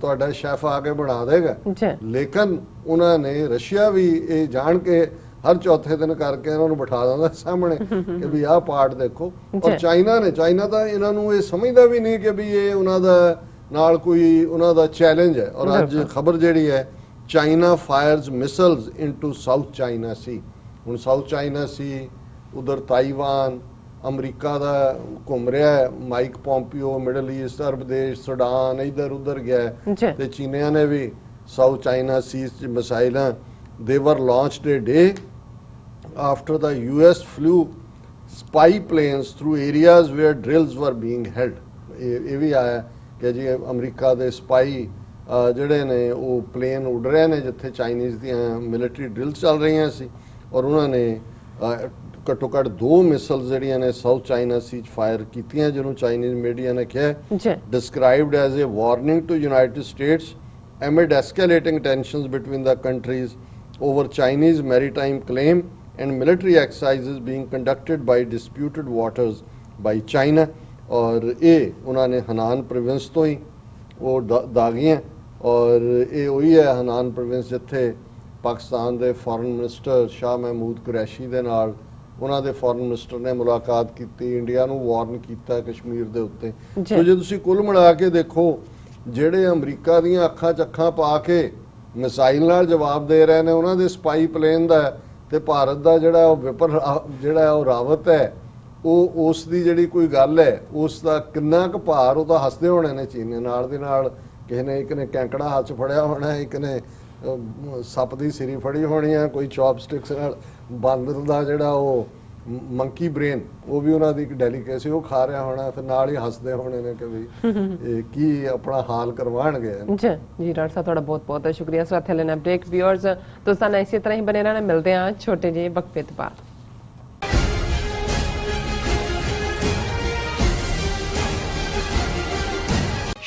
ਤੁਹਾਡਾ ਸ਼ੈਫ ਆ ਕੇ ਬਣਾ ਦੇਗਾ। ਲੇਕਿਨ ਉਹਨਾਂ ਨੇ ਰਸ਼ੀਆ ਵੀ ਇਹ ਜਾਣ ਕੇ ਹਰ ਚੌਥੇ ਦਿਨ ਕਰਕੇ ਇਹਨਾਂ ਨੂੰ ਬਿਠਾ ਦਿੰਦਾ ਸਾਹਮਣੇ ਕਿ ਵੀ ਆਹ ਪਾਰਟ ਦੇਖੋ। ਔਰ ਚਾਈਨਾ ਤਾਂ ਇਹਨਾਂ ਨੂੰ ਇਹ ਸਮਝਦਾ ਵੀ ਨਹੀਂ ਕਿ ਵੀ ਇਹ ਉਹਨਾਂ ਦਾ ਨਾਲ ਕੋਈ ਉਹਨਾਂ ਦਾ ਚੈਲੰਜ ਹੈ। ਔਰ ਅੱਜ ਖਬਰ ਜਿਹੜੀ ਹੈ China fires missiles into South China Sea. ਹੁਣ ਸਾਊਥ ਚਾਈਨਾ ਸੀ ਉਧਰ ਤਾਈਵਾਨ ਅਮਰੀਕਾ ਦਾ ਘੁੰਮ ਰਿਹਾ ਹੈ ਮਾਈਕ ਪੋਂਪੀਓ ਮਿਡਲ ਈਸਟ ਅਰਬ ਦੇਸ਼ ਸੁਡਾਨ ਇੱਧਰ ਉੱਧਰ ਗਿਆ ਤੇ ਚੀਨੀਆਂ ਨੇ ਵੀ ਸਾਊਥ ਚਾਈਨਾ ਸੀ 'ਚ ਮਿਸਾਈਲਾਂ they were launched a day after the US flew spy planes through areas where drills were being held। ਇਹ ਵੀ ਆਇਆ ਕਿ ਜੀ ਅਮਰੀਕਾ ਦੇ ਸਪਾਈ ਜਿਹੜੇ ਨੇ ਉਹ ਪਲੇਨ ਉੱਡ ਰਹੇ ਨੇ ਜਿੱਥੇ ਚਾਈਨੀਜ਼ ਦੀਆਂ ਮਿਲਟਰੀ ਡਰਿਲਸ ਚੱਲ ਰਹੀਆਂ ਸੀ, ਔਰ ਉਹਨਾਂ ਨੇ ਘੱਟੋ ਘੱਟ 2 ਮਿਸਲਸ ਜਿਹੜੀਆਂ ਨੇ ਸਾਊਥ ਚਾਈਨਾ ਸੀ 'ਚ ਫਾਇਰ ਕੀਤੀਆਂ, ਜਿਹਨੂੰ ਚਾਈਨੀਜ਼ ਮੀਡੀਆ ਨੇ ਕਿਹਾ described as a warning to United States amid escalating tensions between the countries over Chinese maritime claim and military exercises being conducted by disputed waters by China। और ये उन्होंने Hanan province तो ही वो दागियाँ, और ये वही है हनान प्रोविंस जिथे पाकिस्तान के फॉरेन मिनिस्टर शाह महमूद कुरैशी दे नाल उन्हों के फॉरेन मिनिस्टर ने मुलाकात की, इंडिया नूं वार्न किया कश्मीर के उत्ते। तो जो तुसीं कुल मिला के देखो, ਜਿਹੜੇ ਅਮਰੀਕਾ ਦੀਆਂ ਅੱਖਾਂ 'ਚ ਅੱਖਾਂ ਪਾ ਕੇ ਮਿਸਾਈਲ ਨਾਲ ਜਵਾਬ ਦੇ ਰਹੇ ਨੇ ਉਹਨਾਂ ਦੇ ਸਪਾਈ ਪਲੇਨ ਦਾ, ਤੇ ਭਾਰਤ ਦਾ ਜਿਹੜਾ ਉਹ ਵਿਪਨ ਜਿਹੜਾ ਉਹ ਰਾਵਤ ਹੈ, ਉਹ ਉਸ ਦੀ ਜਿਹੜੀ ਕੋਈ ਗੱਲ ਹੈ ਉਸ ਦਾ ਕਿੰਨਾ ਕੁ ਭਾਰ, ਉਹ ਤਾਂ ਹੱਸਦੇ ਹੋਣੇ ਨੇ ਚੀਨੇ ਨਾਲ ਦੇ ਨਾਲ। ਕਿਸੇ ਨੇ ਇੱਕ ਨੇ ਕੈਂਕੜਾ ਹੱਥ 'ਚ ਫੜਿਆ ਹੋਣਾ, ਇੱਕ ਨੇ ਸੱਪ ਦੀ ਸਿਰੀ ਫੜੀ ਹੋਣੀ ਹੈ, ਕੋਈ ਚੌਪਸਟਿਕਸ ਨਾਲ ਬਾਂਦਰ ਦਾ ਜਿਹੜਾ ਉਹ ਮੰਕੀ ਬ੍ਰੇਨ ਉਹ ਵੀ ਉਹਨਾਂ ਦੀ ਇੱਕ ਡੈਲੀਕੇਸੀ ਉਹ ਖਾ ਰਿਹਾ ਹੋਣਾ, ਫਿਰ ਨਾਲ ਹੀ ਹੱਸਦੇ ਹੋਣੇ ਨੇ ਕਿ ਵੀ ਇਹ ਕੀ ਆਪਣਾ ਹਾਲ ਕਰਵਾਉਣਗੇ। ਜੀ ਡਾਕਟਰ ਸਾਹਿਬ ਤੁਹਾਡਾ ਬਹੁਤ ਬਹੁਤ ਸ਼ੁਕਰੀਆ। ਸੋ ਇੱਥੇ ਲੈਣਾ ਬ੍ਰੇਕ। ਵਿਊਅਰਸ ਤੁਸੀਂ ਨਾਲ ਇਸੇ ਤਰ੍ਹਾਂ ਹੀ ਬਣੇ ਰਹਿਣਾ, ਮਿਲਦੇ ਹਾਂ ਛੋਟੇ ਜਿਹੇ ਵਕਫੇ ਤੋਂ ਬਾਅਦ।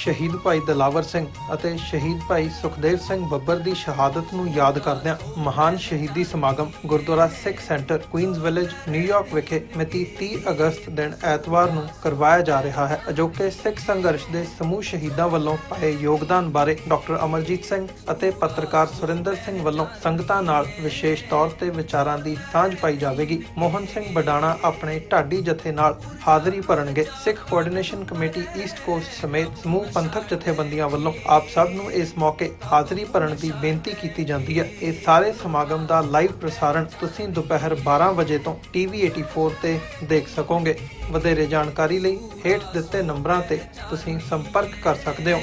ਸ਼ਹੀਦ ਭਾਈ ਦਿਲਾਵਰ ਸਿੰਘ ਅਤੇ ਸ਼ਹੀਦ ਭਾਈ ਸੁਖਦੇਵ ਸਿੰਘ ਬੱਬਰ ਦੀ ਸ਼ਹਾਦਤ ਨੂੰ ਯਾਦ ਕਰਦਿਆਂ ਮਹਾਨ ਸ਼ਹੀਦੀ ਸਮਾਗਮ ਗੁਰਦੁਆਰਾ ਸਿੱਖ ਸੈਂਟਰ ਕੁਈਨਜ਼ ਵਿਲੇਜ ਨਿਊਯਾਰਕ ਵਿਖੇ ਮਿਤੀ 30 ਅਗਸਤ ਦਿਨ ਐਤਵਾਰ ਨੂੰ ਕਰਵਾਇਆ ਜਾ ਰਿਹਾ ਹੈ। ਅਜੋਕੇ ਸਿੱਖ ਸੰਘਰਸ਼ ਦੇ ਸਮੂਹ ਸ਼ਹੀਦਾਂ ਵੱਲੋਂ ਪਾਏ ਯੋਗਦਾਨ ਬਾਰੇ ਡਾਕਟਰ ਅਮਰਜੀਤ ਸਿੰਘ ਅਤੇ ਪੱਤਰਕਾਰ ਸੁਰਿੰਦਰ ਸਿੰਘ ਵੱਲੋਂ ਸੰਗਤਾਂ ਨਾਲ ਵਿਸ਼ੇਸ਼ ਤੌਰ ਤੇ ਵਿਚਾਰਾਂ ਦੀ ਸਾਂਝ ਪਾਈ ਜਾਵੇਗੀ। ਮੋਹਨ ਸਿੰਘ ਬਡਾਣਾ ਆਪਣੇ ਢਾਡੀ ਜਥੇ ਨਾਲ ਹਾਜ਼ਰੀ ਭਰਨਗੇ। ਸਿੱਖ ਕੋਆਰਡੀਨੇਸ਼ਨ ਕਮੇਟੀ ਈਸਟ ਕੋਸਟ ਸਮੇਤ ਸਮੂਹ ਪੰਥਕ ਜਥੇਬੰਦੀਆਂ ਵੱਲੋਂ ਆਪ ਸਭ ਨੂੰ ਇਸ ਮੌਕੇ ਹਾਜ਼ਰੀ ਭਰਨ ਦੀ ਬੇਨਤੀ ਕੀਤੀ ਜਾਂਦੀ ਹੈ। ਇਹ ਸਾਰੇ ਸਮਾਗਮ ਦਾ ਲਾਈਵ ਪ੍ਰਸਾਰਣ ਤੁਸੀਂ ਦੁਪਹਿਰ 12 ਵਜੇ ਤੋਂ TV 84 ਤੇ ਦੇਖ ਸਕੋਗੇ। ਵਧੇਰੇ ਜਾਣਕਾਰੀ ਲਈ ਹੇਠ ਦਿੱਤੇ ਨੰਬਰਾਂ ਤੇ ਤੁਸੀਂ ਸੰਪਰਕ ਕਰ ਸਕਦੇ ਹੋ।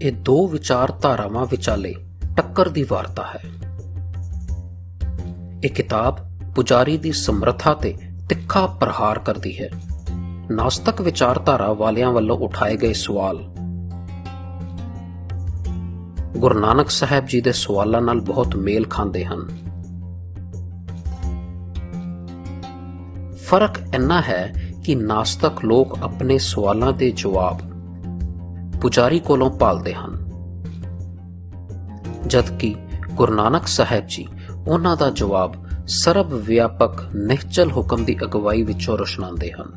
ਇਹ ਦੋ ਵਿਚਾਰਧਾਰਾਵਾਂ ਵਿਚਾਲੇ ਟੱਕਰ ਦੀ ਵਾਰਤਾ ਹੈ। ਇਹ ਕਿਤਾਬ ਪੁਜਾਰੀ ਦੀ ਸਮਰੱਥਾ ਤੇ ਤਿੱਖਾ ਪ੍ਰਹਾਰ ਕਰਦੀ ਹੈ। ਨਾਸਤਕ ਵਿਚਾਰਧਾਰਾ ਵਾਲਿਆਂ ਵੱਲੋਂ ਉਠਾਏ ਗਏ ਸਵਾਲ ਗੁਰੂ ਨਾਨਕ ਸਾਹਿਬ ਜੀ ਦੇ ਸਵਾਲਾਂ ਨਾਲ ਬਹੁਤ ਮੇਲ ਖਾਂਦੇ ਹਨ। ਫਰਕ ਇੰਨਾ ਹੈ ਕਿ ਨਾਸਤਕ ਲੋਕ ਆਪਣੇ ਸਵਾਲਾਂ ਦੇ ਜਵਾਬ ਪੁਜਾਰੀ ਕੋਲੋਂ ਭਾਲਦੇ ਹਨ, ਜਦਕਿ ਗੁਰੂ ਨਾਨਕ ਸਾਹਿਬ ਜੀ ਉਹਨਾਂ ਦਾ ਜਵਾਬ ਸਰਬ ਵਿਆਪਕ ਨਿਹਚਲ ਹੁਕਮ ਦੀ ਅਗਵਾਈ ਵਿੱਚੋਂ ਰੁਸ਼ਨਾਉਂਦੇ ਹਨ।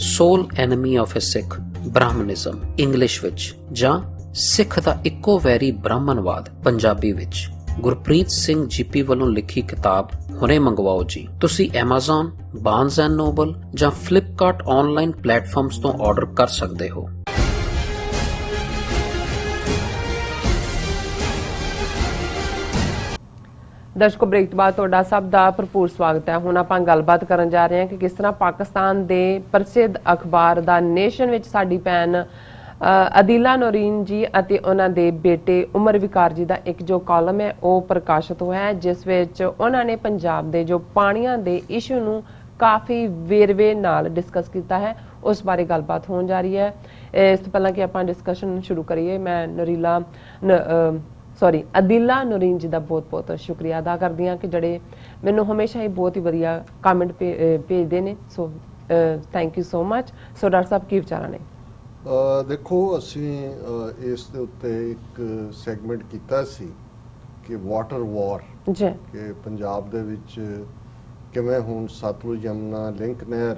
Sole enemy of a Sikh Brahmanism English ਵਿੱਚ, ਜਾਂ ਸਿੱਖ ਦਾ ਇੱਕੋ ਵੈਰੀ ਬ੍ਰਾਹਮਣਵਾਦ ਪੰਜਾਬੀ ਵਿੱਚ, ਗੁਰਪ੍ਰੀਤ ਸਿੰਘ ਜੀਪੀ ਵੱਲੋਂ ਲਿਖੀ ਕਿਤਾਬ ਹੁਣੇ ਮੰਗਵਾਓ ਜੀ। ਤੁਸੀਂ Amazon, ਬਾਰਨਜ਼ ਐਂਡ ਨੋਬਲ ਜਾਂ ਫਲਿੱਪਕਾਰਟ ਆਨਲਾਈਨ ਪਲੇਟਫਾਰਮਸ ਤੋਂ ਆਰਡਰ ਕਰ ਸਕਦੇ ਹੋ। ਦਰਸ਼ਕੋ ਬ੍ਰੇਕ ਤੋਂ ਬਾਅਦ ਤੁਹਾਡਾ ਸਭ ਦਾ ਭਰਪੂਰ ਸਵਾਗਤ ਹੈ। ਹੁਣ ਆਪਾਂ ਗੱਲਬਾਤ ਕਰਨ ਜਾ ਰਹੇ ਹਾਂ ਕਿ ਕਿਸ ਤਰ੍ਹਾਂ ਪਾਕਿਸਤਾਨ ਦੇ ਪ੍ਰਸਿੱਧ ਅਖਬਾਰ ਦਾ ਨੇਸ਼ਨ ਵਿੱਚ ਸਾਡੀ ਭੈਣ ਅਦੀਲਾ ਨੂਰੀਨ ਜੀ ਅਤੇ ਉਹਨਾਂ ਦੇ ਬੇਟੇ ਉਮਰ ਵਿਕਾਰ ਜੀ ਦਾ ਇੱਕ ਜੋ ਕਾਲਮ ਹੈ ਉਹ ਪ੍ਰਕਾਸ਼ਿਤ ਹੋਇਆ ਹੈ, ਜਿਸ ਵਿੱਚ ਉਹਨਾਂ ਨੇ ਪੰਜਾਬ ਦੇ ਜੋ ਪਾਣੀਆਂ ਦੇ ਇਸ਼ੂ ਨੂੰ ਕਾਫੀ ਵੇਰਵੇ ਨਾਲ ਡਿਸਕਸ ਕੀਤਾ ਹੈ। ਉਸ ਬਾਰੇ ਗੱਲਬਾਤ ਹੋਣ ਜਾ ਰਹੀ ਹੈ। ਇਸ ਤੋਂ ਪਹਿਲਾਂ ਕਿ ਆਪਾਂ ਡਿਸਕਸ਼ਨ ਸ਼ੁਰੂ ਕਰੀਏ, ਮੈਂ ਅਦੀਲਾ ਨੂਰੀਨ ਜੀ ਦਾ ਬਹੁਤ ਬਹੁਤ ਸ਼ੁਕਰੀਆ ਅਦਾ ਕਰਦੀ ਹਾਂ ਕਿ ਜਿਹੜੇ ਮੈਨੂੰ ਹਮੇਸ਼ਾ ਹੀ ਬਹੁਤ ਹੀ ਵਧੀਆ ਕਮੈਂਟ ਭੇਜਦੇ ਨੇ। So thank you so much. So doctor ਸਾਹਿਬ ਕੀ ਵਿਚਾਰਾਂ ਨੇ? ਦੇਖੋ, ਅਸੀਂ ਇਸ ਦੇ ਉੱਤੇ ਇੱਕ ਸੈਗਮੈਂਟ ਕੀਤਾ ਸੀ ਕਿ ਵਾਟਰ ਵਾਰ, ਕਿ ਪੰਜਾਬ ਦੇ ਵਿੱਚ ਕਿਵੇਂ ਹੁਣ ਸਤਲੁਜ ਯਮੁਨਾ ਲਿੰਕ ਨਹਿਰ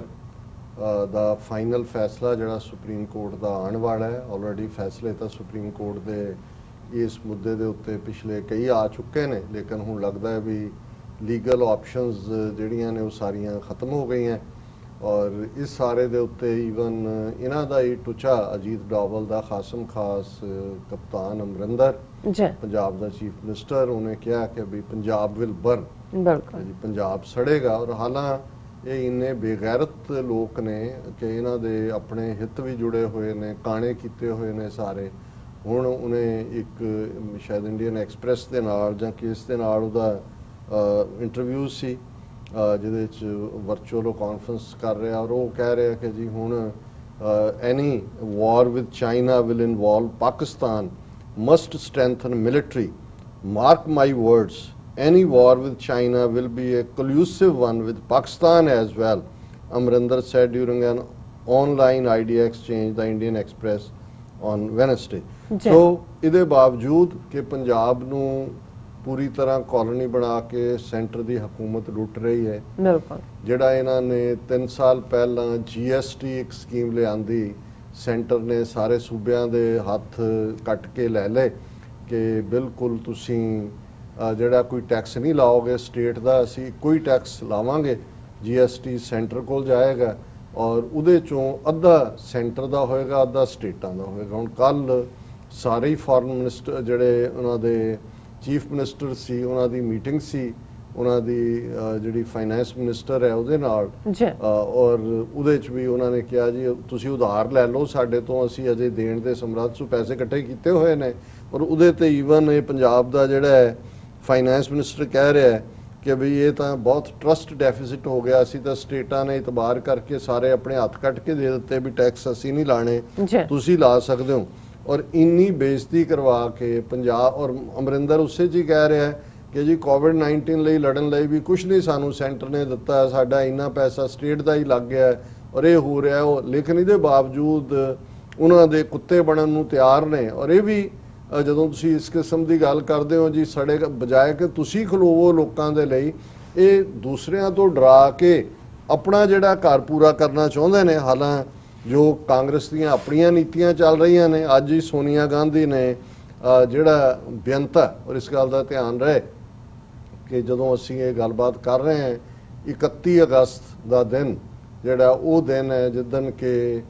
ਦਾ ਫਾਈਨਲ ਫੈਸਲਾ ਜਿਹੜਾ ਸੁਪਰੀਮ ਕੋਰਟ ਦਾ ਆਉਣ ਵਾਲਾ ਹੈ। ਆਲਰੇਡੀ ਫੈਸਲੇ ਤਾਂ ਸੁਪਰੀਮ ਕੋਰਟ ਦੇ ਇਸ ਮੁੱਦੇ ਦੇ ਉੱਤੇ ਪਿਛਲੇ ਕਈ ਆ ਚੁੱਕੇ ਨੇ, ਲੇਕਿਨ ਹੁਣ ਲੱਗਦਾ ਹੈ ਵੀ ਲੀਗਲ ਆਪਸ਼ਨਸ ਜਿਹੜੀਆਂ ਨੇ ਉਹ ਸਾਰੀਆਂ ਖਤਮ ਹੋ ਗਈਆਂ। ਔਰ ਇਸ ਸਾਰੇ ਦੇ ਉੱਤੇ ਈਵਨ ਇਹਨਾਂ ਦਾ ਹੀ ਟੁਚਾ ਅਜੀਤ ਡੋਵਲ ਦਾ ਖਾਸਮ ਖਾਸ ਕਪਤਾਨ ਅਮਰਿੰਦਰ ਪੰਜਾਬ ਦਾ ਚੀਫ ਮਿਨਿਸਟਰ, ਉਹਨੇ ਕਿਹਾ ਕਿ ਵੀ ਪੰਜਾਬ ਵਿਲ ਬਰਨ, ਪੰਜਾਬ ਸੜੇਗਾ। ਔਰ ਹਾਲਾਂ ਇਹ ਇੰਨੇ ਬੇਗੈਰਤ ਲੋਕ ਨੇ ਕਿ ਇਹਨਾਂ ਦੇ ਆਪਣੇ ਹਿੱਤ ਵੀ ਜੁੜੇ ਹੋਏ ਨੇ, ਕਾਣੇ ਕੀਤੇ ਹੋਏ ਨੇ ਸਾਰੇ। ਹੁਣ ਉਹਨੇ ਇੱਕ ਸ਼ਾਇਦ ਇੰਡੀਅਨ ਐਕਸਪ੍ਰੈਸ ਦੇ ਨਾਲ ਜਾਂ ਕਿਸ ਦੇ ਨਾਲ ਉਹਦਾ ਇੰਟਰਵਿਊ ਸੀ, ਜਿਹਦੇ 'ਚ ਵਰਚੁਅਲ ਕਾਨਫਰੰਸ ਕਰ ਰਿਹਾ ਔਰ ਉਹ ਕਹਿ ਰਿਹਾ ਕਿ ਜੀ ਹੁਣ any war with China will involve Pakistan must strengthen military mark my words any war with China will be a collusive one with Pakistan as well, Amrinder said during an online idea exchange, the Indian Express, on Wednesday. So, ਇਹਦੇ ਬਾਵਜੂਦ ਕਿ ਪੰਜਾਬ ਨੂੰ ਪੂਰੀ ਤਰ੍ਹਾਂ colony ਬਣਾ ਕੇ centre ਦੀ ਹਕੂਮਤ ਲੁੱਟ ਰਹੀ ਹੈ, ਬਿਲਕੁਲ ਜਿਹੜਾ ਇਹਨਾਂ ਨੇ 3 ਸਾਲ ਪਹਿਲਾਂ GST ਇੱਕ ਸਕੀਮ ਲਿਆਂਦੀ, ਸੈਂਟਰ ਨੇ ਸਾਰੇ ਸੂਬਿਆਂ ਦੇ ਹੱਥ ਕੱਟ ਕੇ ਲੈ ਲਏ ਕਿ ਬਿਲਕੁਲ ਤੁਸੀਂ ਜਿਹੜਾ ਕੋਈ ਟੈਕਸ ਨਹੀਂ ਲਾਓਗੇ ਸਟੇਟ ਦਾ, ਅਸੀਂ ਕੋਈ ਟੈਕਸ ਲਾਵਾਂਗੇ, GST ਸੈਂਟਰ ਕੋਲ ਜਾਏਗਾ ਔਰ ਉਹਦੇ ਚੋਂ ਅੱਧਾ ਸੈਂਟਰ ਦਾ ਹੋਏਗਾ, ਅੱਧਾ ਸਟੇਟਾਂ ਦਾ ਹੋਏਗਾ। ਹੁਣ ਕੱਲ ਸਾਰੇ ਹੀ ਫੋਰਨ ਮਿਨਿਸਟਰ ਜਿਹੜੇ ਉਹਨਾਂ ਦੇ ਚੀਫ ਮਿਨਿਸਟਰ ਸੀ, ਉਹਨਾਂ ਦੀ ਮੀਟਿੰਗ ਸੀ, ਉਹਨਾਂ ਦੀ ਜਿਹੜੀ ਫਾਈਨੈਂਸ ਮਿਨਿਸਟਰ ਹੈ ਉਹਦੇ ਨਾਲ, ਔਰ ਉਹਦੇ 'ਚ ਵੀ ਉਹਨਾਂ ਨੇ ਕਿਹਾ ਜੀ ਤੁਸੀਂ ਉਧਾਰ ਲੈ ਲਓ ਸਾਡੇ ਤੋਂ, ਅਸੀਂ ਅਜੇ ਦੇਣ ਦੇ ਸਮਰੱਥ ਸੋ ਪੈਸੇ ਇਕੱਠੇ ਕੀਤੇ ਹੋਏ ਨੇ। ਔਰ ਉਹਦੇ ਤੇ ਈਵਨ ਇਹ ਪੰਜਾਬ ਦਾ ਜਿਹੜਾ ਹੈ ਫਾਈਨੈਂਸ ਮਿਨਿਸਟਰ ਕਹਿ ਰਿਹਾ ਹੈ ਕਿ ਵੀ ਇਹ ਤਾਂ ਬਹੁਤ ਟਰਸਟ ਡੈਫਿਸਿਟ ਹੋ ਗਿਆ, ਅਸੀਂ ਤਾਂ ਸਟੇਟਾਂ ਨੇ ਇਤਬਾਰ ਕਰਕੇ ਸਾਰੇ ਆਪਣੇ ਹੱਥ ਕੱਟ ਕੇ ਦੇ ਦਿੱਤੇ ਵੀ ਟੈਕਸ ਅਸੀਂ ਨਹੀਂ ਲਾਣੇ, ਤੁਸੀਂ ਲਾ ਸਕਦੇ ਹੋ। ਔਰ ਇੰਨੀ ਬੇਇੱਜ਼ਤੀ ਕਰਵਾ ਕੇ ਪੰਜਾਬ, ਔਰ ਅਮਰਿੰਦਰ ਉਸੇ 'ਚ ਹੀ ਕਹਿ ਰਿਹਾ ਹੈ ਕਿ ਜੀ ਕੋਵਿਡ-19 ਲਈ ਲੜਨ ਲਈ ਵੀ ਕੁਝ ਨਹੀਂ ਸਾਨੂੰ ਸੈਂਟਰ ਨੇ ਦਿੱਤਾ, ਸਾਡਾ ਇੰਨਾ ਪੈਸਾ ਸਟੇਟ ਦਾ ਹੀ ਲੱਗ ਗਿਆ ਔਰ ਇਹ ਹੋ ਰਿਹਾ ਉਹ। ਲੇਕਿਨ ਇਹਦੇ ਬਾਵਜੂਦ ਉਹਨਾਂ ਦੇ ਕੁੱਤੇ ਬਣਨ ਨੂੰ ਤਿਆਰ ਨੇ। ਔਰ ਇਹ ਵੀ ਜਦੋਂ ਤੁਸੀਂ ਇਸ ਕਿਸਮ ਦੀ ਗੱਲ ਕਰਦੇ ਹੋ ਜੀ, ਸਾਡੇ ਬਜਾਏ ਕਿ ਤੁਸੀਂ ਖਲੋਵੋ ਲੋਕਾਂ ਦੇ ਲਈ, ਇਹ ਦੂਸਰਿਆਂ ਤੋਂ ਡਰਾ ਕੇ ਆਪਣਾ ਜਿਹੜਾ ਘਰ ਪੂਰਾ ਕਰਨਾ ਚਾਹੁੰਦੇ ਨੇ। ਹਾਲਾਂਕਿ ਜੋ ਕਾਂਗਰਸ ਦੀਆਂ ਆਪਣੀਆਂ ਨੀਤੀਆਂ ਚੱਲ ਰਹੀਆਂ ਨੇ, ਅੱਜ ਹੀ ਸੋਨੀਆ ਗਾਂਧੀ ਨੇ ਜਿਹੜਾ ਬੇਨਤਾ, ਔਰ ਇਸ ਗੱਲ ਦਾ ਧਿਆਨ ਰਹੇ ਕਿ ਜਦੋਂ ਅਸੀਂ ਇਹ ਗੱਲਬਾਤ ਕਰ ਰਹੇ ਹਾਂ 31 ਅਗਸਤ ਦਾ ਦਿਨ ਜਿਹੜਾ ਉਹ ਦਿਨ ਹੈ ਜਿੱਦਣ ਕਿ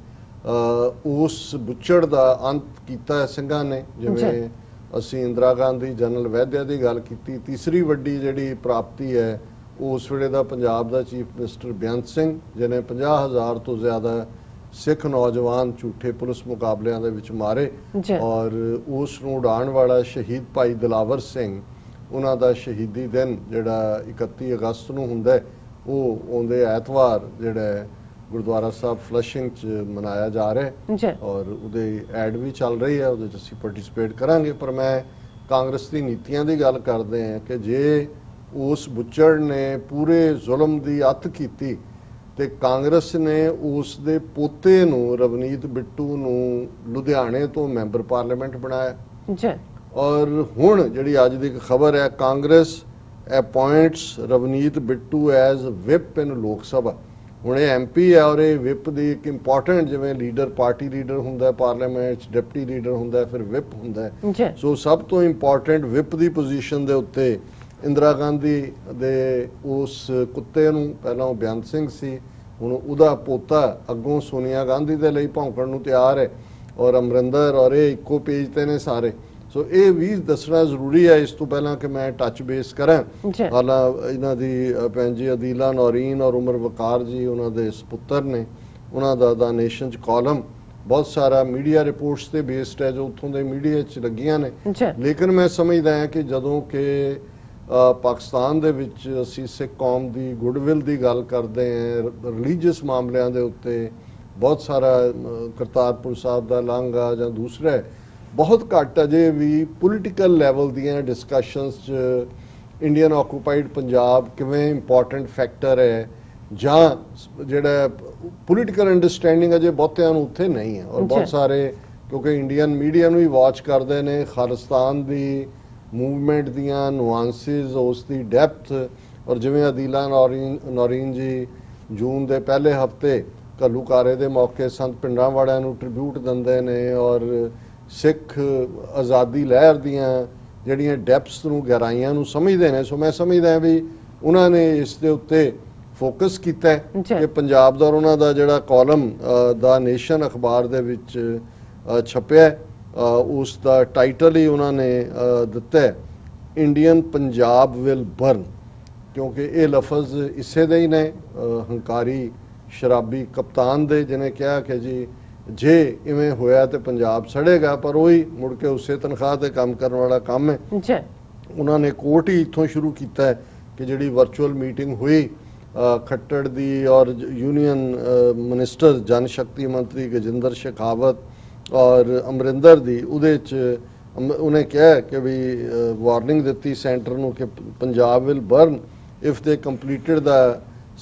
ਉਸ ਬੁੱਚੜ ਦਾ ਅੰਤ ਕੀਤਾ ਹੈ ਸਿੰਘਾਂ ਨੇ। ਜਿਵੇਂ ਅਸੀਂ ਇੰਦਰਾ ਗਾਂਧੀ ਜਨਰਲ ਵੈਦਿਆ ਦੀ ਗੱਲ ਕੀਤੀ, ਤੀਸਰੀ ਵੱਡੀ ਜਿਹੜੀ ਪ੍ਰਾਪਤੀ ਹੈ ਉਸ ਵੇਲੇ ਦਾ ਪੰਜਾਬ ਦਾ ਚੀਫ ਮਿਨਿਸਟਰ ਬੇਅੰਤ ਸਿੰਘ, ਜਿਹਨੇ 50,000 ਤੋਂ ਜ਼ਿਆਦਾ ਸਿੱਖ ਨੌਜਵਾਨ ਝੂਠੇ ਪੁਲਿਸ ਮੁਕਾਬਲਿਆਂ ਦੇ ਵਿੱਚ ਮਾਰੇ, ਔਰ ਉਸ ਨੂੰ ਉਡਾਉਣ ਵਾਲਾ ਸ਼ਹੀਦ ਭਾਈ ਦਿਲਾਵਰ ਸਿੰਘ, ਉਹਨਾਂ ਦਾ ਸ਼ਹੀਦੀ ਦਿਨ ਜਿਹੜਾ 31 ਅਗਸਤ ਨੂੰ ਹੁੰਦਾ, ਉਹ ਆਉਂਦੇ ਐਤਵਾਰ ਜਿਹੜਾ ਗੁਰਦੁਆਰਾ ਸਾਹਿਬ ਫਲਸ਼ਿੰਗ 'ਚ ਮਨਾਇਆ ਜਾ ਰਿਹਾ ਔਰ ਉਹਦੇ ਐਡ ਵੀ ਚੱਲ ਰਹੀ ਹੈ, ਉਹਦੇ 'ਚ ਅਸੀਂ ਪਾਰਟਿਸਿਪੇਟ ਕਰਾਂਗੇ। ਪਰ ਮੈਂ ਕਾਂਗਰਸ ਦੀ ਨੀਤੀਆਂ ਦੀ ਗੱਲ ਕਰਦੇ ਹਾਂ ਕਿ ਜੇ ਉਸ ਬੁੱਚੜ ਨੇ ਪੂਰੇ ਜ਼ੁਲਮ ਦੀ ਅੱਤ ਕੀਤੀ ਤੇ ਕਾਂਗਰਸ ਨੇ ਉਸ ਦੇ ਪੋਤੇ ਨੂੰ, ਰਵਨੀਤ ਬਿੱਟੂ ਨੂੰ, ਲੁਧਿਆਣੇ ਤੋਂ ਮੈਂਬਰ ਪਾਰਲੀਮੈਂਟ ਬਣਾਇਆ। ਔਰ ਹੁਣ ਜਿਹੜੀ ਅੱਜ ਦੀ ਖਬਰ ਹੈ, ਕਾਂਗਰਸ ਅਪਾਇੰਟਸ ਰਵਨੀਤ ਬਿੱਟੂ ਐਜ਼ ਵਿਪ ਇਨ ਲੋਕ ਸਭਾ। ਹੁਣ ਇਹ MP ਹੈ ਔਰ ਇਹ ਵਿਪ ਦੀ ਇੱਕ ਇੰਪੋਰਟੈਂਟ, ਜਿਵੇਂ ਲੀਡਰ ਪਾਰਟੀ ਲੀਡਰ ਹੁੰਦਾ ਪਾਰਲੀਮੈਂਟ 'ਚ, ਡਿਪਟੀ ਲੀਡਰ ਹੁੰਦਾ, ਫਿਰ ਵਿਪ ਹੁੰਦਾ। ਸੋ ਸਭ ਤੋਂ ਇੰਪੋਰਟੈਂਟ ਵਿਪ ਦੀ ਪੋਜੀਸ਼ਨ ਦੇ ਉੱਤੇ ਇੰਦਰਾ ਗਾਂਧੀ ਦੇ ਉਸ ਕੁੱਤੇ ਨੂੰ, ਪਹਿਲਾਂ ਉਹ ਬੇਅੰਤ ਸਿੰਘ ਸੀ, ਹੁਣ ਉਹਦਾ ਪੋਤਾ ਅੱਗੋਂ ਸੋਨੀਆ ਗਾਂਧੀ ਦੇ ਲਈ ਭੌਂਕਣ ਨੂੰ ਤਿਆਰ ਹੈ, ਔਰ ਅਮਰਿੰਦਰ, ਔਰ ਇਹ ਇੱਕੋ ਪੇਜ ਤੇ ਨੇ ਸਾਰੇ। ਸੋ ਇਹ ਵੀ ਦੱਸਣਾ ਜ਼ਰੂਰੀ ਹੈ। ਇਸ ਤੋਂ ਪਹਿਲਾਂ ਕਿ ਮੈਂ ਟੱਚ ਬੇਸ ਕਰਾਂ, ਹਾਲਾਂ ਇਹਨਾਂ ਦੀ ਭੈਣ ਜੀ ਅਦੀਲਾ ਨੌਰੀਨ ਔਰ ਉਮਰ ਵਕਾਰ ਜੀ ਉਹਨਾਂ ਦੇ ਸਪੁੱਤਰ ਨੇ, ਉਹਨਾਂ ਦਾ ਨੇਸ਼ਨ 'ਚ ਕਾਲਮ ਬਹੁਤ ਸਾਰਾ ਮੀਡੀਆ ਰਿਪੋਰਟਸ ਤੇ ਬੇਸਡ ਹੈ ਜੋ ਉੱਥੋਂ ਦੇ ਮੀਡੀਆ 'ਚ ਲੱਗੀਆਂ ਨੇ। ਲੇਕਿਨ ਮੈਂ ਸਮਝਦਾ ਹਾਂ ਕਿ ਜਦੋਂ ਕਿ ਪਾਕਿਸਤਾਨ ਦੇ ਵਿੱਚ ਅਸੀਂ ਸਿੱਖ ਕੌਮ ਦੀ ਗੁੱਡਵਿਲ ਦੀ ਗੱਲ ਕਰਦੇ ਹਾਂ, ਰਿਲੀਜੀਅਸ ਮਾਮਲਿਆਂ ਦੇ ਉੱਤੇ ਬਹੁਤ ਸਾਰਾ ਕਰਤਾਰਪੁਰ ਸਾਹਿਬ ਦਾ ਲਾਂਘਾ ਜਾਂ ਦੂਸਰਾ, ਬਹੁਤ ਘੱਟ ਅਜੇ ਵੀ ਪੋਲੀਟੀਕਲ ਲੈਵਲ ਦੀਆਂ ਡਿਸਕਸ਼ਨਸ 'ਚ ਇੰਡੀਅਨ ਆਕੂਪਾਈਡ ਪੰਜਾਬ ਕਿਵੇਂ ਇੰਪੋਰਟੈਂਟ ਫੈਕਟਰ ਹੈ, ਜਾਂ ਜਿਹੜਾ ਪੋਲੀਟੀਕਲ ਅੰਡਰਸਟੈਂਡਿੰਗ ਅਜੇ ਬਹੁਤਿਆਂ ਨੂੰ ਉੱਥੇ ਨਹੀਂ ਹੈ। ਔਰ ਬਹੁਤ ਸਾਰੇ ਕਿਉਂਕਿ ਇੰਡੀਅਨ ਮੀਡੀਆ ਨੂੰ ਵੀ ਵਾਚ ਕਰਦੇ ਨੇ, ਖਾਲਿਸਤਾਨ ਦੀ ਮੂਵਮੈਂਟ ਦੀਆਂ ਨੁਆਂਸਿਸ, ਉਸ ਦੀ ਡੈਪਥ। ਔਰ ਜਿਵੇਂ ਅਦੀਲਾ ਨੌਰੀਨ ਜੀ ਜੂਨ ਦੇ ਪਹਿਲੇ ਹਫਤੇ ਘੱਲੂਘਾਰੇ ਦੇ ਮੌਕੇ ਸੰਤ ਪਿੰਡਾਂ ਵਾਲਿਆਂ ਨੂੰ ਟ੍ਰਿਬਿਊਟ ਦਿੰਦੇ ਨੇ ਔਰ ਸਿੱਖ ਆਜ਼ਾਦੀ ਲਹਿਰ ਦੀਆਂ ਜਿਹੜੀਆਂ ਡੈਪਥਸ ਨੂੰ, ਗਹਿਰਾਈਆਂ ਨੂੰ ਸਮਝਦੇ ਨੇ। ਸੋ ਮੈਂ ਸਮਝਦਾ ਵੀ ਉਹਨਾਂ ਨੇ ਇਸ ਦੇ ਉੱਤੇ ਫੋਕਸ ਕੀਤਾ ਕਿ ਪੰਜਾਬ ਦਾ, ਉਹਨਾਂ ਦਾ ਜਿਹੜਾ ਕਾਲਮ ਦਾ ਨੇਸ਼ਨ ਅਖਬਾਰ ਦੇ ਵਿੱਚ ਛਪਿਆ, ਉਸ ਦਾ ਟਾਈਟਲ ਹੀ ਉਹਨਾਂ ਨੇ ਦਿੱਤਾ ਇੰਡੀਅਨ ਪੰਜਾਬ ਵਿਲ ਬਰਨ, ਕਿਉਂਕਿ ਇਹ ਲਫ਼ਜ਼ ਇਸੇ ਦੇ ਹੀ ਨੇ, ਹੰਕਾਰੀ ਸ਼ਰਾਬੀ ਕਪਤਾਨ ਦੇ, ਜਿਹਨੇ ਕਿਹਾ ਕਿ ਜੀ ਜੇ ਇਵੇਂ ਹੋਇਆ ਤੇ ਪੰਜਾਬ ਸੜੇਗਾ, ਪਰ ਉਹੀ ਮੁੜ ਕੇ ਉਸੇ ਤਨਖਾਹ ਤੇ ਕੰਮ ਕਰਨ ਵਾਲਾ ਕੰਮ ਹੈ। ਉਹਨਾਂ ਨੇ ਕੋਟ ਹੀ ਇੱਥੋਂ ਸ਼ੁਰੂ ਕੀਤਾ ਕਿ ਜਿਹੜੀ ਵਰਚੁਅਲ ਮੀਟਿੰਗ ਹੋਈ खट्टर दी और यूनियन मिनिस्टर जन शक्ति मंत्री गजेंद्र शेखावत और अमरिंदर दी उहदे च उन्हें कहा कि भी वार्निंग दी सेंटर नूं कि Punjab will burn if they completed the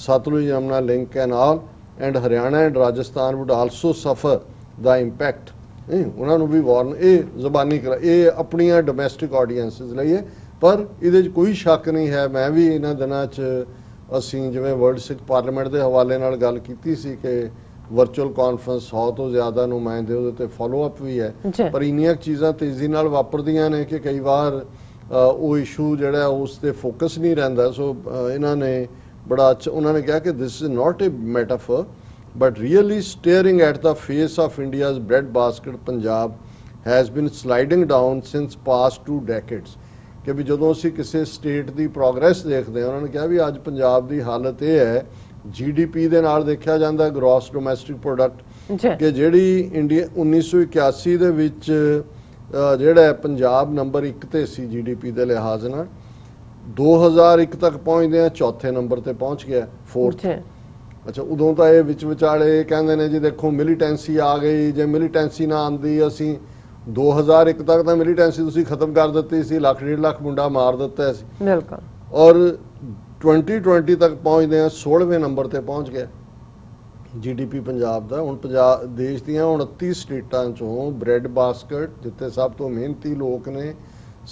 Sutlej Yamuna link canal and Haryana and Rajasthan would also suffer the impact. उन्होंने भी वार्न ये जबानी करा ये अपनिया डोमैसटिक ऑडियंसिस ਲਈ है पर ਇਹਦੇ 'ਚ ਕੋਈ ਸ਼ੱਕ ਨਹੀਂ ਹੈ। मैं भी ਇਹਨਾਂ ਦਿਨਾਂ 'ਚ ਅਸੀਂ ਜਿਵੇਂ ਵਰਲਡ ਸਿੱਖ ਪਾਰਲੀਮੈਂਟ ਦੇ ਹਵਾਲੇ ਨਾਲ ਗੱਲ ਕੀਤੀ ਸੀ ਕਿ ਵਰਚੁਅਲ ਕਾਨਫਰੰਸ 100 ਤੋਂ ਜ਼ਿਆਦਾ ਨੁਮਾਇੰਦੇ ਉਹਦੇ ਤੇ ਫੋਲੋ ਅਪ ਵੀ ਹੈ ਪਰ ਇੰਨੀਆਂ ਚੀਜ਼ਾਂ ਤੇਜ਼ੀ ਨਾਲ ਵਾਪਰਦੀਆਂ ਨੇ ਕਿ ਕਈ ਵਾਰ ਉਹ ਇਸ਼ੂ ਜਿਹੜਾ ਉਸ ਤੇ ਫੋਕਸ ਨਹੀਂ ਰਹਿੰਦਾ। ਸੋ ਇਹਨਾਂ ਨੇ ਬੜਾ ਅੱਛਾ ਉਹਨਾਂ ਨੇ ਕਿਹਾ ਕਿ this is not a metaphor but really staring at the face of India's bread basket, Punjab has been sliding down since past 2 decades। कि भी ਜਦੋਂ ਅਸੀਂ ਕਿਸੇ ਸਟੇਟ ਦੀ ਪ੍ਰੋਗਰੈਸ ਦੇਖਦੇ ਹਾਂ ਉਹਨਾਂ ਨੇ ਕਿਹਾ ਵੀ ਅੱਜ ਪੰਜਾਬ ਦੀ ਹਾਲਤ ਇਹ ਹੈ GDP ਦੇ ਨਾਲ ਦੇਖਿਆ ਜਾਂਦਾ ਗ੍ਰੋਸ ਡੋਮੈਸਟਿਕ ਪ੍ਰੋਡਕਟ ਕਿ ਜਿਹੜੀ ਇੰਡੀਆ 1981 ਦੇ ਵਿੱਚ ਜਿਹੜਾ ਪੰਜਾਬ ਨੰਬਰ 1 ਤੇ ਸੀ GDP ਦੇ ਲਿਹਾਜ਼ ਨਾਲ 2001 ਤੱਕ ਪਹੁੰਚਦੇ ਆ ਚੌਥੇ ਨੰਬਰ ਤੇ ਪਹੁੰਚ ਗਿਆ 4th। ਅੱਛਾ ਉਦੋਂ ਤਾਂ ਇਹ ਵਿੱਚ ਵਿਚਾਲੇ ਕਹਿੰਦੇ ਨੇ ਜੀ ਦੇਖੋ ਮਿਲੀਟੈਂਸੀ ਆ ਗਈ ਜੇ ਮਿਲੀਟੈਂਸੀ ਨਾ ਆਂਦੀ ਅਸੀਂ 2001 ਤੱਕ ਤਾਂ ਮਿਲੀਟੈਂਸੀ ਤੁਸੀਂ ਖਤਮ ਕਰ ਦਿੱਤੀ ਸੀ 1.5 ਲੱਖ ਮੁੰਡਾ ਮਾਰ ਦਿੱਤਾ ਸੀ ਬਿਲਕੁਲ ਔਰ 2020 ਤੱਕ ਪਹੁੰਚਦੇ ਆ 16ਵੇਂ ਨੰਬਰ ਤੇ ਪਹੁੰਚ ਗਿਆ GDP ਪੰਜਾਬ ਦਾ। ਹੁਣ ਪੰਜਾਬ ਦੇਸ਼ ਦੀਆਂ 29 ਸਟੇਟਾਂ ਚੋਂ ਬ੍ਰੈਡ ਬਾਸਕਟ ਜਿੱਥੇ ਸਭ ਤੋਂ ਮਿਹਨਤੀ ਲੋਕ ਨੇ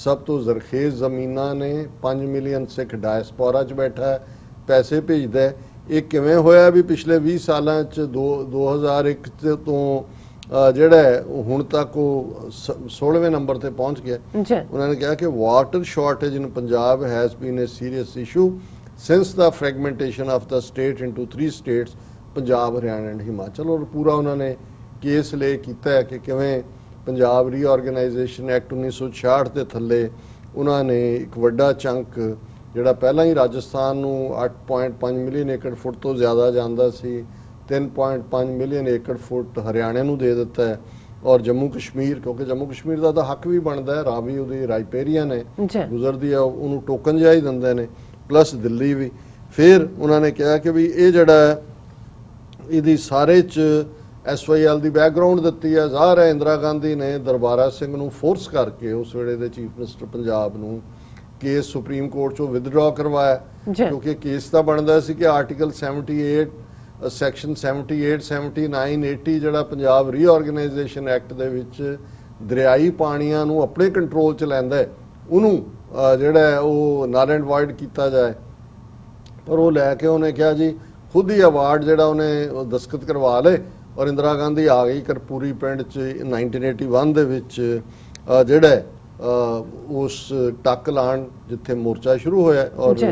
ਸਭ ਤੋਂ ਜ਼ਰਖੇਜ਼ ਜ਼ਮੀਨਾਂ ਨੇ 5 ਮਿਲੀਅਨ ਸਿੱਖ ਡਾਇਸਪੋਰਾ 'ਚ ਬੈਠਾ ਹੈ ਪੈਸੇ ਭੇਜਦਾ। ਇਹ ਕਿਵੇਂ ਹੋਇਆ ਵੀ ਪਿਛਲੇ 20 ਸਾਲਾਂ 'ਚ 2001 ਤੋਂ ਜਿਹੜਾ ਹੁਣ ਤੱਕ ਉਹ 16ਵੇਂ ਨੰਬਰ ਤੇ ਪਹੁੰਚ ਗਿਆ। ਉਹਨਾਂ ਨੇ ਕਿਹਾ ਕਿ water shortage in Punjab has been a serious issue since the fragmentation of the state into 3 states Punjab Haryana and Himachal. ਔਰ ਪੂਰਾ ਉਹਨਾਂ ਨੇ ਕੇਸ ਲੈ ਕੀਤਾ ਹੈ ਕਿ ਕਿਵੇਂ ਪੰਜਾਬ ਰੀਆਰਗੇਨਾਈਜੇਸ਼ਨ ਐਕਟ 1966 ਦੇ ਥੱਲੇ ਉਹਨਾਂ ਨੇ ਇੱਕ ਵੱਡਾ ਚੰਕ ਜਿਹੜਾ ਪਹਿਲਾਂ ਹੀ ਰਾਜਸਥਾਨ ਨੂੰ 8.5 ਮਿਲੀਅਨ ਏਕੜ ਫੁੱਟ ਤੋਂ ਜ਼ਿਆਦਾ ਜਾਂਦਾ ਸੀ 3.5 ਮਿਲੀਅਨ ਏਕੜ ਫੁੱਟ ਹਰਿਆਣੇ ਨੂੰ ਦੇ ਦਿੱਤਾ ਹੈ ਔਰ ਜੰਮੂ ਕਸ਼ਮੀਰ ਕਿਉਂਕਿ ਜੰਮੂ ਕਸ਼ਮੀਰ ਦਾ ਤਾਂ ਹੱਕ ਵੀ ਬਣਦਾ ਹੈ ਰਾਵੀ ਉਹਦੀ ਰਾਈਪੇਰੀਅਨ ਹੈ ਗੁਜ਼ਰਦੀ ਹੈ ਉਹਨੂੰ ਟੋਕਨ ਜਿਹਾ ਹੀ ਦਿੰਦੇ ਨੇ ਪਲੱਸ ਦਿੱਲੀ ਵੀ। ਫਿਰ ਉਹਨਾਂ ਨੇ ਕਿਹਾ ਕਿ ਵੀ ਇਹ ਜਿਹੜਾ ਇਹਦੀ ਸਾਰੇ 'ਚ SYL ਦੀ ਬੈਕਗਰਾਉਂਡ ਦਿੱਤੀ ਹੈ ਜ਼ਾਹਰ ਹੈ ਇੰਦਰਾ ਗਾਂਧੀ ਨੇ ਦਰਬਾਰਾ ਸਿੰਘ ਨੂੰ ਫੋਰਸ ਕਰਕੇ ਉਸ ਵੇਲੇ ਦੇ ਚੀਫ ਮਿਨਿਸਟਰ ਪੰਜਾਬ ਨੂੰ ਕੇਸ ਸੁਪਰੀਮ ਕੋਰਟ 'ਚੋਂ ਵਿਦਡਰਾ ਕਰਵਾਇਆ ਕਿਉਂਕਿ ਕੇਸ ਤਾਂ ਬਣਦਾ ਸੀ ਕਿ ਆਰਟੀਕਲ 78 ਸੈਕਸ਼ਨ 78 79 80 ਜਿਹੜਾ ਪੰਜਾਬ ਰੀਆਰਗੇਨਾਈਜੇਸ਼ਨ ਐਕਟ ਦੇ ਵਿੱਚ ਦਰਿਆਈ ਪਾਣੀਆਂ ਨੂੰ ਆਪਣੇ ਕੰਟਰੋਲ 'ਚ ਲੈਂਦਾ ਹੈ ਉਹਨੂੰ ਜਿਹੜਾ ਉਹ ਨਲ ਐਂਡ ਵਾਇਡ ਕੀਤਾ ਜਾਏ। ਪਰ ਉਹ ਲੈ ਕੇ ਉਹਨੇ ਕਿਹਾ ਜੀ ਖੁਦ ਹੀ ਅਵਾਰਡ ਜਿਹੜਾ ਉਹਨੇ ਦਸਤਖਤ ਕਰਵਾ ਲਏ ਔਰ ਇੰਦਰਾ ਗਾਂਧੀ ਆ ਗਈ ਕਰਪੂਰੀ ਪਿੰਡ 'ਚ 1981 ਦੇ ਵਿੱਚ ਜਿਹੜਾ ਉਸ ਟੱਕ ਲਾਣ ਜਿੱਥੇ ਮੋਰਚਾ ਸ਼ੁਰੂ ਹੋਇਆ ਔਰ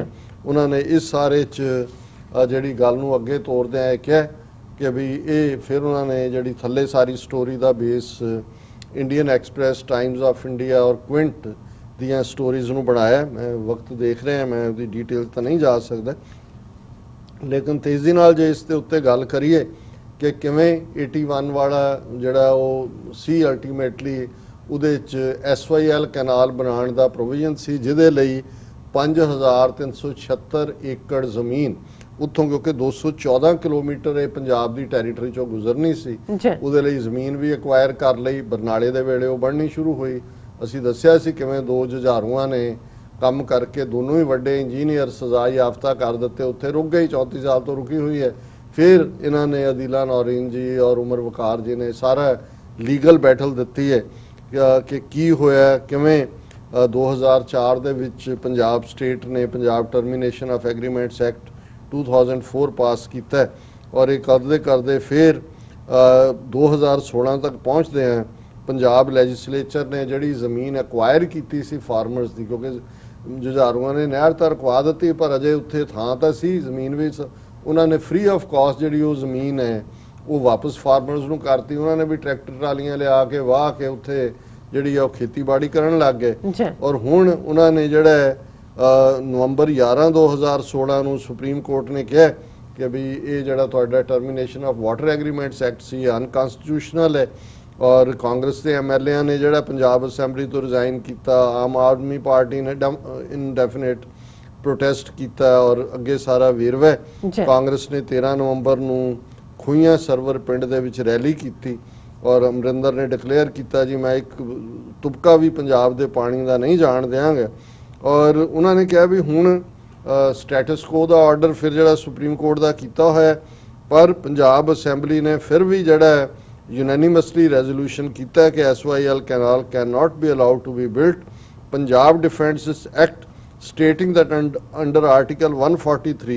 ਉਹਨਾਂ ਨੇ ਇਸ ਸਾਰੇ 'ਚ ਜਿਹੜੀ ਗੱਲ ਨੂੰ ਅੱਗੇ ਤੋਰਦਿਆਂ ਇਹ ਕਿਹਾ ਕਿ ਵੀ ਇਹ ਫਿਰ ਉਹਨਾਂ ਨੇ ਜਿਹੜੀ ਥੱਲੇ ਸਾਰੀ ਸਟੋਰੀ ਦਾ base Indian Express Times of India ਔਰ ਕੁਇੰਟ ਦੀਆਂ ਸਟੋਰੀਜ਼ ਨੂੰ ਬਣਾਇਆ। ਮੈਂ ਵਕਤ ਦੇਖ ਰਿਹਾ ਮੈਂ ਉਹਦੀ ਡਿਟੇਲ ਤਾਂ ਨਹੀਂ ਜਾ ਸਕਦਾ ਲੇਕਿਨ ਤੇਜ਼ੀ ਨਾਲ ਜੇ ਇਸ ਦੇ ਉੱਤੇ ਗੱਲ ਕਰੀਏ ਕਿ ਕਿਵੇਂ 81 ਵਾਲਾ ਜਿਹੜਾ ਉਹ ਸੀ ਅਲਟੀਮੇਟਲੀ ਉਹਦੇ 'ਚ SYL ਕੈਨਾਲ ਬਣਾਉਣ ਦਾ ਪ੍ਰੋਵੀਜ਼ਨ ਸੀ ਜਿਹਦੇ ਲਈ 5376 ਏਕੜ ਜ਼ਮੀਨ ਉੱਥੋਂ ਕਿਉਂਕਿ 214 ਕਿਲੋਮੀਟਰ ਇਹ ਪੰਜਾਬ ਦੀ ਟੈਰੀਟਰੀ 'ਚੋਂ ਗੁਜ਼ਰਨੀ ਸੀ ਉਹਦੇ ਲਈ ਜ਼ਮੀਨ ਵੀ ਐਕਵਾਇਰ ਕਰ ਲਈ। ਬਰਨਾਲੇ ਦੇ ਵੇਲੇ ਉਹ ਬਣਨੀ ਸ਼ੁਰੂ ਹੋਈ। ਅਸੀਂ ਦੱਸਿਆ ਸੀ ਕਿਵੇਂ 2 ਜੁਝਾਰੂਆਂ ਨੇ ਕੰਮ ਕਰਕੇ ਦੋਨੋਂ ਹੀ ਵੱਡੇ ਇੰਜੀਨੀਅਰ ਸਜ਼ਾ ਯਾਫਤਾ ਕਰ ਦਿੱਤੇ ਉੱਥੇ ਰੁਕ ਗਈ 34 ਸਾਲ ਤੋਂ ਰੁਕੀ ਹੋਈ ਹੈ। ਫਿਰ ਇਹਨਾਂ ਨੇ ਅਦੀਲਾ ਨੌਰੀਨ ਜੀ ਔਰ ਉਮਰ ਵਕਾਰ ਜੀ ਨੇ ਸਾਰਾ ਲੀਗਲ ਬੈਟਲ ਦਿੱਤੀ ਹੈ ਕਿ ਕੀ ਹੋਇਆ ਕਿਵੇਂ 2004 ਦੇ ਵਿੱਚ ਪੰਜਾਬ ਸਟੇਟ ਨੇ Punjab termination of agreements act 2004 ਪਾਸ ਕੀਤਾ ਔਰ ਇਹ ਕਰਦੇ ਫਿਰ 2016 ਤੱਕ ਪਹੁੰਚਦੇ ਆ ਪੰਜਾਬ ਲੈਜਿਸਲੇਚਰ ਨੇ ਜਿਹੜੀ ਜ਼ਮੀਨ ਐਕਵਾਇਰ ਕੀਤੀ ਸੀ ਫਾਰਮਰਸ ਦੀ ਕਿਉਂਕਿ ਜੁਝਾਰੂਆਂ ਨੇ ਨਹਿਰ ਤਾਂ ਰਖਵਾ ਦਿੱਤੀ ਪਰ ਅਜੇ ਉੱਥੇ ਥਾਂ ਤਾਂ ਸੀ ਜ਼ਮੀਨ ਵਿੱਚ ਉਹਨਾਂ ਨੇ ਫ੍ਰੀ ਆਫ ਕਾਸਟ ਜਿਹੜੀ ਉਹ ਜ਼ਮੀਨ ਹੈ ਉਹ ਵਾਪਸ ਫਾਰਮਰਸ ਨੂੰ ਕਰਤੀ। ਉਹਨਾਂ ਨੇ ਵੀ ਟਰੈਕਟਰ ਟਰਾਲੀਆਂ ਲਿਆ ਕੇ ਵਾਹ ਕੇ ਉੱਥੇ ਜਿਹੜੀ ਆ ਉਹ ਖੇਤੀਬਾੜੀ ਕਰਨ ਲੱਗ ਗਏ ਔਰ ਹੁਣ ਉਹਨਾਂ ਨੇ ਜਿਹੜਾ ਨਵੰਬਰ 11 2016 ਨੂੰ ਸੁਪਰੀਮ ਕੋਰਟ ਨੇ ਕਿਹਾ ਕਿ ਵੀ ਇਹ ਜਿਹੜਾ ਤੁਹਾਡਾ termination of water agreements act C unconstitutional ਹੈ ਔਰ ਕਾਂਗਰਸ ਦੇ MLA ਨੇ ਜਿਹੜਾ ਪੰਜਾਬ ਅਸੈਂਬਲੀ ਤੋਂ ਰਿਜ਼ਾਈਨ ਕੀਤਾ ਆਮ ਆਦਮੀ ਪਾਰਟੀ ਨੇ ਇਨਡੈਫੀਨਿਟ ਪ੍ਰੋਟੈਸਟ ਕੀਤਾ ਔਰ ਅੱਗੇ ਸਾਰਾ ਵੇਰਵਾ ਹੈ। ਜੀ। ਕਾਂਗਰਸ ਨੇ 13 ਨਵੰਬਰ ਨੂੰ ਖੂਹੀਆਂ ਸਰਵਰ ਪਿੰਡ ਦੇ ਵਿੱਚ ਰੈਲੀ ਕੀਤੀ ਔਰ ਅਮਰਿੰਦਰ ਨੇ ਡਿਕਲੇਅਰ ਕੀਤਾ ਜੀ ਮੈਂ ਇੱਕ ਤੁਪਕਾ ਵੀ ਪੰਜਾਬ ਦੇ ਪਾਣੀ ਦਾ ਨਹੀਂ ਜਾਣ ਦਿਆਂਗਾ। ਔਰ ਉਹਨਾਂ ਨੇ ਕਿਹਾ ਵੀ ਹੁਣ ਸਟੇਟਸ ਕੋ ਦਾ ਆਰਡਰ ਫਿਰ ਜਿਹੜਾ ਸੁਪਰੀਮ ਕੋਰਟ ਦਾ ਕੀਤਾ ਹੋਇਆ, ਪਰ ਪੰਜਾਬ ਅਸੈਂਬਲੀ ਨੇ ਫਿਰ ਵੀ ਜਿਹੜਾ ਯੂਨੈਨਿਮਸਲੀ ਰੈਜ਼ੋਲੂਸ਼ਨ ਕੀਤਾ ਕਿ SYL canal can not be allowed to be built. Punjab defends this act stating that under Article 143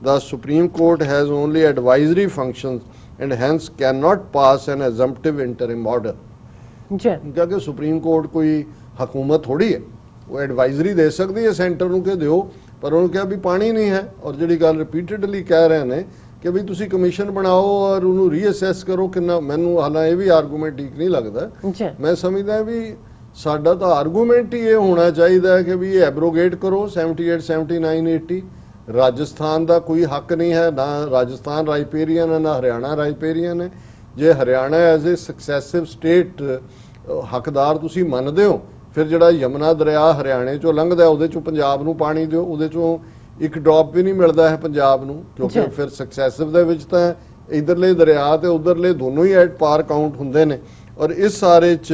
the Supreme Court has only advisory functions and hence cannot pass an assumptive interim order। ਜੀ ਕਿਉਂਕਿ supreme court ਕੋਈ ਹਕੂਮਤ ਥੋੜੀ ਹੈ, ਉਹ advisory ਦੇ ਸਕਦੀ ਹੈ ਸੈਂਟਰ ਨੂੰ ਕਿ ਦਿਓ, ਪਰ ਉਹਨੂੰ ਕਿਹਾ ਵੀ ਪਾਣੀ ਨਹੀਂ ਹੈ। ਔਰ ਜਿਹੜੀ ਗੱਲ ਰਿਪੀਟਡਲੀ ਕਹਿ ਰਹੇ ਨੇ ਕਿ ਵੀ ਤੁਸੀਂ ਕਮਿਸ਼ਨ ਬਣਾਓ ਔਰ ਉਹਨੂੰ ਰੀਅਸੈਸ ਕਰੋ ਕਿੰਨਾ, ਮੈਨੂੰ ਹਾਲਾਂ ਇਹ ਵੀ ਆਰਗੂਮੈਂਟ ਠੀਕ ਨਹੀਂ ਲੱਗਦਾ। ਜੀ ਮੈਂ ਸਮਝਦਾ ਵੀ ਸਾਡਾ ਤਾਂ ਆਰਗੂਮੈਂਟ ਹੀ ਇਹ ਹੋਣਾ ਚਾਹੀਦਾ ਹੈ ਕਿ ਵੀ ਇਹ ਐਬਰੋਗੇਟ ਕਰੋ 78, 79, 80। ਰਾਜਸਥਾਨ ਦਾ ਕੋਈ ਹੱਕ ਨਹੀਂ ਹੈ, ਨਾ ਰਾਜਸਥਾਨ ਰਾਈਪੇਰੀਅਨ ਹੈ ਨਾ ਹਰਿਆਣਾ ਰਾਈਪੇਰੀਅਨ ਹੈ। ਜੇ ਹਰਿਆਣਾ ਐਜ਼ ਏ ਸਕਸੈਸਿਵ ਸਟੇਟ ਹੱਕਦਾਰ ਤੁਸੀਂ ਮੰਨਦੇ ਹੋ, ਫਿਰ ਜਿਹੜਾ ਯਮਨਾ ਦਰਿਆ ਹਰਿਆਣੇ ਚੋਂ ਲੰਘਦਾ ਉਹਦੇ ਚੋਂ ਪੰਜਾਬ ਨੂੰ ਪਾਣੀ ਦਿਓ, ਉਹਦੇ ਚੋਂ ਇੱਕ ਡ੍ਰੌਪ ਵੀ ਨਹੀਂ ਮਿਲਦਾ ਹੈ ਪੰਜਾਬ ਨੂੰ, ਕਿਉਂਕਿ ਫਿਰ ਸਕਸੈਸਿਵ ਦੇ ਵਿੱਚ ਤਾਂ ਇਧਰਲੇ ਦਰਿਆ ਤੇ ਉਧਰਲੇ ਦੋਨੋਂ ਹੀ ਐਟ ਪਾਰ ਕਾਊਂਟ ਹੁੰਦੇ ਨੇ। ਔਰ ਇਸ ਸਾਰੇ 'ਚ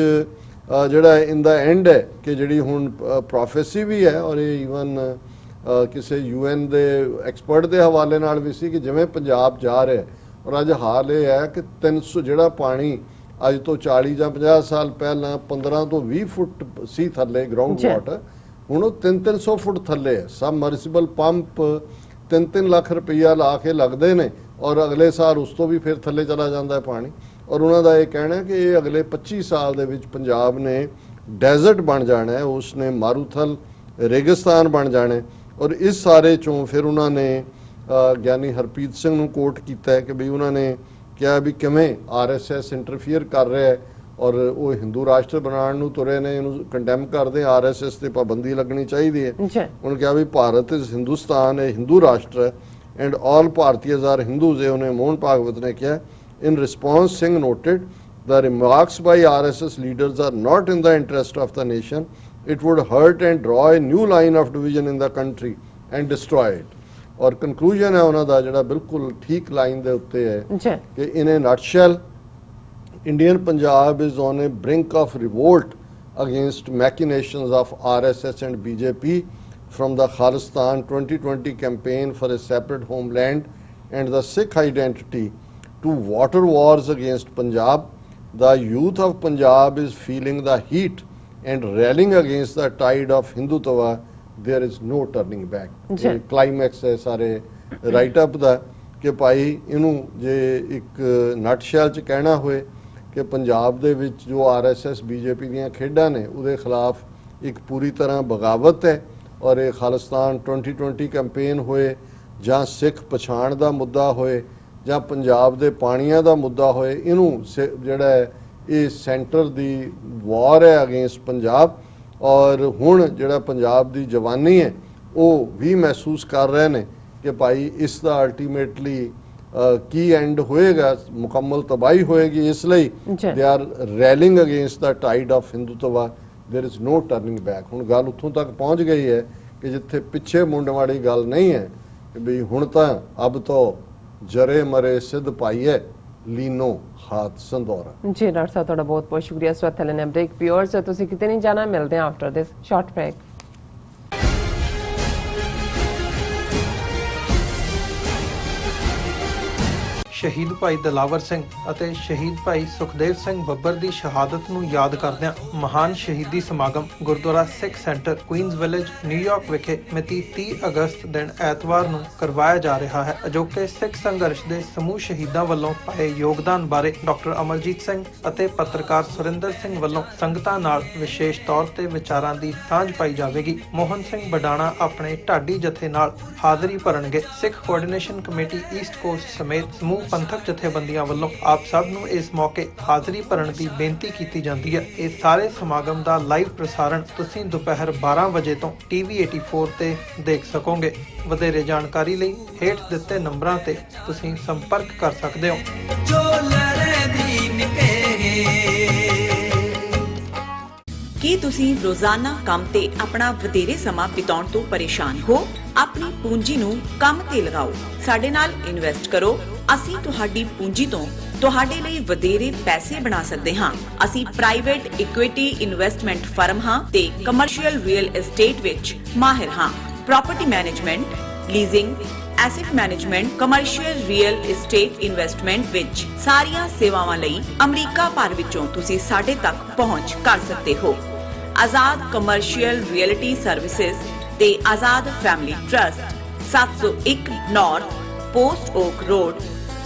ਜਿਹੜਾ ਇਨ ਦਾ ਐਂਡ ਹੈ ਕਿ ਜਿਹੜੀ ਹੁਣ ਪ੍ਰੋਫੈਸੀ ਵੀ ਹੈ ਔਰ ਇਹ ਈਵਨ ਕਿਸੇ UN ਦੇ ਐਕਸਪਰਟ ਦੇ ਹਵਾਲੇ ਨਾਲ ਵੀ ਸੀ ਕਿ ਜਿਵੇਂ ਪੰਜਾਬ ਜਾ ਰਿਹਾ ਔਰ ਅੱਜ ਹਾਲ ਇਹ ਹੈ ਕਿ 300 ਜਿਹੜਾ ਪਾਣੀ ਅੱਜ ਤੋਂ 40 ਜਾਂ 50 ਸਾਲ ਪਹਿਲਾਂ 15 ਤੋਂ 20 ਫੁੱਟ ਸੀ ਥੱਲੇ ਗਰਾਊਂਡ ਵਾਟਰ, ਹੁਣ ਉਹ 300 ਫੁੱਟ ਥੱਲੇ ਹੈ। ਸਬਮਰਸੀਬਲ ਪੰਪ 3-3 ਲੱਖ ਰੁਪਈਆ ਲਾ ਕੇ ਲੱਗਦੇ ਨੇ ਔਰ ਅਗਲੇ ਸਾਲ ਉਸ ਤੋਂ ਵੀ ਫਿਰ ਥੱਲੇ ਚਲਾ ਜਾਂਦਾ ਹੈ ਪਾਣੀ। ਔਰ ਉਹਨਾਂ ਦਾ ਇਹ ਕਹਿਣਾ ਕਿ ਇਹ ਅਗਲੇ 25 ਸਾਲ ਦੇ ਵਿੱਚ ਪੰਜਾਬ ਨੇ ਡੈਜ਼ਰਟ ਬਣ ਜਾਣਾ ਹੈ, ਉਸ ਨੇ ਮਾਰੂਥਲ ਰੇਗਿਸਤਾਨ ਬਣ ਜਾਣਾ ਹੈ। ਔਰ ਇਸ ਸਾਰੇ ਚੋਂ ਫਿਰ ਉਹਨਾਂ ਨੇ ਗਿਆਨੀ ਹਰਪ੍ਰੀਤ ਸਿੰਘ ਨੂੰ ਕੋਟ ਕੀਤਾ ਹੈ ਕਿ ਵੀ ਉਹਨਾਂ ਨੇ ਕਿਹਾ ਵੀ ਕਿਵੇਂ RSS ਇੰਟਰਫੀਅਰ ਕਰ ਰਿਹਾ ਹੈ ਔਰ ਉਹ ਹਿੰਦੂ ਰਾਸ਼ਟਰ ਬਣਾਉਣ ਨੂੰ ਤੁਰੇ ਨੇ, ਇਹਨੂੰ ਕੰਡੈਮ ਕਰਦੇ। RSS ਤੇ ਪਾਬੰਦੀ ਲੱਗਣੀ ਚਾਹੀਦੀ ਹੈ। ਉਹਨੇ ਕਿਹਾ ਵੀ ਭਾਰਤ ਇਜ਼ ਹਿੰਦੁਸਤਾਨ ਹੈ, ਹਿੰਦੂ ਰਾਸ਼ਟਰ ਹੈ ਐਂਡ ਆਲ ਭਾਰਤੀਅਜ਼ ਆਰ ਹਿੰਦੂਜ਼ ਹੈ। ਉਹਨੇ ਮੋਹਨ ਭਾਗਵਤ ਨੇ ਕਿਹਾ। In response, Singh noted, the remarks by RSS leaders are not in the interest of the nation. It would hurt and draw a new line of division in the country and destroy it. और conclusion है उन्होंने दा जड़ा बिल्कुल ठीक line दे उत्ते है कि in a nutshell, Indian Punjab is on a brink of revolt against machinations of RSS and BJP from the Khalistan 2020 campaign for a separate homeland and the Sikh identity to water wars against Punjab. The youth of Punjab is feeling the heat and rallying against the tide of Hindutva. There is no turning back. Climax है सारे right up ਦਾ ਕਿ ਭਾਈ ਇਹਨੂੰ ਜੇ ਇੱਕ ਨਟਸ਼ੈਲ ਚ ਕਹਿਣਾ ਹੋਏ ਕਿ ਪੰਜਾਬ ਦੇ ਵਿੱਚ ਜੋ RSS BJP ਦੀਆਂ ਖੇਡਾਂ ਨੇ ਉਹਦੇ ਖਿਲਾਫ ਇੱਕ ਪੂਰੀ ਤਰ੍ਹਾਂ ਬਗਾਵਤ ਹੈ। ਔਰ ਇਹ ਖਾਲਿਸਤਾਨ 2020 ਕੈਂਪੇਨ ਹੋਏ ਜਾਂ ਸਿੱਖ ਪਛਾਣ ਦਾ ਮੁੱਦਾ ਹੋਏ ਜਾਂ ਪੰਜਾਬ ਦੇ ਪਾਣੀਆਂ ਦਾ ਮੁੱਦਾ ਹੋਏ, ਇਹਨੂੰ ਜਿਹੜਾ ਹੈ ਇਹ ਸੈਂਟਰ ਦੀ ਵਾਰ ਹੈ ਅਗੇਂਸਟ ਪੰਜਾਬ। ਔਰ ਹੁਣ ਜਿਹੜਾ ਪੰਜਾਬ ਦੀ ਜਵਾਨੀ ਹੈ ਉਹ ਵੀ ਮਹਿਸੂਸ ਕਰ ਰਹੇ ਨੇ ਕਿ ਭਾਈ ਇਸ ਦਾ ਅਲਟੀਮੇਟਲੀ ਕੀ ਐਂਡ ਹੋਏਗਾ, ਮੁਕੰਮਲ ਤਬਾਹੀ ਹੋਏਗੀ। ਇਸ ਲਈ they are railing against the tide of Hindutva. There is no turning back. ਹੁਣ ਗੱਲ ਉੱਥੋਂ ਤੱਕ ਪਹੁੰਚ ਗਈ ਹੈ ਕਿ ਜਿੱਥੇ ਪਿੱਛੇ ਮੁੰਡ ਵਾਲੀ ਗੱਲ ਨਹੀਂ ਹੈ ਕਿ ਵੀ ਹੁਣ ਤਾਂ ਅਬ ਤੋਂ ਜਰੇ ਮਰੇ ਸਿੱਧ ਪਾਈਏ ਲੀਨੋ ਹਾਥ ਸੰਦੋਰਾ। ਜੀ ਡਾਕਟਰ ਸਾਹਿਬ ਤੁਹਾਡਾ ਬਹੁਤ ਬਹੁਤ ਸ਼ੁਕਰੀਆ। ਇਸ ਵਕਤ ਲੈਣੇ ਬ੍ਰੇਕ। ਵਿਊਅਰਸ ਤੁਸੀਂ ਕਿਤੇ ਨਹੀਂ ਜਾਣਾ, ਮਿਲਦੇ ਹਾਂ ਆਫਟਰ ਦਿਸ ਸ਼ਾਰਟ ਬ੍ਰੇਕ। ਸ਼ਹੀਦ ਭਾਈ ਦਿਲਾਵਰ ਸਿੰਘ ਅਤੇ ਸ਼ਹੀਦ ਭਾਈ ਸੁਖਦੇਵ ਸਿੰਘ ਬੱਬਰ ਦੀ ਸ਼ਹਾਦਤ ਨੂੰ ਯਾਦ ਕਰਦਿਆਂ ਮਹਾਨ ਸ਼ਹੀਦੀ ਸਮਾਗਮ ਗੁਰਦੁਆਰਾ ਸਿੱਖ ਸੈਂਟਰ ਕੁਈਨਜ਼ ਵਿਲੇਜ ਨਿਊਯਾਰਕ ਵਿਖੇ ਮਿਤੀ 30 ਅਗਸਤ ਦਿਨ ਐਤਵਾਰ ਨੂੰ ਕਰਵਾਇਆ ਜਾ ਰਿਹਾ ਹੈ। ਅਜੋਕੇ ਸਿੱਖ ਸੰਘਰਸ਼ ਦੇ ਸਮੂਹ ਸ਼ਹੀਦਾਂ ਵੱਲੋਂ ਪਾਏ ਯੋਗਦਾਨ ਬਾਰੇ ਡਾਕਟਰ ਅਮਰਜੀਤ ਸਿੰਘ ਅਤੇ ਪੱਤਰਕਾਰ ਸੁਰਿੰਦਰ ਸਿੰਘ ਵੱਲੋਂ ਸੰਗਤਾਂ ਨਾਲ ਵਿਸ਼ੇਸ਼ ਤੌਰ ਤੇ ਵਿਚਾਰਾਂ ਦੀ ਸਾਂਝ ਪਾਈ ਜਾਵੇਗੀ। ਮੋਹਨ ਸਿੰਘ ਬਡਾਣਾ ਆਪਣੇ ਢਾਡੀ ਜਥੇ ਨਾਲ ਹਾਜ਼ਰੀ ਭਰਨਗੇ। ਸਿੱਖ ਕੋਆਰਡੀਨੇਸ਼ਨ ਕਮੇਟੀ ਈਸਟ ਕੋਸਟ ਸਮੇਤ ਸਮੂਹ ਪੰਥਕ ਜਥੇਬੰਦੀਆਂ ਵੱਲੋਂ ਆਪ ਸਭ ਨੂੰ ਇਸ ਮੌਕੇ ਹਾਜ਼ਰੀ ਭਰਨ ਦੀ ਬੇਨਤੀ ਕੀਤੀ ਜਾਂਦੀ ਹੈ। ਇਸ ਸਾਰੇ ਸਮਾਗਮ ਦਾ ਲਾਈਵ ਪ੍ਰਸਾਰਣ ਤੁਸੀਂ ਦੁਪਹਿਰ 12 ਵਜੇ ਤੋਂ TV 84 ਤੇ ਦੇਖ ਸਕੋਗੇ। ਵਧੇਰੇ ਜਾਣਕਾਰੀ ਲਈ ਹੇਠ ਦਿੱਤੇ ਨੰਬਰਾਂ ਤੇ ਤੁਸੀਂ ਸੰਪਰਕ ਕਰ ਸਕਦੇ ਹੋ। ਕੀ ਤੁਸੀਂ ਰੋਜ਼ਾਨਾ ਕੰਮ ਤੇ ਆਪਣਾ ਵਧੇਰੇ ਸਮਾਂ ਬਿਤਾਉਣ ਤੋਂ ਪਰੇਸ਼ਾਨ ਹੋ, ਆਪਣੀ ਪੂੰਜੀ ਨੂੰ ਕੰਮ ਤੇ ਲਗਾਓ, ਸਾਡੇ ਨਾਲ ਇਨਵੈਸਟ ਕਰੋ। ਅਸੀਂ ਤੁਹਾਡੀ ਪੂੰਜੀ ਤੋਂ ਤੁਹਾਡੇ ਲਈ ਵਧੇਰੇ ਪੈਸੇ ਬਣਾ ਸਕਦੇ ਹਾਂ। ਅਸੀਂ ਪ੍ਰਾਈਵੇਟ ਇਕੁਇਟੀ ਇਨਵੈਸਟਮੈਂਟ ਫਰਮ ਹਾਂ ਤੇ ਕਮਰਸ਼ੀਅਲ ਰੀਅਲ ਏਸਟੇਟ ਵਿੱਚ ਮਾਹਿਰ ਹਾਂ। Property management, leasing, asset management, commercial real estate investment ਵਿੱਚ ਸਾਰੀਆਂ ਸੇਵਾਵਾਂ ਲਈ ਅਮਰੀਕਾ ਭਰ ਵਿੱਚੋਂ ਤੁਸੀਂ ਸਾਡੇ ਤੱਕ ਪਹੁੰਚ ਕਰ ਸਕਦੇ ਹੋ। ਆਜ਼ਾਦ ਕਮਰਸ਼ੀਅਲ ਰੀਅਲਟੀ ਸਰਵਿਸਿਜ਼ ਤੇ Azad family trust, 701 North Post Oak Road,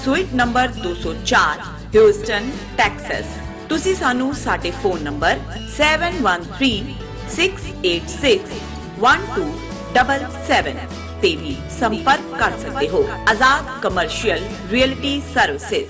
suite number 204, Houston, Texas. ਤੁਸੀਂ ਸਾਨੂੰ ਸਾਡੇ ਫੋਨ ਨੰਬਰ 7136861277 ਤੇ ਵੀ ਸੰਪਰਕ ਕਰ ਸਕਦੇ ਹੋ। Azad commercial realty services.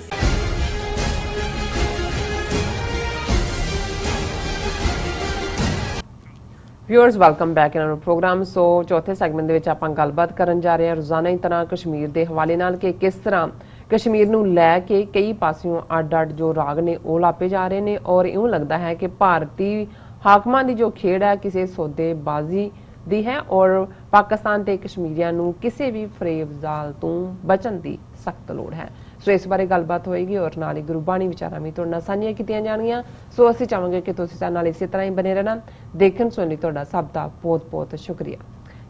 Viewers welcome back in our program. So ਚੌਥੇ ਸੈਗਮੈਂਟ ਦੇ ਵਿੱਚ ਆਪਾਂ ਗੱਲਬਾਤ ਕਰਨ ਜਾ ਰਹੇ ਹਾਂ ਰੋਜ਼ਾਨਾ ਹੀ ਤਰ੍ਹਾਂ ਕਸ਼ਮੀਰ ਦੇ ਹਵਾਲੇ ਨਾਲ ਕਿ ਕਿਸ ਤਰ੍ਹਾਂ ਕਸ਼ਮੀਰ ਨੂੰ ਲੈ ਕੇ ਕਈ ਪਾਸਿਓਂ ਅੱਡ-ਅੱਡ ਜੋ ਰਾਗ ਨੇ ਉਹ ਲਾਪੇ ਜਾ ਰਹੇ ਨੇ ਔਰ ਇਉਂ ਲੱਗਦਾ ਹੈ ਕਿ ਭਾਰਤੀ ਹਾਕਮਾਂ ਦੀ ਜੋ ਖੇਡ ਹੈ ਕਿਸੇ ਸੌਦੇਬਾਜ਼ੀ ਦੀ ਹੈ ਔਰ ਪਾਕਿਸਤਾਨ ਤੇ ਕਸ਼ਮੀਰੀਆਂ ਨੂੰ ਕਿਸੇ ਵੀ ਫਰੇਬ ਜ਼ਾਲ ਤੋਂ ਬਚਣ ਦੀ ਸਖਤ ਲੋੜ ਹੈ। ਸੋ ਇਸ ਬਾਰੇ ਗੱਲਬਾਤ ਹੋਏਗੀ ਔਰ ਨਾਲ ਹੀ ਗੁਰਬਾਣੀ ਵਿਚਾਰਾਂ ਵੀ ਤੁਹਾਡੇ ਨਾਲ ਸਾਂਝੀਆਂ ਕੀਤੀਆਂ ਜਾਣਗੀਆਂ। ਸੋ ਅਸੀਂ ਚਾਹਾਂਗੇ ਕਿ ਤੁਸੀਂ ਸਾਡੇ ਨਾਲ ਇਸੇ ਤਰ੍ਹਾਂ ਹੀ ਬਨੇ ਰਹਿਣਾ। ਦੇਖਣ ਸੁਣਨ ਲਈ ਤੁਹਾਡਾ ਸਭ ਦਾ ਬਹੁਤ-ਬਹੁਤ ਸ਼ੁਕਰੀਆ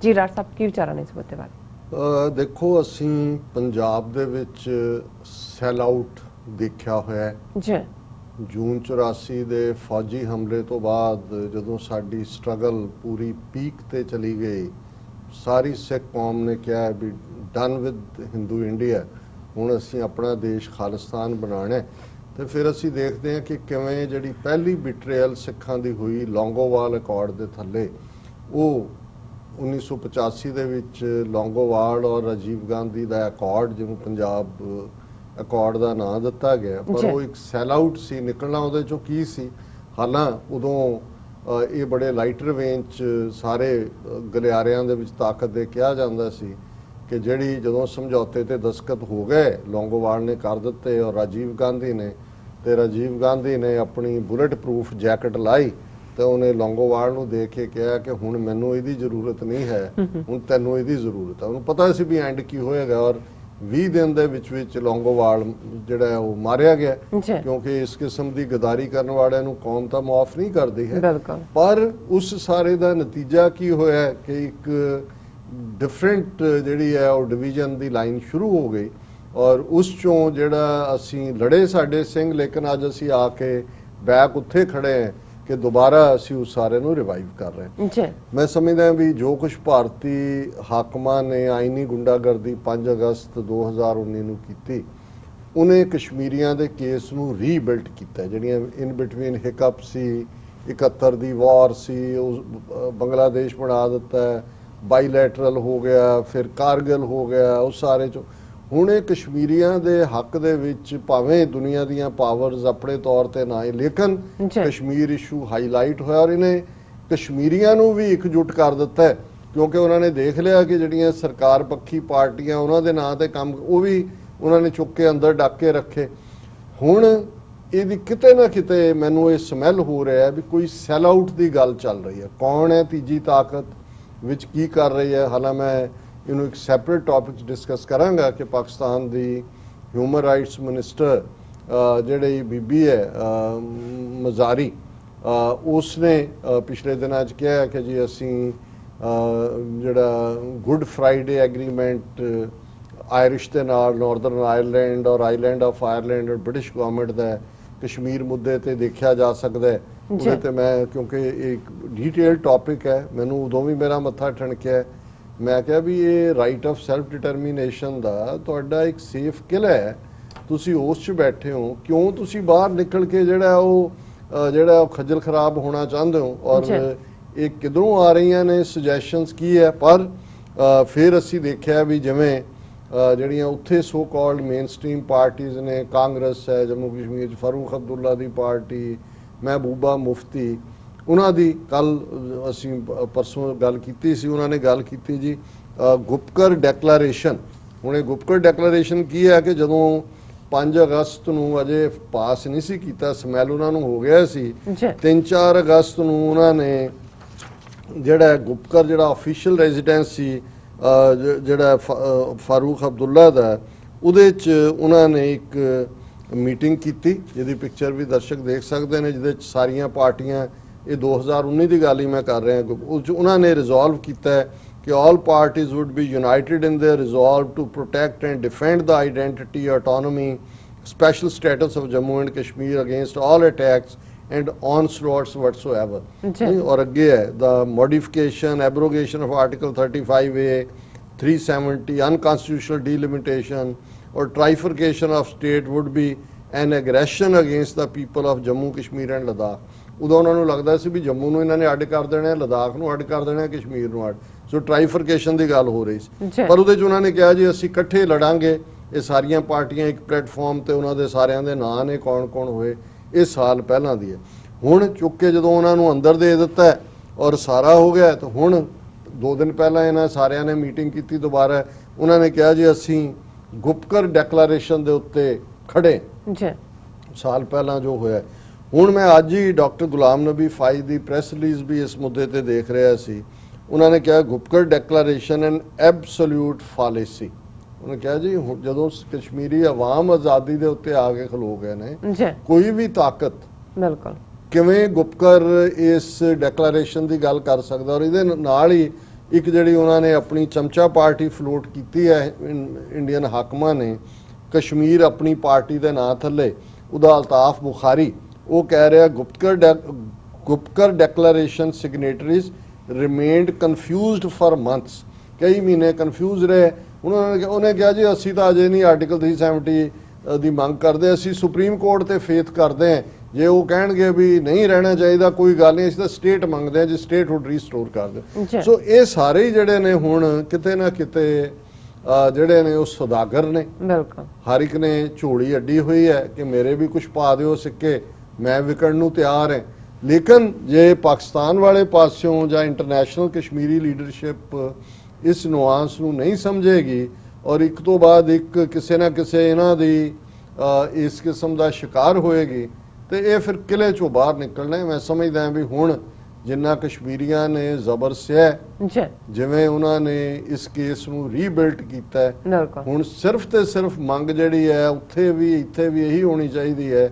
ਜੀ। ਰਾਜ ਸਾਹਿਬ ਕੀ ਵਿਚਾਰਾਂ ਨੇ ਇਸ ਮੁੱਦੇ ਬਾਰੇ? ਦੇਖੋ, ਅਸੀਂ ਪੰਜਾਬ ਦੇ ਵਿੱਚ ਸੈਲ ਆਊਟ ਦੇਖਿਆ ਹੋਇਆ ਹੈ ਜੀ। ਜੂਨ 84 ਦੇ ਫੌਜੀ ਹਮਲੇ ਤੋਂ ਬਾਅਦ ਜਦੋਂ ਸਾਡੀ ਸਟਰਗਲ ਪੂਰੀ ਪੀਕ ਤੇ ਚਲੀ ਗਈ, ਸਾਰੀ ਸਿੱਖ ਕੌਮ ਨੇ ਕਿਹਾ ਵੀ ਡਨ ਵਿਦ ਹਿੰਦੂ ਇੰਡੀਆ, ਹੁਣ ਅਸੀਂ ਆਪਣਾ ਦੇਸ਼ ਖਾਲਿਸਤਾਨ ਬਣਾਉਣਾ ਹੈ। ਤੇ ਫਿਰ ਅਸੀਂ ਦੇਖਦੇ ਹਾਂ ਕਿ ਕਿਵੇਂ ਜਿਹੜੀ ਪਹਿਲੀ ਬਿਟਰੇਅਲ ਸਿੱਖਾਂ ਦੀ ਹੋਈ ਲੌਂਗੋਵਾਲ ਅਕੋਰਡ ਦੇ ਥੱਲੇ, ਉਹ 1985 ਦੇ ਵਿੱਚ ਲੌਂਗੋਵਾਲ ਔਰ ਰਾਜੀਵ ਗਾਂਧੀ ਦਾ ਅਕੋਰਡ, ਜਿਹਨੂੰ ਪੰਜਾਬ ਅਕੋਰਡ ਦਾ ਨਾਂ ਦਿੱਤਾ ਗਿਆ, ਪਰ ਉਹ ਇੱਕ ਸੈਲ ਆਊਟ ਸੀ। ਨਿਕਲਣਾ ਉਹਦੇ ਚੋਂ ਕੀ ਸੀ? ਹਾਲਾਂ ਉਦੋਂ ਇਹ ਬੜੇ ਲਾਈਟਰ ਵੇਨ 'ਚ ਸਾਰੇ ਗਲਿਆਰਿਆਂ ਦੇ ਵਿੱਚ ਤਾਕਤ ਦੇ ਕਿਹਾ ਜਾਂਦਾ ਸੀ ਕਿ ਜਿਹੜੀ ਜਦੋਂ ਸਮਝੌਤੇ ਤੇ ਦਸਤਖਤ ਹੋ ਗਏ, ਲੌਂਗੋਵਾਲ ਨੇ ਕਰ ਦਿੱਤੇ ਔਰ ਰਾਜੀਵ ਗਾਂਧੀ ਨੇ ਆਪਣੀ ਬੁਲੇਟ ਪ੍ਰੂਫ ਜੈਕਟ ਲਾਈ ਤੇ ਉਹਨੇ ਲੌਂਗੋਵਾਲ ਨੂੰ ਦੇਖ ਕੇ ਕਿਹਾ ਕਿ ਹੁਣ ਮੈਨੂੰ ਇਹਦੀ ਜ਼ਰੂਰਤ ਨਹੀਂ ਹੈ, ਹੁਣ ਤੈਨੂੰ ਇਹਦੀ ਜ਼ਰੂਰਤ ਹੈ। ਉਹਨੂੰ ਪਤਾ ਸੀ ਵੀ ਐਂਡ ਕੀ ਹੋਏਗਾ ਔਰ 20 ਦਿਨ ਦੇ ਵਿੱਚ ਲੌਂਗੋਵਾਲ ਜਿਹੜਾ ਉਹ ਮਾਰਿਆ ਗਿਆ, ਕਿਉਂਕਿ ਇਸ ਕਿਸਮ ਦੀ ਗਦਾਰੀ ਕਰਨ ਵਾਲਿਆਂ ਨੂੰ ਕੌਮ ਤਾਂ ਮਾਫ ਨਹੀਂ ਕਰਦੀ ਹੈ। ਪਰ ਉਸ ਸਾਰੇ ਦਾ ਨਤੀਜਾ ਕੀ ਹੋਇਆ ਕਿ ਇੱਕ ਡਿਫਰੈਂਟ ਜਿਹੜੀ ਹੈ ਉਹ ਡਿਵੀਜ਼ਨ ਦੀ ਲਾਈਨ ਸ਼ੁਰੂ ਹੋ ਗਈ ਔਰ ਉਸ ਚੋਂ ਜਿਹੜਾ ਅਸੀਂ ਲੜੇ ਸਾਡੇ ਸਿੰਘ, ਲੇਕਿਨ ਅੱਜ ਅਸੀਂ ਆ ਕੇ ਬੈਕ ਉੱਥੇ ਖੜੇ ਹਾਂ ਕਿ ਦੁਬਾਰਾ ਅਸੀਂ ਉਸ ਸਾਰੇ ਨੂੰ ਰਿਵਾਈਵ ਕਰ ਰਹੇ ਹਾਂ। ਮੈਂ ਸਮਝਦਾ ਵੀ ਜੋ ਕੁਝ ਭਾਰਤੀ ਹਾਕਮਾਂ ਨੇ ਆਈਨੀ ਗੁੰਡਾਗਰਦੀ 5 ਅਗਸਤ 2019 ਨੂੰ ਕੀਤੀ, ਉਹਨੇ ਕਸ਼ਮੀਰੀਆਂ ਦੇ ਕੇਸ ਨੂੰ ਰੀਬਿਲਡ ਕੀਤਾ। ਜਿਹੜੀਆਂ ਇਨ ਬਿਟਵੀਨ ਹਿਕਅਪ ਸੀ, 71 ਦੀ ਵਾਰ ਸੀ, ਉਸ ਬੰਗਲਾਦੇਸ਼ ਬਣਾ ਦਿੱਤਾ, ਬਾਈਲੈਟਰਲ ਹੋ ਗਿਆ, ਫਿਰ ਕਾਰਗਿਲ ਹੋ ਗਿਆ, ਉਸ ਸਾਰੇ ਚੋਂ ਹੁਣ ਇਹ ਕਸ਼ਮੀਰੀਆਂ ਦੇ ਹੱਕ ਦੇ ਵਿੱਚ ਭਾਵੇਂ ਦੁਨੀਆ ਦੀਆਂ ਪਾਵਰਸ ਆਪਣੇ ਤੌਰ ਤੇ ਨਾ ਆਏ, ਲੇਕਿਨ ਕਸ਼ਮੀਰ ਇਸ਼ੂ ਹਾਈਲਾਈਟ ਹੋਇਆ ਔਰ ਇਹਨੇ ਕਸ਼ਮੀਰੀਆਂ ਨੂੰ ਵੀ ਇਕਜੁੱਟ ਕਰ ਦਿੱਤਾ ਹੈ, ਕਿਉਂਕਿ ਉਹਨਾਂ ਨੇ ਦੇਖ ਲਿਆ ਕਿ ਜਿਹੜੀਆਂ ਸਰਕਾਰ ਪੱਖੀ ਪਾਰਟੀਆਂ ਉਹਨਾਂ ਦੇ ਨਾਂ ਤੇ ਕੰਮ, ਉਹ ਵੀ ਉਹਨਾਂ ਨੇ ਚੁੱਕ ਕੇ ਅੰਦਰ ਡੱਕ ਕੇ ਰੱਖੇ। ਹੁਣ ਇਹਦੀ ਕਿਤੇ ਨਾ ਕਿਤੇ ਮੈਨੂੰ ਇਹ ਸਮੈਲ ਹੋ ਰਿਹਾ ਵੀ ਕੋਈ ਸੈਲ ਆਊਟ ਦੀ ਗੱਲ ਚੱਲ ਰਹੀ ਹੈ। ਕੌਣ ਹੈ ਤੀਜੀ ਤਾਕਤ, ਵਿੱਚ ਕੀ ਕਰ ਰਹੀ ਹੈ? ਹਾਲਾਂ ਮੈਂ ਇਹਨੂੰ ਇੱਕ ਸੈਪਰੇਟ ਟੌਪਿਕ 'ਚ ਡਿਸਕਸ ਕਰਾਂਗਾ ਕਿ ਪਾਕਿਸਤਾਨ ਦੀ ਹਿਊਮਨ ਰਾਈਟਸ ਮਿਨਿਸਟਰ ਜਿਹੜੀ ਬੀਬੀ ਹੈ ਮਜ਼ਾਰੀ, ਉਸਨੇ ਪਿਛਲੇ ਦਿਨਾਂ 'ਚ ਕਿਹਾ ਕਿ ਜੀ ਅਸੀਂ ਜਿਹੜਾ ਗੁੱਡ ਫਰਾਈਡੇ ਐਗਰੀਮੈਂਟ ਆਇਰਿਸ਼ ਦੇ ਨਾਲ ਨਾਰਦਰਨ ਆਇਰਲੈਂਡ ਔਰ ਆਈਲੈਂਡ ਆਫ ਆਇਰਲੈਂਡ ਔਰ ਬ੍ਰਿਟਿਸ਼ ਗਵਰਨਮੈਂਟ ਦਾ ਕਸ਼ਮੀਰ ਮੁੱਦੇ ਤੇ ਦੇਖਿਆ ਜਾ ਸਕਦਾ ਹੈ। ਉਹਦੇ ਤੇ ਮੈਂ, ਕਿਉਂਕਿ ਇੱਕ ਡੀਟੇਲ ਟੌਪਿਕ ਹੈ, ਮੈਨੂੰ ਉਦੋਂ ਵੀ ਮੇਰਾ ਮੱਥਾ ਠਣਕਿਆ। ਮੈਂ ਕਿਹਾ ਵੀ ਇਹ ਰਾਈਟ ਆਫ ਸੈਲਫ ਡਿਟਰਮੀਨੇਸ਼ਨ ਦਾ ਤੁਹਾਡਾ ਇੱਕ ਸੇਫ ਕਿਲਾ ਹੈ, ਤੁਸੀਂ ਉਸ 'ਚ ਬੈਠੇ ਹੋ, ਕਿਉਂ ਤੁਸੀਂ ਬਾਹਰ ਨਿਕਲ ਕੇ ਜਿਹੜਾ ਖੱਜਲ ਖਰਾਬ ਹੋਣਾ ਚਾਹੁੰਦੇ ਹੋ? ਔਰ ਇਹ ਕਿੱਧਰੋਂ ਆ ਰਹੀਆਂ ਨੇ ਸੁਜੈਸ਼ਨਸ, ਕੀ ਹੈ? ਪਰ ਫਿਰ ਅਸੀਂ ਦੇਖਿਆ ਵੀ ਜਿਵੇਂ ਜਿਹੜੀਆਂ ਉੱਥੇ so called main stream parties ਨੇ, ਕਾਂਗਰਸ ਹੈ ਜੰਮੂ ਕਸ਼ਮੀਰ 'ਚ, ਫਾਰੂਕ ਅਬਦੁੱਲਾ ਦੀ ਪਾਰਟੀ, ਮਹਿਬੂਬਾ ਮੁਫਤੀ, ਉਹਨਾਂ ਦੀ ਕੱਲ ਅਸੀਂ ਪਰਸੋਂ ਗੱਲ ਕੀਤੀ ਸੀ, ਉਹਨਾਂ ਨੇ ਗੱਲ ਕੀਤੀ ਜੀ ਗੁਪਕਰ ਡੈਕਲੇਰੇਸ਼ਨ। ਹੁਣ ਇਹ ਗੁਪਕਰ ਡੈਕਲੇਰੇਸ਼ਨ ਕੀ ਹੈ ਕਿ ਜਦੋਂ 5 ਅਗਸਤ ਨੂੰ ਅਜੇ ਪਾਸ ਨਹੀਂ ਸੀ ਕੀਤਾ, ਸਮੈਲ ਉਹਨਾਂ ਨੂੰ ਹੋ ਗਿਆ ਸੀ। ਜੀ 3-4 ਅਗਸਤ ਨੂੰ ਉਹਨਾਂ ਨੇ ਜਿਹੜਾ ਗੁਪਕਰ ਜਿਹੜਾ ਆਫੀਸ਼ੀਅਲ ਰੈਜ਼ੀਡੈਂਸ ਸੀ ਜਿਹੜਾ ਫਾਰੂਕ ਅਬਦੁੱਲਾ ਦਾ, ਉਹਦੇ 'ਚ ਉਹਨਾਂ ਨੇ ਇੱਕ ਮੀਟਿੰਗ ਕੀਤੀ ਜਿਹਦੀ ਪਿਕਚਰ ਵੀ ਦਰਸ਼ਕ ਦੇਖ ਸਕਦੇ ਨੇ, ਜਿਹਦੇ 'ਚ ਸਾਰੀਆਂ ਪਾਰਟੀਆਂ, ਇਹ 2019 ਦੀ ਗੱਲ ਹੀ ਮੈਂ ਕਰ ਰਿਹਾ, ਉਹ 'ਚ ਉਹਨਾਂ ਨੇ ਰਿਜ਼ੋਲਵ ਕੀਤਾ ਹੈ ਕਿ all parties would be united in their resolve to protect and defend the identity, autonomy, special status of Jammu and Kashmir against all attacks and onslaughts whatsoever. और अगे है the modification, abrogation of Article 35A, 370, unconstitutional delimitation or trifurcation of state would be an aggression against the people of Jammu, Kashmir and Ladakh. ਉਦੋਂ ਉਹਨਾਂ ਨੂੰ ਲੱਗਦਾ ਸੀ ਵੀ ਜੰਮੂ ਨੂੰ ਇਹਨਾਂ ਨੇ ਅੱਡ ਕਰ ਦੇਣਾ, ਲਦਾਖ ਨੂੰ ਅੱਡ ਕਰ ਦੇਣਾ, ਕਸ਼ਮੀਰ ਨੂੰ ਅੱਡ, ਸੋ ਟ੍ਰਾਈਫਰਕੇਸ਼ਨ ਦੀ ਗੱਲ ਹੋ ਰਹੀ ਸੀ। ਪਰ ਉਹਦੇ 'ਚ ਉਹਨਾਂ ਨੇ ਕਿਹਾ ਜੀ ਅਸੀਂ ਇਕੱਠੇ ਲੜਾਂਗੇ, ਇਹ ਸਾਰੀਆਂ ਪਾਰਟੀਆਂ ਇੱਕ ਪਲੇਟਫਾਰਮ ਤੇ, ਉਹਨਾਂ ਦੇ ਸਾਰਿਆਂ ਦੇ ਨਾਂ ਨੇ ਕੌਣ ਕੌਣ ਹੋਏ, ਇਹ ਸਾਲ ਪਹਿਲਾਂ ਦੀ ਹੈ। ਹੁਣ ਚੁੱਕ ਕੇ ਜਦੋਂ ਉਹਨਾਂ ਨੂੰ ਅੰਦਰ ਦੇ ਦਿੱਤਾ ਹੈ ਔਰ ਸਾਰਾ ਹੋ ਗਿਆ, ਤਾਂ ਹੁਣ 2 ਦਿਨ ਪਹਿਲਾਂ ਇਹਨਾਂ ਸਾਰਿਆਂ ਨੇ ਮੀਟਿੰਗ ਕੀਤੀ ਦੁਬਾਰਾ, ਉਹਨਾਂ ਨੇ ਕਿਹਾ ਜੀ ਅਸੀਂ ਗੁਪਕਰ ਡੈਕਲੇਰੇਸ਼ਨ ਦੇ ਉੱਤੇ ਖੜੇ ਸਾਲ ਪਹਿਲਾਂ ਜੋ ਹੋਇਆ। ਹੁਣ ਮੈਂ ਅੱਜ ਹੀ ਡਾਕਟਰ ਗੁਲਾਮ ਨਬੀ ਫਾਈ ਦੀ ਪ੍ਰੈਸ ਰਿਲੀਜ਼ ਵੀ ਇਸ ਮੁੱਦੇ ਤੇ ਦੇਖ ਰਿਹਾ ਸੀ। ਉਹਨਾਂ ਨੇ ਕਿਹਾ ਗੁਪਕਰ ਡੈਕਲੇਰੇਸ਼ਨ ਐਨ ਐਬਸੋਲਿਊਟ ਫਾਲੇਸੀ। ਉਹਨੇ ਕਿਹਾ ਜੀ ਜਦੋਂ ਕਸ਼ਮੀਰੀ ਆਵਾਮ ਆਜ਼ਾਦੀ ਦੇ ਉੱਤੇ ਆ ਕੇ ਖਲੋ ਗਏ ਨੇ, ਕੋਈ ਵੀ ਤਾਕਤ ਬਿਲਕੁਲ ਕਿਵੇਂ ਗੁਪਕਰ ਇਸ ਡੈਕਲੇਰੇਸ਼ਨ ਦੀ ਗੱਲ ਕਰ ਸਕਦਾ। ਔਰ ਇਹਦੇ ਨਾਲ ਹੀ ਇੱਕ ਜਿਹੜੀ ਉਹਨਾਂ ਨੇ ਆਪਣੀ ਚਮਚਾ ਪਾਰਟੀ ਫਲੋਟ ਕੀਤੀ ਹੈ ਇੰਡੀਅਨ ਹਾਕਮਾਂ ਨੇ, ਕਸ਼ਮੀਰ ਆਪਣੀ ਪਾਰਟੀ ਦੇ ਨਾਂ ਥੱਲੇ, ਉਹਦਾ ਅਲਤਾਫ ਬੁਖਾਰੀ, ਉਹ ਕਹਿ ਰਿਹਾ ਗੁਪਕਰ ਡੈਕਲੇਰੇਸ਼ਨ ਸਿਗਨੇਟਰੀਜ਼ ਰਿਮੇਨਡ ਕਨਫਿਊਜ਼ਡ ਫॉर ਮੰਥਸ, ਕਈ ਮਹੀਨੇ ਕਨਫਿਊਜ਼ ਰਹੇ। ਉਹਨੇ ਕਿਹਾ ਜੀ ਅਸੀਂ ਤਾਂ ਅਜੇ ਨਹੀਂ ਆਰਟੀਕਲ 370 ਦੀ ਮੰਗ ਕਰਦੇ, ਅਸੀਂ ਸੁਪਰੀਮ ਕੋਰਟ ਤੇ ਫੇਥ ਕਰਦੇ ਹਾਂ, ਜੇ ਉਹ ਕਹਿਣਗੇ ਵੀ ਨਹੀਂ ਰਹਿਣਾ ਚਾਹੀਦਾ ਕੋਈ ਗੱਲ ਨਹੀਂ, ਅਸੀਂ ਤਾਂ ਸਟੇਟ ਮੰਗਦੇ ਹਾਂ ਜੀ, ਸਟੇਟਹੁੱਡ ਰੀਸਟੋਰ ਕਰ ਦਿਓ। ਸੋ ਇਹ ਸਾਰੇ ਜਿਹੜੇ ਨੇ ਹੁਣ ਕਿਤੇ ਨਾ ਕਿਤੇ ਜਿਹੜੇ ਨੇ ਉਹ ਸੌਦਾਗਰ ਨੇ, ਬਿਲਕੁਲ ਹਰ ਇੱਕ ਨੇ ਝੋਲੀ ਅੱਡੀ ਹੋਈ ਹੈ ਕਿ ਮੇਰੇ ਵੀ ਕੁਝ ਪਾ ਦਿਓ ਸਿੱਕੇ, ਮੈਂ ਵਿਕਣ ਨੂੰ ਤਿਆਰ ਹਾਂ। ਲੇਕਿਨ ਜੇ ਪਾਕਿਸਤਾਨ ਵਾਲੇ ਪਾਸਿਓਂ ਜਾਂ ਇੰਟਰਨੈਸ਼ਨਲ ਕਸ਼ਮੀਰੀ ਲੀਡਰਸ਼ਿਪ ਇਸ ਨੁਆਂਸ ਨੂੰ ਨਹੀਂ ਸਮਝੇਗੀ ਔਰ ਇੱਕ ਤੋਂ ਬਾਅਦ ਇੱਕ ਕਿਸੇ ਨਾ ਕਿਸੇ ਇਹਨਾਂ ਦੀ ਇਸ ਕਿਸਮ ਦਾ ਸ਼ਿਕਾਰ ਹੋਏਗੀ, ਤੇ ਇਹ ਫਿਰ ਕਿਲੇ ਚੋਂ ਬਾਹਰ ਨਿਕਲਣਾ। ਮੈਂ ਸਮਝਦਾ ਵੀ ਹੁਣ ਜਿੰਨਾ ਕਸ਼ਮੀਰੀਆਂ ਨੇ ਜ਼ਬਰ ਸਿਆ, ਜਿਵੇਂ ਉਹਨਾਂ ਨੇ ਇਸ ਕੇਸ ਨੂੰ ਰੀਬਿਲਟ ਕੀਤਾ, ਹੁਣ ਸਿਰਫ ਤੇ ਸਿਰਫ ਮੰਗ ਜਿਹੜੀ ਹੈ ਉੱਥੇ ਵੀ ਇੱਥੇ ਵੀ ਇਹੀ ਹੋਣੀ ਚਾਹੀਦੀ ਹੈ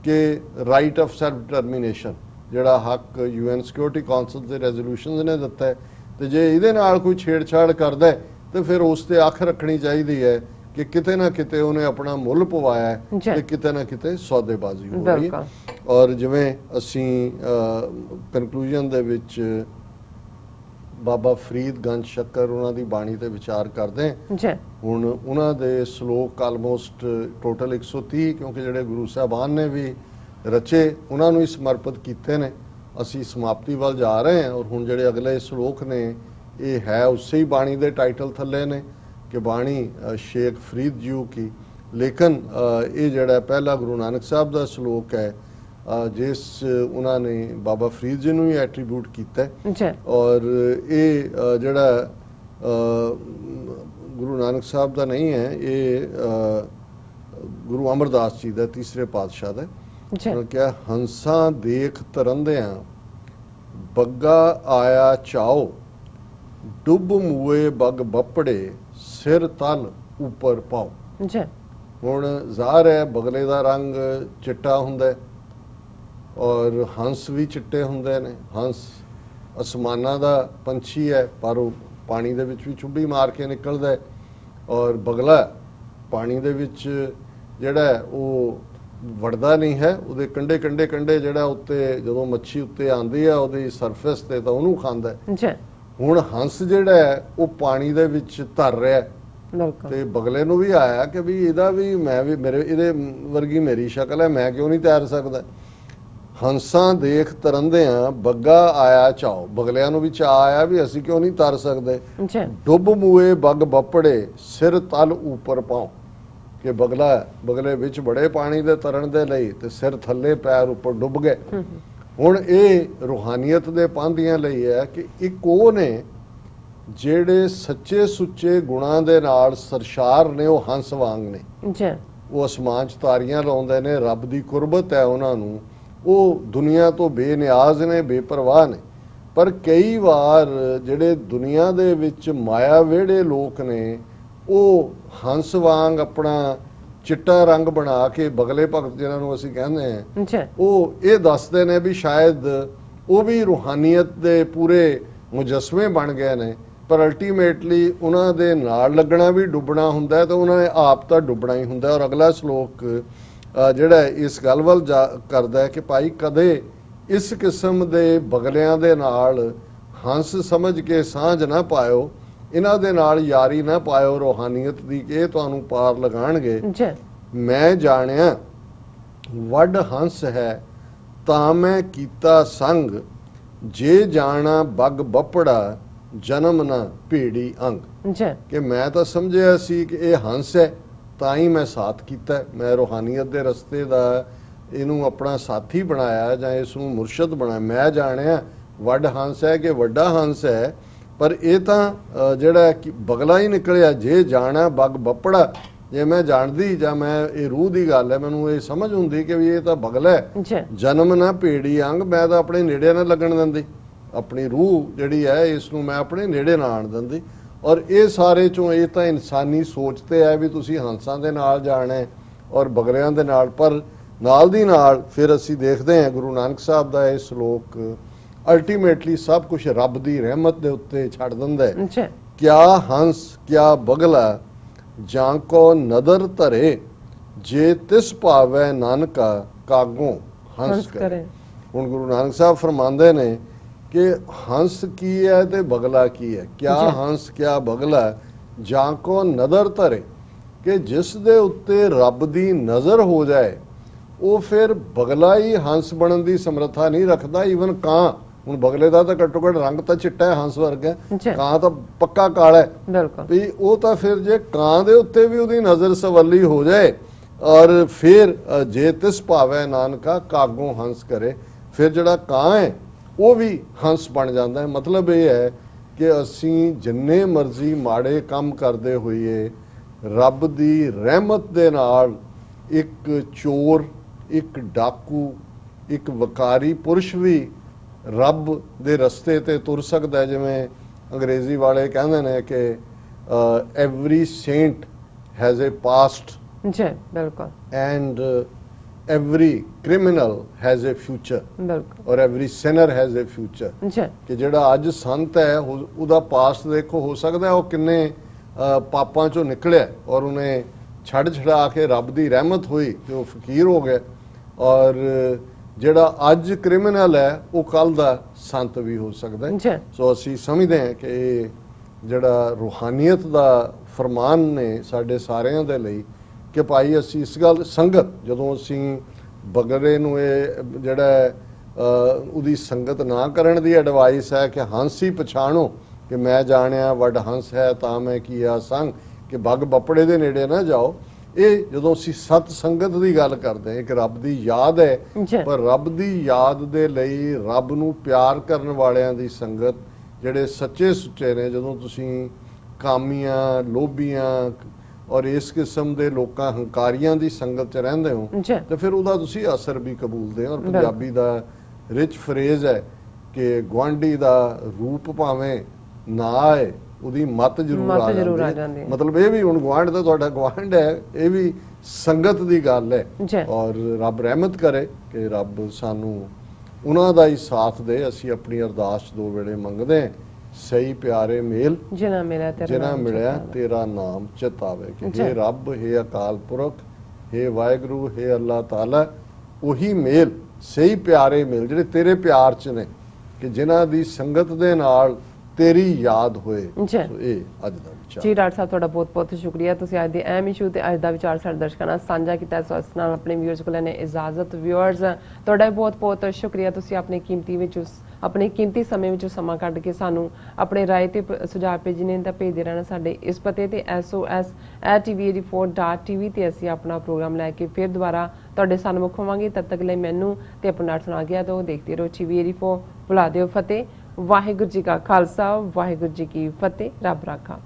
ਕਿ ਰਾਈਟ ਆਫ ਸੈਲਫ ਡਿਟਰਮੀਨੇਸ਼ਨ, ਜਿਹੜਾ ਹੱਕ UN ਸਿਕਿਉਰਿਟੀ ਕਾਉਂਸਲ ਦੇ ਰੈਜ਼ੋਲੂਸ਼ਨਸ ਨੇ ਦਿੱਤਾ ਹੈ, ਤੇ ਜੇ ਇਹਦੇ ਨਾਲ ਕੋਈ ਛੇੜਛਾੜ ਕਰਦਾ ਤੇ ਫਿਰ ਉਸ ਤੇ ਅੱਖ ਰੱਖਣੀ ਚਾਹੀਦੀ ਹੈ ਕਿ ਕਿਤੇ ਨਾ ਕਿਤੇ ਉਹਨੇ ਆਪਣਾ ਮੁੱਲ ਪਵਾਇਆ ਤੇ ਕਿਤੇ ਨਾ ਕਿਤੇ ਸੌਦੇਬਾਜ਼ੀ ਹੋ ਰਹੀ ਹੈ। ਔਰ ਜਿਵੇਂ ਅਸੀਂ ਕਨਕਲੂਜਨ ਦੇ ਵਿੱਚ ਬਾਬਾ ਫਰੀਦ ਗੰਜ ਸ਼ੱਕਰ ਉਹਨਾਂ ਦੀ ਬਾਣੀ ਤੇ ਵਿਚਾਰ ਕਰਦੇ ਹਾਂ। ਹੁਣ ਉਹਨਾਂ ਦੇ ਸ਼ਲੋਕ ਆਲਮੋਸਟ ਟੋਟਲ 130, ਕਿਉਂਕਿ ਜਿਹੜੇ ਗੁਰੂ ਸਾਹਿਬਾਨ ਨੇ ਵੀ ਰਚੇ ਉਹਨਾਂ ਨੂੰ ਹੀ ਸਮਰਪਿਤ ਕੀਤੇ ਨੇ। ਅਸੀਂ ਸਮਾਪਤੀ ਵੱਲ ਜਾ ਰਹੇ ਹਾਂ ਔਰ ਹੁਣ ਜਿਹੜੇ ਅਗਲੇ ਸ਼ਲੋਕ ਨੇ ਇਹ ਹੈ ਉਸੇ ਹੀ ਬਾਣੀ ਦੇ ਟਾਈਟਲ ਥੱਲੇ ਨੇ ਕਿ ਬਾਣੀ ਸ਼ੇਖ ਫਰੀਦ ਜੀਓ ਕੀ। ਲੇਕਿਨ ਇਹ ਜਿਹੜਾ ਪਹਿਲਾ ਗੁਰੂ ਨਾਨਕ ਸਾਹਿਬ ਦਾ ਸ਼ਲੋਕ ਹੈ ਜਿਸ ਉਹਨਾਂ ਨੇ ਬਾਬਾ ਫਰੀਦ ਜੀ ਨੂੰ ਹੀ ਐਟਰੀਬਿਊਟ ਕੀਤਾ, ਔਰ ਇਹ ਜਿਹੜਾ ਗੁਰੂ ਨਾਨਕ ਸਾਹਿਬ ਦਾ ਨਹੀਂ ਹੈ, ਇਹ ਗੁਰੂ ਅਮਰਦਾਸ ਜੀ ਦਾ, ਤੀਸਰੇ ਪਾਤਸ਼ਾਹ ਦਾ। ਕਿਹਾ ਹੰਸਾਂ ਦੇਖ ਤਰੰਦਿਆਂ ਬੱਗਾ ਆਇਆ ਚਾਓ, ਡੁੱਬ ਮੂਏ ਬਗ ਬੱਪੜੇ ਸਿਰ ਤਲ ਉੱਪਰ ਪਾਓ। ਹੁਣ ਜ਼ਾਹਰ ਹੈ ਬਗਲੇ ਦਾ ਰੰਗ ਚਿੱਟਾ ਹੁੰਦਾ ਔਰ ਹੰਸ ਵੀ ਚਿੱਟੇ ਹੁੰਦੇ ਨੇ। ਹੰਸ ਅਸਮਾਨਾਂ ਦਾ ਪੰਛੀ ਹੈ ਪਰ ਉਹ ਪਾਣੀ ਦੇ ਵਿੱਚ ਵੀ ਚੁੱਭੀ ਮਾਰ ਕੇ ਨਿਕਲਦਾ, ਔਰ ਬਗਲਾ ਪਾਣੀ ਦੇ ਵਿੱਚ ਜਿਹੜਾ ਉਹ ਵੜਦਾ ਨਹੀਂ ਹੈ, ਉਹਦੇ ਕੰਢੇ ਕੰਢੇ ਕੰਢੇ ਜਿਹੜਾ ਉੱਤੇ ਜਦੋਂ ਮੱਛੀ ਉੱਤੇ ਆਉਂਦੀ ਹੈ ਉਹਦੀ ਸਰਫੇਸ ਤੇ ਤਾਂ ਉਹਨੂੰ ਖਾਂਦਾ। ਹੁਣ ਹੰਸ ਜਿਹੜਾ ਹੈ ਉਹ ਪਾਣੀ ਦੇ ਵਿੱਚ ਤਰ ਰਿਹਾ ਤੇ ਬਗਲੇ ਨੂੰ ਵੀ ਆਇਆ ਕਿ ਵੀ ਇਹਦਾ ਵੀ ਮੈਂ ਵੀ ਮੇਰੇ ਇਹਦੇ ਵਰਗੀ ਮੇਰੀ ਸ਼ਕਲ ਹੈ, ਮੈਂ ਕਿਉਂ ਨਹੀਂ ਤੈਰ ਸਕਦਾ। ਹੰਸਾਂ ਦੇਖ ਤਰੰਦਿਆਂ ਬੱਗਾ ਆਇਆ ਚਾਓ, ਬਗਲਿਆਂ ਨੂੰ ਵੀ ਚਾਅ ਆਇਆ ਵੀ ਅਸੀਂ ਕਿਉਂ ਨਹੀਂ ਤਰ ਸਕਦੇ। ਡੁੱਬ ਮੂਏ ਬਗ ਬੱਪੜੇ ਸਿਰ ਤਲ ਉੱਪਰ ਪਾਓ, ਕਿ ਬਗਲੇ ਵਿੱਚ ਬੜੇ ਪਾਣੀ ਦੇ ਤਰਨ ਦੇ ਲਈ ਤੇ ਸਿਰ ਥੱਲੇ ਪੈਰ ਉੱਪਰ ਡੁੱਬ ਗਏ। ਹੁਣ ਇਹ ਰੂਹਾਨੀਅਤ ਦੇ ਪਾਂਧੀਆਂ ਲਈ ਹੈ ਕਿ ਇੱਕ ਉਹ ਨੇ ਜਿਹੜੇ ਸੱਚੇ ਸੁੱਚੇ ਗੁਣਾਂ ਦੇ ਨਾਲ ਸਰਸ਼ਾਰ ਨੇ, ਉਹ ਹੰਸ ਵਾਂਗ ਨੇ। ਉਹ ਅਸਮਾਨ 'ਚ ਤਾਰੀਆਂ ਲਾਉਂਦੇ ਨੇ, ਰੱਬ ਦੀ ਕੁਰਬਤ ਹੈ ਉਹਨਾਂ ਨੂੰ, ਉਹ ਦੁਨੀਆ ਤੋਂ ਬੇਨਿਆਜ਼ ਨੇ, ਬੇਪਰਵਾਹ ਨੇ। ਪਰ ਕਈ ਵਾਰ ਜਿਹੜੇ ਦੁਨੀਆ ਦੇ ਵਿੱਚ ਮਾਇਆ ਵਿਹੜੇ ਲੋਕ ਨੇ, ਉਹ ਹੰਸ ਵਾਂਗ ਆਪਣਾ ਚਿੱਟਾ ਰੰਗ ਬਣਾ ਕੇ, ਬਗਲੇ ਭਗਤ ਜਿਹਨਾਂ ਨੂੰ ਅਸੀਂ ਕਹਿੰਦੇ ਹਾਂ, ਜੀ ਉਹ ਇਹ ਦੱਸਦੇ ਨੇ ਵੀ ਸ਼ਾਇਦ ਉਹ ਵੀ ਰੂਹਾਨੀਅਤ ਦੇ ਪੂਰੇ ਮੁਜੱਸਮੇ ਬਣ ਗਏ ਨੇ, ਪਰ ਅਲਟੀਮੇਟਲੀ ਉਹਨਾਂ ਦੇ ਨਾਲ ਲੱਗਣਾ ਵੀ ਡੁੱਬਣਾ ਹੁੰਦਾ ਹੈ, ਤੇ ਉਹਨਾਂ ਨੇ ਆਪ ਤਾਂ ਡੁੱਬਣਾ ਹੀ ਹੁੰਦਾ। ਔਰ ਅਗਲਾ ਸ਼ਲੋਕ ਜਿਹੜਾ ਇਸ ਗੱਲ ਵੱਲ ਕਰਦਾ ਹੈ ਕਿ ਭਾਈ ਕਦੇ ਇਸ ਕਿਸਮ ਦੇ ਬਗਲਿਆਂ ਦੇ ਨਾਲ ਹੰਸ ਸਮਝ ਕੇ ਸਾਂਝ ਨਾ ਪਾਇਓ, ਇਹਨਾਂ ਦੇ ਨਾਲ ਯਾਰੀ ਨਾ ਪਾਇਓ ਰੂਹਾਨੀਅਤ ਦੀ, ਕਿ ਇਹ ਤੁਹਾਨੂੰ ਪਾਰ ਲਗਾਉਣਗੇ। ਜੀ ਮੈਂ ਜਾਣਿਆ ਵੱਡ ਹੰਸ ਹੈ ਤਾਂ ਮੈਂ ਕੀਤਾ ਸੰਗ, ਜੇ ਜਾਣਾ ਬੱਗ ਬੱਪੜਾ ਜਨਮ ਨਾ ਭੇੜੀ ਅੰਗ। ਜੀ ਕਿ ਮੈਂ ਤਾਂ ਸਮਝਿਆ ਸੀ ਕਿ ਇਹ ਹੰਸ ਹੈ ਤਾਂ ਹੀ ਮੈਂ ਸਾਥ ਕੀਤਾ, ਮੈਂ ਰੂਹਾਨੀਅਤ ਦੇ ਰਸਤੇ ਦਾ ਇਹਨੂੰ ਆਪਣਾ ਸਾਥੀ ਬਣਾਇਆ ਜਾਂ ਇਸ ਨੂੰ ਮੁਰਸ਼ਦ ਬਣਾਇਆ। ਮੈਂ ਜਾਣਿਆ ਵੱਡ ਹੰਸ ਹੈ ਕਿ ਵੱਡਾ ਹੰਸ ਹੈ, ਪਰ ਇਹ ਤਾਂ ਜਿਹੜਾ ਕਿ ਬਗਲਾ ਹੀ ਨਿਕਲਿਆ। ਜੇ ਜਾਣਾ ਬੱਗ ਬੱਪੜਾ, ਜੇ ਮੈਂ ਜਾਣਦੀ ਜਾਂ ਮੈਂ ਇਹ ਰੂਹ ਦੀ ਗੱਲ ਹੈ, ਮੈਨੂੰ ਇਹ ਸਮਝ ਹੁੰਦੀ ਕਿ ਵੀ ਇਹ ਤਾਂ ਬਗਲਾ ਹੈ, ਜਨਮ ਨਾ ਭੇੜੀ ਅੰਗ, ਮੈਂ ਤਾਂ ਆਪਣੇ ਨੇੜੇ ਨਾ ਲੱਗਣ ਦਿੰਦੀ, ਆਪਣੀ ਰੂਹ ਜਿਹੜੀ ਹੈ ਇਸ ਨੂੰ ਮੈਂ ਆਪਣੇ ਨੇੜੇ ਨਾ ਆਣ ਦਿੰਦੀ। ਔਰ ਇਹ ਸਾਰੇ ਚੋਂ ਇਹ ਤਾਂ ਇਨਸਾਨੀ ਸੋਚ ਤੇ ਹੈ ਵੀ ਤੁਸੀਂ ਹੰਸਾਂ ਦੇ ਨਾਲ ਜਾਣਾ ਹੈ ਔਰ ਬਗਲਿਆਂ ਦੇ ਨਾਲ। ਪਰ ਨਾਲ ਦੀ ਨਾਲ ਫਿਰ ਅਸੀਂ ਦੇਖਦੇ ਹਾਂ ਗੁਰੂ ਨਾਨਕ ਸਾਹਿਬ ਦਾ ਇਹ ਸ਼ਲੋਕ ਅਲਟੀਮੇਟਲੀ ਸਭ ਕੁਝ ਰੱਬ ਦੀ ਰਹਿਮਤ ਦੇ ਉੱਤੇ ਛੱਡ ਦਿੰਦਾ ਹੈ। ਕਿਆ ਹੰਸ ਕਿਆ ਬਗਲਾ ਜਾਂ ਕੋ ਨਦਰ ਧਰੇ, ਜੇ ਤਿਸ ਭਾਵੈ ਨਾਨਕਾ ਕਾਗੋਂ ਹੰਸ ਕਰੇ। ਹੁਣ ਗੁਰੂ ਨਾਨਕ ਸਾਹਿਬ ਫਰਮਾਉਂਦੇ ਨੇ ਕਿ ਹੰਸ ਕੀ ਹੈ ਤੇ ਬਗਲਾ ਕੀ ਹੈ। ਕਿਆ ਹੰਸ ਕਿਆ ਬਗਲਾ ਜਾਂ ਕੋ ਨਦਰ ਧਰੇ, ਕਿ ਜਿਸ ਦੇ ਉੱਤੇ ਰੱਬ ਦੀ ਨਜ਼ਰ ਹੋ ਜਾਏ ਉਹ ਫਿਰ ਬਗਲਾ ਹੀ ਹੰਸ ਬਣਨ ਦੀ ਸਮਰੱਥਾ ਨਹੀਂ ਰੱਖਦਾ। ਈਵਨ ਕਾਂ, ਹੁਣ ਬਗਲੇ ਦਾ ਤਾਂ ਘੱਟੋ ਘੱਟ ਰੰਗ ਤਾਂ ਚਿੱਟਾ ਹੈ, ਹੰਸ ਵਰਗਾ, ਕਾਂ ਤਾਂ ਪੱਕਾ ਕਾਲਾ ਹੈ। ਬਿਲਕੁਲ ਵੀ ਉਹ ਤਾਂ ਫਿਰ ਜੇ ਕਾਂ ਦੇ ਉੱਤੇ ਵੀ ਉਹਦੀ ਨਜ਼ਰ ਸਵੱਲੀ ਹੋ ਜਾਏ, ਔਰ ਫਿਰ ਜੇ ਤਿਸ ਭਾਵੈ ਨਾਨਕਾ ਕਾਗੋਂ ਹੰਸ ਕਰੇ, ਫਿਰ ਜਿਹੜਾ ਕਾਂ ਹੈ ਉਹ ਵੀ ਹੰਸ ਬਣ ਜਾਂਦਾ ਹੈ। ਮਤਲਬ ਇਹ ਹੈ ਕਿ ਅਸੀਂ ਜਿੰਨੇ ਮਰਜ਼ੀ ਮਾੜੇ ਕੰਮ ਕਰਦੇ ਹੋਈਏ, ਰੱਬ ਦੀ ਰਹਿਮਤ ਦੇ ਨਾਲ ਇੱਕ ਚੋਰ, ਇੱਕ ਡਾਕੂ, ਇੱਕ ਵਕਾਰੀ ਪੁਰਸ਼ ਵੀ ਰੱਬ ਦੇ ਰਸਤੇ ਤੇ ਤੁਰ ਸਕਦਾ ਹੈ। ਜਿਵੇਂ ਅੰਗਰੇਜ਼ੀ ਵਾਲੇ ਕਹਿੰਦੇ ਨੇ ਕਿ every Saint has A past, ਜੀ ਬਿਲਕੁਲ, and every criminal has a future, ਬਿਲਕੁਲ, ਔਰ every sinner has a future। ਜੀ ਕਿ ਜਿਹੜਾ ਅੱਜ ਸੰਤ ਹੈ ਉਹਦਾ ਪਾਸਟ ਦੇਖੋ, ਹੋ ਸਕਦਾ ਉਹ ਕਿੰਨੇ ਪਾਪਾਂ ਚੋਂ ਨਿਕਲਿਆ ਔਰ ਉਹਨੇ ਛੱਡ ਛੜਾ ਕੇ ਰੱਬ ਦੀ ਰਹਿਮਤ ਹੋਈ ਤੇ ਉਹ ਫਕੀਰ ਹੋ ਗਿਆ, ਔਰ ਜਿਹੜਾ ਅੱਜ ਕ੍ਰਿਮੀਨਲ ਹੈ ਉਹ ਕੱਲ ਦਾ ਸੰਤ ਵੀ ਹੋ ਸਕਦਾ ਹੈ। ਸੋ ਅਸੀਂ ਸਮਝਦੇ ਹਾਂ ਕਿ ਇਹ ਜਿਹੜਾ ਰੂਹਾਨੀਅਤ ਦਾ ਫਰਮਾਨ ਨੇ ਸਾਡੇ ਸਾਰਿਆਂ ਦੇ ਲਈ ਕਿ ਭਾਈ ਅਸੀਂ ਇਸ ਗੱਲ ਸੰਗਤ, ਜਦੋਂ ਅਸੀਂ ਬਗਲੇ ਨੂੰ ਇਹ ਜਿਹੜਾ ਉਹਦੀ ਸੰਗਤ ਨਾ ਕਰਨ ਦੀ ਐਡਵਾਈਸ ਹੈ ਕਿ ਹੰਸ ਹੀ ਪਛਾਣੋ ਕਿ ਮੈਂ ਜਾਣਿਆ ਵੱਡ ਹੰਸ ਹੈ ਤਾਂ ਮੈਂ ਕੀਆ ਸੰਗ, ਕਿ ਬੱਗ ਬੱਪੜੇ ਦੇ ਨੇੜੇ ਨਾ ਜਾਓ। ਇਹ ਜਦੋਂ ਅਸੀਂ ਸਤ ਸੰਗਤ ਦੀ ਗੱਲ ਕਰਦੇ ਹਾਂ, ਇੱਕ ਰੱਬ ਦੀ ਯਾਦ ਹੈ, ਪਰ ਰੱਬ ਦੀ ਯਾਦ ਦੇ ਲਈ ਰੱਬ ਨੂੰ ਪਿਆਰ ਕਰਨ ਵਾਲਿਆਂ ਦੀ ਸੰਗਤ, ਜਿਹੜੇ ਸੱਚੇ ਸੁੱਚੇ ਨੇ, ਜਦੋਂ ਤੁਸੀਂ ਕਾਮੀਆਂ, ਲੋਭੀਆਂ ਔਰ ਇਸ ਕਿਸਮ ਦੇ ਲੋਕਾਂ, ਹੰਕਾਰੀਆਂ ਦੀ ਸੰਗਤ 'ਚ ਰਹਿੰਦੇ ਹੋ ਤੇ ਫਿਰ ਉਹਦਾ ਤੁਸੀਂ ਅਸਰ ਵੀ ਕਬੂਲਦੇ ਹੋ। ਔਰ ਪੰਜਾਬੀ ਦਾ ਰਿਚ ਫਰੇਜ਼ ਹੈ ਕਿ ਗੁਆਂਢੀ ਦਾ ਰੂਪ ਭਾਵੇਂ ਨਾ ਆਏ, ਉਹਦੀ ਮੱਤ ਜ਼ਰੂਰ ਆ ਜਾਂਦੀ ਹੈ। ਮਤਲਬ ਇਹ ਵੀ ਹੁਣ ਗੁਆਂਢ ਤਾਂ ਤੁਹਾਡਾ ਗੁਆਂਢ ਹੈ, ਇਹ ਵੀ ਸੰਗਤ ਦੀ ਗੱਲ ਹੈ। ਔਰ ਰੱਬ ਰਹਿਮਤ ਕਰੇ ਕਿ ਰੱਬ ਸਾਨੂੰ ਉਹਨਾਂ ਦਾ ਹੀ ਸਾਥ ਦੇ। ਅਸੀਂ ਆਪਣੀ ਅਰਦਾਸ 2 ਵੇਲੇ ਮੰਗਦੇ ਹਾਂ, ਸਹੀ ਪਿਆਰੇ ਮੇਲ ਜਿਨ੍ਹਾਂ ਮਿਲਿਆ ਤੇਰਾ ਨਾਮ ਚਿਤਾਵੇ, ਕਿ ਹੇ ਰੱਬ, ਹੇ ਅਕਾਲ ਪੁਰਖ, ਹੇ ਵਾਹਿਗੁਰੂ, ਹੇ ਅੱਲਾਹ ਤਾਲਾ, ਉਹੀ ਮੇਲ, ਸਹੀ ਪਿਆਰੇ ਮੇਲ ਜਿਹੜੇ ਤੇਰੇ ਪਿਆਰ 'ਚ ਨੇ, ਕਿ ਜਿਨ੍ਹਾਂ ਦੀ ਸੰਗਤ ਦੇ ਨਾਲ ਤੇਰੀ ਯਾਦ ਹੋਏ। ਇਹ ਅੱਜ ਦਾ ਵਿਚਾਰ ਜੀ। ਡਾਕਟਰ ਸਾਹਿਬ ਤੁਹਾਡਾ ਬਹੁਤ ਬਹੁਤ ਸ਼ੁਕਰੀਆ, ਤੁਸੀਂ ਅੱਜ ਦੇ ਅਹਿਮ ਇਸ਼ੂ ਤੇ ਅੱਜ ਦਾ ਵਿਚਾਰ ਸਾਡੇ ਦਰਸ਼ਕਾਂ ਨਾਲ ਸਾਂਝਾ ਕੀਤਾ। ਸੋ ਇਸ ਨਾਲ ਆਪਣੇ ਵਿਊਅਰਸ ਕੋਲ ਨੇ ਇਜਾਜ਼ਤ। ਵਿਊਅਰਸ ਤੁਹਾਡਾ ਬਹੁਤ ਬਹੁਤ ਸ਼ੁਕਰੀਆ, ਤੁਸੀਂ ਆਪਣੇ ਕੀਮਤੀ ਸਮੇਂ ਵਿੱਚ ਸਮਾਂ ਕੱਢ ਕੇ ਸਾਨੂੰ ਆਪਣੇ ਰਾਏ ਤੇ ਸੁਝਾਅ ਭੇਜਣੇ ਤਾਂ ਭੇਜਦੇ ਰਹਿਣਾ ਸਾਡੇ ਇਸ ਪਤੇ ਤੇ sos@tv84.tv ਤੇ ਅਸੀਂ ਆਪਣਾ ਪ੍ਰੋਗਰਾਮ ਲੈ ਕੇ ਫਿਰ ਦੁਬਾਰਾ ਤੁਹਾਡੇ ਸਨਮੁਖ ਹੋਵਾਂਗੇ। ਤਦ ਤੱਕ ਲਈ ਮੈਨੂੰ ਤੇ ਆਪਣਾ ਡਾਕਟਰ ਸੁਣਾ ਗਿਆ ਤੋਂ ਦੇਖਦੇ ਰਹੋ TV84। ਭੁਲਾ ਦਿਓ ਫਤਿਹ। ਵਾਹਿਗੁਰੂ ਜੀ ਕਾ ਖਾਲਸਾ, ਵਾਹਿਗੁਰੂ ਜੀ ਕੀ ਫਤਿਹ। ਰੱਬ ਰਾਖਾ।